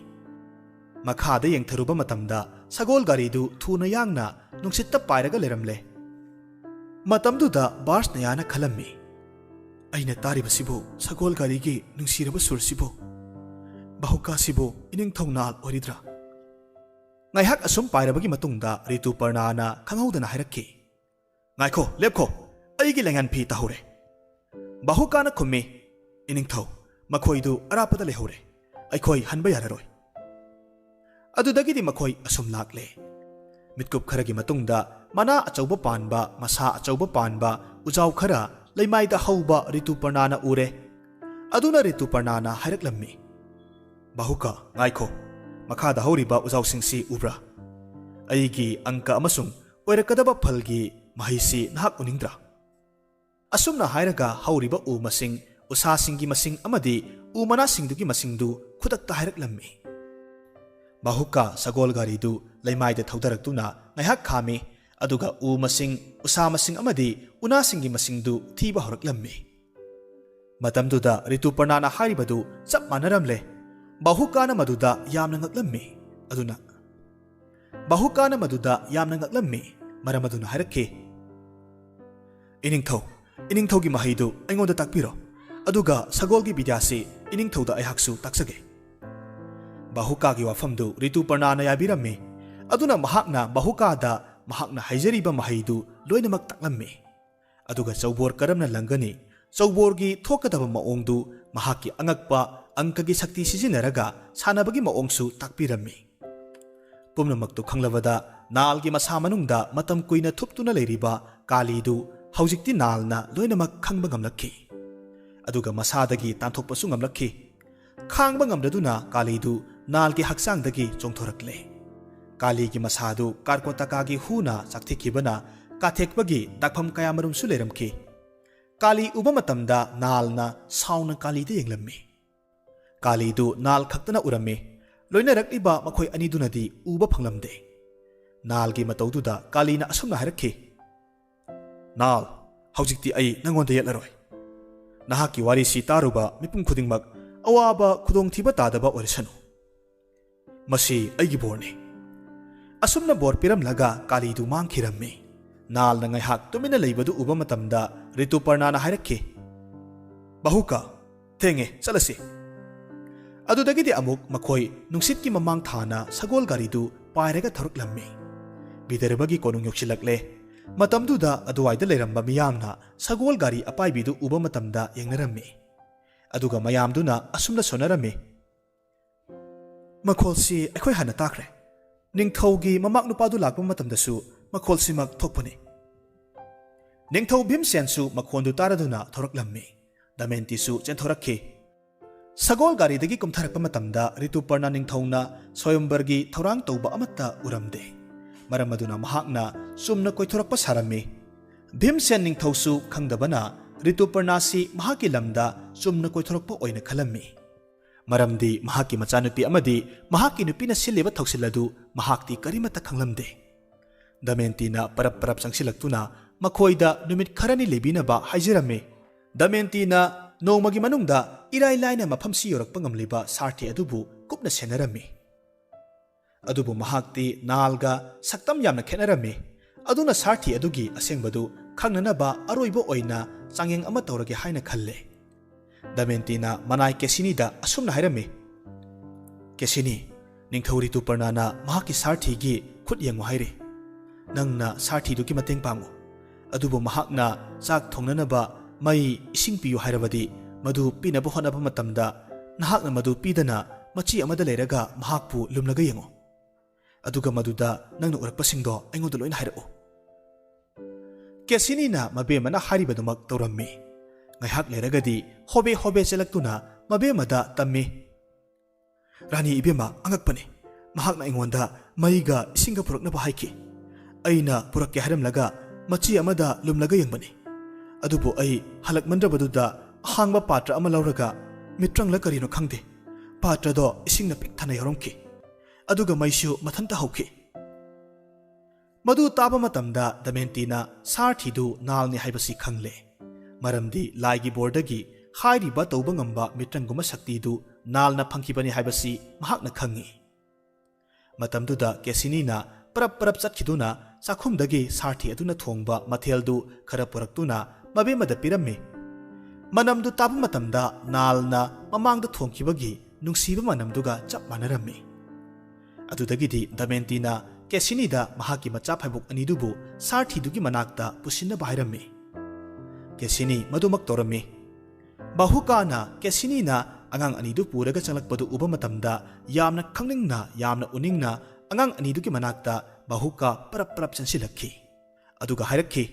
[SPEAKER 1] ꯃꯈꯥꯗ ꯌꯦꯡꯊꯔꯨꯕ ꯃꯇꯝꯗ ꯁꯒꯣꯜ ꯒꯥꯔꯤꯗꯨ ꯊꯨꯅ ꯌꯥꯡꯅ ꯅꯨꯡꯁꯤꯠꯇ ꯄꯥꯏꯔꯒ ꯂꯩꯔꯝꯂꯦ꯫ ꯃꯇꯝꯗꯨꯗ ꯚꯥꯔꯁꯅꯌꯥꯅ ꯈꯜꯂꯝꯃꯤ, ꯑꯩꯅ ꯇꯥꯔꯤꯕꯁꯤꯕꯨ ꯁꯒꯣꯜ ꯒꯥꯔꯤꯒꯤ ꯅꯨꯡꯁꯤꯔꯕ ꯁꯨꯔꯁꯤꯕꯨ ꯕꯥꯍꯨꯀꯥꯁꯤꯕꯨ ꯏꯅꯤꯡꯊꯧ ꯅꯥꯜ ꯑꯣꯏꯔꯤꯗ꯭ꯔꯥ? ꯉꯥꯏꯍꯥꯛ ꯑꯁꯨꯝ ꯄꯥꯏꯔꯕꯒꯤ ꯃꯇꯨꯡꯗ ꯔꯤꯇꯨꯄꯔꯅꯥꯅ ꯈꯪꯍꯧꯗꯅ ꯍꯥꯏꯔꯛꯈꯤ, ꯉꯥꯏꯈꯣ, ꯂꯦꯞꯈꯣ, ꯑꯩꯒꯤ ꯂꯩꯉꯥꯟ ꯐꯤ ꯇꯥꯍꯧꯔꯦ꯫ ꯕꯥꯍꯨꯀꯥꯅ ꯈꯨꯝꯃꯤ, ꯏꯅꯤꯡꯊꯧ, ꯃꯈꯣꯏꯗꯨ ꯑꯔꯥꯞꯄꯗ ꯂꯩꯍꯧꯔꯦ, ꯑꯩꯈꯣꯏ ꯍꯟꯕ ꯌꯥꯔꯔꯣꯏ꯫ ꯑꯗꯨꯗꯒꯤꯗꯤ ꯃꯈꯣꯏ ꯑꯁꯨꯝ ꯂꯥꯛꯂꯦ꯫ ꯃꯤꯠꯀꯨꯞ ꯈꯔꯒꯤ ꯃꯇꯨꯡꯗ ꯃꯅꯥ ꯑꯆꯧꯕ ꯄꯥꯟꯕ, ꯃꯁꯥ ꯑꯆꯧꯕ ꯄꯥꯟꯕ ꯎꯖꯥꯎ ꯈꯔ ꯂꯩꯃꯥꯏꯗ ꯍꯧꯕ ꯔꯤꯇꯨꯄꯔꯅꯥꯅ ꯎꯔꯦ꯫ ꯑꯗꯨꯅ ꯔꯤꯇꯨꯄꯔꯅꯥꯅ ꯍꯥꯏꯔꯛꯂꯝꯃꯤ, ꯕꯥꯍꯨꯀꯥ, ꯉꯥꯏꯈꯣ, ꯃꯈꯥꯗ ꯍꯧꯔꯤꯕ ꯎꯖꯥꯎꯁꯤꯡꯁꯤ ꯎꯕ꯭ꯔꯥ? ꯑꯩꯒꯤ ꯑꯪꯀ ꯑꯃꯁꯨꯡ ꯑꯣꯏꯔꯛꯀꯗꯕ ꯐꯜꯒꯤ ꯃꯍꯩꯁꯤ ꯅꯍꯥꯛ ꯎꯅꯤꯡꯗ꯭ꯔꯥ? ꯑꯁꯨꯝꯅ ꯍꯥꯏꯔꯒ ꯍꯧꯔꯤꯕ ꯎ ꯃꯁꯤꯡ, ꯎꯁꯥꯁꯤꯡꯒꯤ ꯃꯁꯤꯡ ꯑꯃꯗꯤ ꯎ ꯃꯅꯥꯁꯤꯡꯗꯨꯒꯤ ꯃꯁꯤꯡꯗꯨ ꯈꯨꯗꯛꯇ ꯍꯥꯏꯔꯛꯂꯝꯃꯤ꯫ ꯕꯥꯍꯨꯀꯥ ꯁꯒꯣꯜ ꯒꯥꯔꯤꯗꯨ ꯂꯩꯃꯥꯏꯗ ꯊꯧꯗꯔꯛꯇꯨꯅ ꯉꯥꯏꯍꯥꯛ ꯈꯥꯝꯃꯤ, ꯑꯗꯨꯒ ꯎ ꯃꯁꯤꯡ, ꯎꯁꯥ ꯃꯁꯤꯡ ꯑꯃꯗꯤ ꯎꯅꯥꯁꯤꯡꯒꯤ ꯃꯁꯤꯡꯗꯨ ꯊꯤꯕ ꯍꯧꯔꯛꯂꯝꯃꯤ꯫ ꯃꯇꯝꯗꯨꯗ ꯔꯤꯇꯨꯄꯔꯅꯥꯅ ꯍꯥꯏꯔꯤꯕꯗꯨ ꯆꯞ ꯃꯥꯟꯅꯔꯝꯂꯦ꯫ ꯕꯥꯍꯨꯀꯥꯅ ꯃꯗꯨꯗ ꯌꯥꯝꯅ ꯉꯛꯂꯝꯃꯤ꯫ ꯃꯔꯝ ꯑꯗꯨꯅ ꯍꯥꯏꯔꯛꯈꯤ, ꯏꯅꯤꯡꯊꯧ, ꯏꯅꯤꯡꯊꯧꯒꯤ ꯃꯍꯩꯗꯨ ꯑꯩꯉꯣꯟꯗ ꯇꯥꯛꯄꯤꯔꯣ, ꯑꯗꯨꯒ ꯁꯒꯣꯜꯒꯤ ꯕꯤദ്ꯌꯥꯁꯤ ꯏꯅꯤꯡꯊꯧꯗ ꯑꯩꯍꯥꯛꯁꯨ ꯇꯥꯛꯆꯒꯦ꯫ ꯕꯥꯍꯨꯀꯥꯒꯤ ꯋꯥꯐꯝꯗꯨ ꯔꯤꯇꯨꯄꯔꯅꯥꯅ ꯌꯥꯕꯤꯔꯝꯃꯤ꯫ ꯑꯗꯨꯅ ꯃꯍꯥꯛꯅ ꯕꯥꯍꯨꯀꯥꯗ ꯃꯍꯥꯛꯅ ꯍꯩꯖꯔꯤꯕ ꯃꯍꯩꯗꯨ ꯂꯣꯏꯅꯃꯛ ꯇꯥꯛꯂꯝꯃꯤ꯫ ꯑꯗꯨꯒ ꯆꯧꯕꯣꯔ ꯀꯔꯝꯅ ꯂꯪꯒꯅꯤ, ꯆꯧꯕꯣꯔꯒꯤ ꯊꯣꯛꯀꯗꯕ ꯃꯑꯣꯡꯗꯨ, ꯃꯍꯥꯛꯀꯤ ꯑꯉꯛꯄ ꯑꯪꯀꯒꯤ ꯁꯛꯇꯤ ꯁꯤꯖꯤꯟꯅꯔꯒ ꯁꯥꯟꯅꯕꯒꯤ ꯃꯑꯣꯡꯁꯨ ꯇꯥꯛꯄꯤꯔꯝꯃꯤ꯫ ꯄꯨꯝꯅꯃꯛꯇꯨ ꯈꯪꯂꯕꯗ ꯅꯥꯜꯒꯤ ꯃꯁꯥ ꯃꯅꯨꯡꯗ ꯃꯇꯝ ꯀꯨꯏꯅ ꯊꯨꯞꯇꯨꯅ ꯂꯩꯔꯤꯕ ꯀꯥꯂꯤꯗꯨ ꯍꯧꯖꯤꯛꯇꯤ ꯅꯥꯜꯅ ꯂꯣꯏꯅꯃꯛ ꯈꯪꯕ ꯉꯝꯂꯛꯈꯤ꯫ ꯑꯗꯨꯒ ꯃꯁꯥꯗꯒꯤ ꯇꯥꯟꯊꯣꯛꯄꯁꯨ ꯉꯝꯂꯛꯈꯤ꯫ ꯈꯥꯡꯕ ꯉꯝꯗꯗꯨꯅ ꯀꯥꯂꯤꯗꯨ ꯅꯥꯜꯒꯤ ꯍꯛꯆꯥꯡꯗꯒꯤ ꯆꯣꯡꯊꯣꯔꯛꯂꯦ꯫ ꯀꯥꯂꯤꯒꯤ ꯃꯁꯥꯗꯨ ꯀꯥꯔꯀꯣꯇꯀꯥꯒꯤ ꯍꯨꯅ ꯆꯥꯛꯊꯦꯛꯈꯤꯕꯅ ꯀꯥꯊꯦꯛꯄꯒꯤ ꯗꯥꯛꯐꯝ ꯀꯌꯥꯃꯔꯨꯝꯁꯨ ꯂꯩꯔꯝꯈꯤ꯫ ꯀꯥꯂꯤ ꯎꯕ ꯃꯇꯝꯗ ꯅꯥꯜꯅ ꯁꯥꯎꯅ ꯀꯥꯂꯤꯗ ꯌꯦꯡꯂꯝꯃꯤ꯫ ꯀꯥꯂꯤꯗꯨ ꯅꯥꯜ ꯈꯛꯇꯅ ꯎꯔꯝꯃꯤ꯫ ꯂꯣꯏꯅꯔꯛꯂꯤꯕ ꯃꯈꯣꯏ ꯑꯅꯤꯗꯨꯅꯗꯤ ꯎꯕ ꯐꯪꯂꯝꯗꯦ꯫ ꯅꯥꯜꯒꯤ ꯃꯇꯧꯗꯨꯗ ꯀꯥꯂꯤꯅ ꯑꯁꯨꯝꯅ ꯍꯥꯏꯔꯛꯈꯤ, ꯅꯥꯜ, ꯍꯧꯖꯤꯛꯇꯤ ꯑꯩ ꯅꯪꯉꯣꯟꯗ ꯌꯦꯠꯂꯔꯣꯏ꯫ ꯅꯍꯥꯛꯀꯤ ꯋꯥꯔꯤꯁꯤ ꯇꯥꯔꯨꯕ ꯃꯤꯄꯨꯝ ꯈꯨꯗꯤꯡꯃꯛ ꯑꯋꯥꯕ ꯈꯨꯗꯣꯡꯊꯤꯕ ꯇꯥꯗꯕ ꯑꯣꯏꯔꯁꯅꯨ꯫ ꯃꯁꯤ ꯑꯩꯒꯤ ꯕꯣꯔꯅꯤ꯫ ꯑꯁꯨꯝꯅ ꯕꯣꯔ ꯄꯤꯔꯝꯂꯒ ꯀꯥꯂꯤꯗꯨ ꯃꯥꯡꯈꯤꯔꯝꯃꯤ꯫ ꯅꯥꯜꯅ ꯉꯥꯏꯍꯥꯛ ꯇꯨꯃꯤꯟꯅ ꯂꯩꯕꯗꯨ ꯎꯕ ꯃꯇꯝꯗ ꯔꯤꯇꯨꯄꯔꯅꯥꯅ ꯍꯥꯏꯔꯛꯈꯤ, ꯕꯥꯍꯨꯀꯥ, ꯊꯦꯡꯉꯦ, ꯆꯠꯂꯁꯤ꯫ ꯑꯗꯨꯗꯒꯤꯗꯤ ꯑꯃꯨꯛ ꯃꯈꯣꯏ ꯅꯨꯡꯁꯤꯠꯀꯤ ꯃꯃꯥꯡ ꯊꯥꯅ ꯁꯒꯣꯜ ꯒꯥꯔꯤꯗꯨ ꯄꯥꯏꯔꯒ ꯊꯧꯔꯛꯂꯝꯃꯤ꯫ ꯕꯤꯗꯔꯚꯒꯤ ꯀꯣꯅꯨꯡ ꯌꯧꯁꯤꯜꯂꯛꯂꯦ꯫ ꯃꯇꯝꯗꯨꯗ ꯑꯗꯨꯋꯥꯏꯗ ꯂꯩꯔꯝꯕ ꯃꯤꯌꯥꯝꯅ ꯁꯒꯣꯜ ꯒꯥꯔꯤ ꯑꯄꯥꯏꯕꯤꯗꯨ ꯎꯕ ꯃꯇꯝꯗ ꯌꯦꯡꯅꯔꯝꯃꯤ꯫ ꯑꯗꯨꯒ ꯃꯌꯥꯝꯗꯨꯅ ꯑꯁꯨꯝꯅ ꯁꯣꯟꯅꯔꯝꯃꯤ, ꯃꯈꯣꯜꯁꯤ ꯑꯩꯈꯣꯏ ꯍꯥꯟꯅ ꯇꯥꯈ꯭ꯔꯦ꯫ ꯅꯤꯡꯊꯧꯒꯤ ꯃꯃꯥꯛ ꯅꯨꯄꯥꯗꯨ ꯂꯥꯛꯄ ꯃꯇꯝꯗꯁꯨ ꯃꯈꯣꯜꯁꯤꯃꯛ ꯊꯣꯛꯄꯅꯤ꯫ ꯅꯤꯡꯊꯧ ꯚꯤꯝꯁꯦꯟꯁꯨ ꯃꯈꯣꯟꯗꯨ ꯇꯥꯔꯗꯨꯅ ꯊꯣꯔꯛꯂꯝꯃꯤ꯫ ꯗꯃꯌꯟꯇꯤꯁꯨ ꯆꯦꯟꯊꯣꯔꯛꯈꯤ꯫ ꯁꯒꯣꯜ ꯒꯥꯔꯤꯗꯒꯤ ꯀꯨꯝꯊꯔꯛꯄ ꯃꯇꯝꯗ ꯔꯤꯇꯨꯄꯔꯅꯥ ꯅꯤꯡꯊꯧꯅ ꯁ꯭ꯋꯌꯝꯕꯔꯒꯤ ꯊꯧꯔꯥꯡ ꯇꯧꯕ ꯑꯃꯠꯇ ꯎꯔꯝꯗꯦ꯫ ꯃꯔꯝ ꯑꯗꯨꯅ ꯃꯍꯥꯛꯅ ꯆꯨꯝꯅ ꯀꯣꯏꯊꯣꯔꯛꯄ ꯁꯥꯔꯝꯃꯤ꯫ ꯚꯤꯝꯁꯦꯟ ꯅꯤꯡꯊꯧꯁꯨ ꯈꯪꯗꯕꯅ ꯔꯤꯇꯨꯄꯔꯅꯥꯁꯤ ꯃꯍꯥꯛꯀꯤ ꯂꯝꯗ ꯆꯨꯝꯅ ꯀꯣꯏꯊꯣꯔꯛꯄ ꯑꯣꯏꯅ ꯈꯜꯂꯝꯃꯤ꯫ ꯃꯔꯝꯗꯤ ꯃꯍꯥꯛꯀꯤ ꯃꯆꯥꯅꯨꯄꯤ ꯑꯃꯗꯤ ꯃꯍꯥꯛꯀꯤ ꯅꯨꯄꯤꯅ ꯁꯤꯜꯂꯤꯕ ꯊꯧꯁꯤꯜ ꯑꯗꯨ ꯃꯍꯥꯛꯇꯤ ꯀꯔꯤꯃꯠꯇ ꯈꯪꯂꯝꯗꯦ꯫ ꯗꯃꯌꯟꯇꯤꯅ ꯄꯔꯞ ꯄꯔꯞ ꯆꯪꯁꯤꯜꯂꯛꯇꯨꯅ ꯃꯈꯣꯏꯗ ꯅꯨꯃꯤꯠ ꯈꯔꯅꯤ ꯂꯩꯕꯤꯅꯕ ꯍꯥꯏꯖꯔꯝꯃꯤ꯫ ꯗꯃꯌꯟꯇꯤꯅ ꯅꯣꯡꯃꯒꯤ ꯃꯅꯨꯡꯗ ꯏꯔꯥꯏ ꯂꯥꯏꯅ ꯃꯐꯝꯁꯤ ꯌꯧꯔꯛꯄ ꯉꯝꯂꯤꯕ ꯁꯥꯔꯊꯤ ꯑꯗꯨꯕꯨ ꯀꯨꯞꯅ ꯁꯦꯟꯅꯔꯝꯃꯤ꯫ ꯑꯗꯨꯕꯨ ꯃꯍꯥꯛꯇꯤ ꯅꯥꯜꯒ ꯁꯛꯇꯝ ꯌꯥꯝꯅ ꯈꯦꯠꯅꯔꯝꯃꯤ꯫ ꯑꯗꯨꯅ ꯁꯥꯔꯊꯤ ꯑꯗꯨꯒꯤ ꯑꯁꯦꯡꯕꯗꯨ ꯈꯪꯅꯅꯕ ꯑꯔꯣꯏꯕ ꯑꯣꯏꯅ ꯆꯥꯡꯌꯦꯡ ꯑꯃ ꯇꯧꯔꯒꯦ ꯍꯥꯏꯅ ꯈꯜꯂꯦ꯫ ꯗꯃꯌꯟꯇꯤꯅ ꯃꯅꯥꯏ ꯀꯦꯁꯤꯅꯤꯗ ꯑꯁꯨꯝꯅ ꯍꯥꯏꯔꯝꯃꯤ, ꯀꯦꯁꯤꯅꯤ, ꯅꯤꯡꯊꯧ ꯔꯤꯇꯨꯄꯔꯅꯥꯅ ꯃꯍꯥꯛꯀꯤ ꯁꯥꯔꯊꯤꯒꯤ ꯈꯨꯠ ꯌꯦꯡꯉꯨ ꯍꯥꯏꯔꯤ꯫ ꯅꯪꯅ ꯁꯥꯔꯊꯤꯗꯨꯒꯤ ꯃꯇꯦꯡ ꯄꯥꯡꯉꯨ꯫ ꯑꯗꯨꯕꯨ ꯃꯍꯥꯛꯅ ꯆꯥꯛ ꯊꯣꯡꯅꯅꯕ ꯃꯩ ꯏꯁꯤꯡ ꯄꯤꯌꯨ ꯍꯥꯏꯔꯕꯗꯤ ꯃꯗꯨ ꯄꯤꯅꯕ ꯍꯣꯠꯅꯕ ꯃꯇꯝꯗ ꯅꯍꯥꯛꯅ ꯃꯗꯨ ꯄꯤꯗꯅ ꯃꯆꯤ ꯑꯃꯗ ꯂꯩꯔꯒ ꯃꯍꯥꯛꯄꯨ ꯂꯨꯝꯂꯒ ꯌꯦꯡꯉꯨ꯫ ꯑꯗꯨꯒ ꯃꯗꯨꯗ ꯅꯪꯅ ꯎꯔꯛꯄꯁꯤꯡꯗꯣ ꯑꯩꯉꯣꯟꯗ ꯂꯣꯏꯅ ꯍꯥꯏꯔꯛꯎ꯫ ꯀꯦꯁꯤꯅꯤꯅ ꯃꯕꯦꯝꯃꯅ ꯍꯥꯏꯔꯤꯕꯗꯨꯃꯛ ꯇꯧꯔꯝꯃꯤ꯫ ngayhak leragadi hobe hobe chelakuna mabemada tammi. Rani ibema angakpani. Mahakna ingonda maiga isinga puraknaba haiki. Aina purakke haramlaga machi amada lumlaga yangbani. Adubu ai halakmandrabaduda ahangba patra ama lauraga mitrangla karino khangde. Patra do isingna pikthana yaromki. Aduga maisu mathanta hauki. Madu taba matamda Damayantina sarthidu nalni haibasi khangle. Maramdi laigi bordagi hairiba tauba ngamba mitranguma shaktidu nalna phangkibani haibasi mahakna khangi. Matamduda Kesinina parap parap chatkiduna sakhumdagi sarthi aduna thongba matheldu khara puraktuna mabemada pirammi. Manamdu taba matamda nalna mamangda thongkibagi nungsiba manamduga chap manarammi. Adudagidi Damayantina Kesinida mahaki macha phaibuk anidubu sarthidugi manakta pusinna bairammi. Kesini madumak torammi. Bahukana Kesinina angang anidu puraga changlakpadu uba matamda yamna khangningna yamna uningna angang anidugi manakta bahuka parap parap chansilakhi. Aduga hairakhi.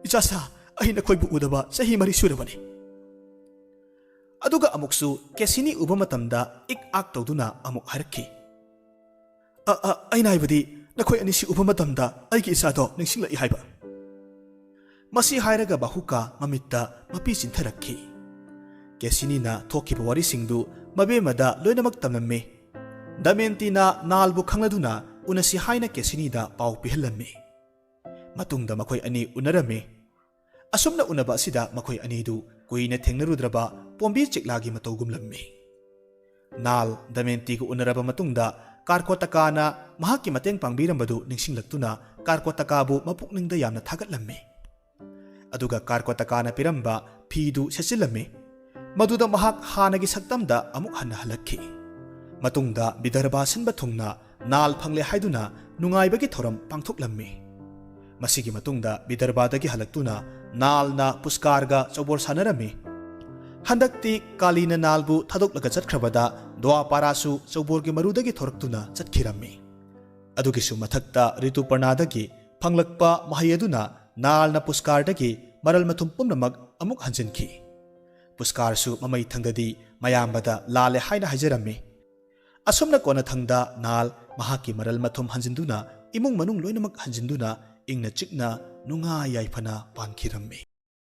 [SPEAKER 1] Ichasa aina khoibu udaba sahi mari surabani. Aduga amuksu Kesini uba matamda ik ak tawduna amuk hairakhi. Aina haibadi nakhoi anisi uba matamda aigi isado ningsinglai haiba. Masi hairaga bahuka mamitta mapi chintharakhi. Kesinina thokiba wari singdu mabemada loinamak tamnamme. Damayantina nalbu khangladuna unasi haina Kesinida pau pihallamme. Matungda makhoi ani unarame. Asumna unaba asida makhoi anidu kuina thengnarudraba pombi chiklagi matawgumlamme. Nal Damayantigu unaraba matungda Karkotakana mahaki mateng pangbirambadu ningsinglaktuna Karkotakabu mapukningda yamna thagatlamme. Aduga Karkotakana piramba phidu sesilamme. Maduda mahak hanagi saktamda amuk hanna halakhi. Matungda Bidarbha sinba thungna nal phangle haiduna nungaibagi thoram pangthoklammi. Masigi matungda Bidarbhadagi halaktuna nalna puskarga chobor sanarami. Handakti Kalina nalbu thadoklaga chatkrabada Dwaparasu choborgi marudagi thoraktuna chatkhirammi. Adugisu mathakta Rituparnadagi phanglakpa mahayaduna nalna puskardagi maral mathum pumnamak amuk hanjinkhi. Puskarsu mamai thangdadi mayambada lale haina hajarammi. Asumna kona thangda nal mahaki maral mathum hanjinduna imung manung loinamak hanjinduna ingna chikna nunga yaifana pankhirammi.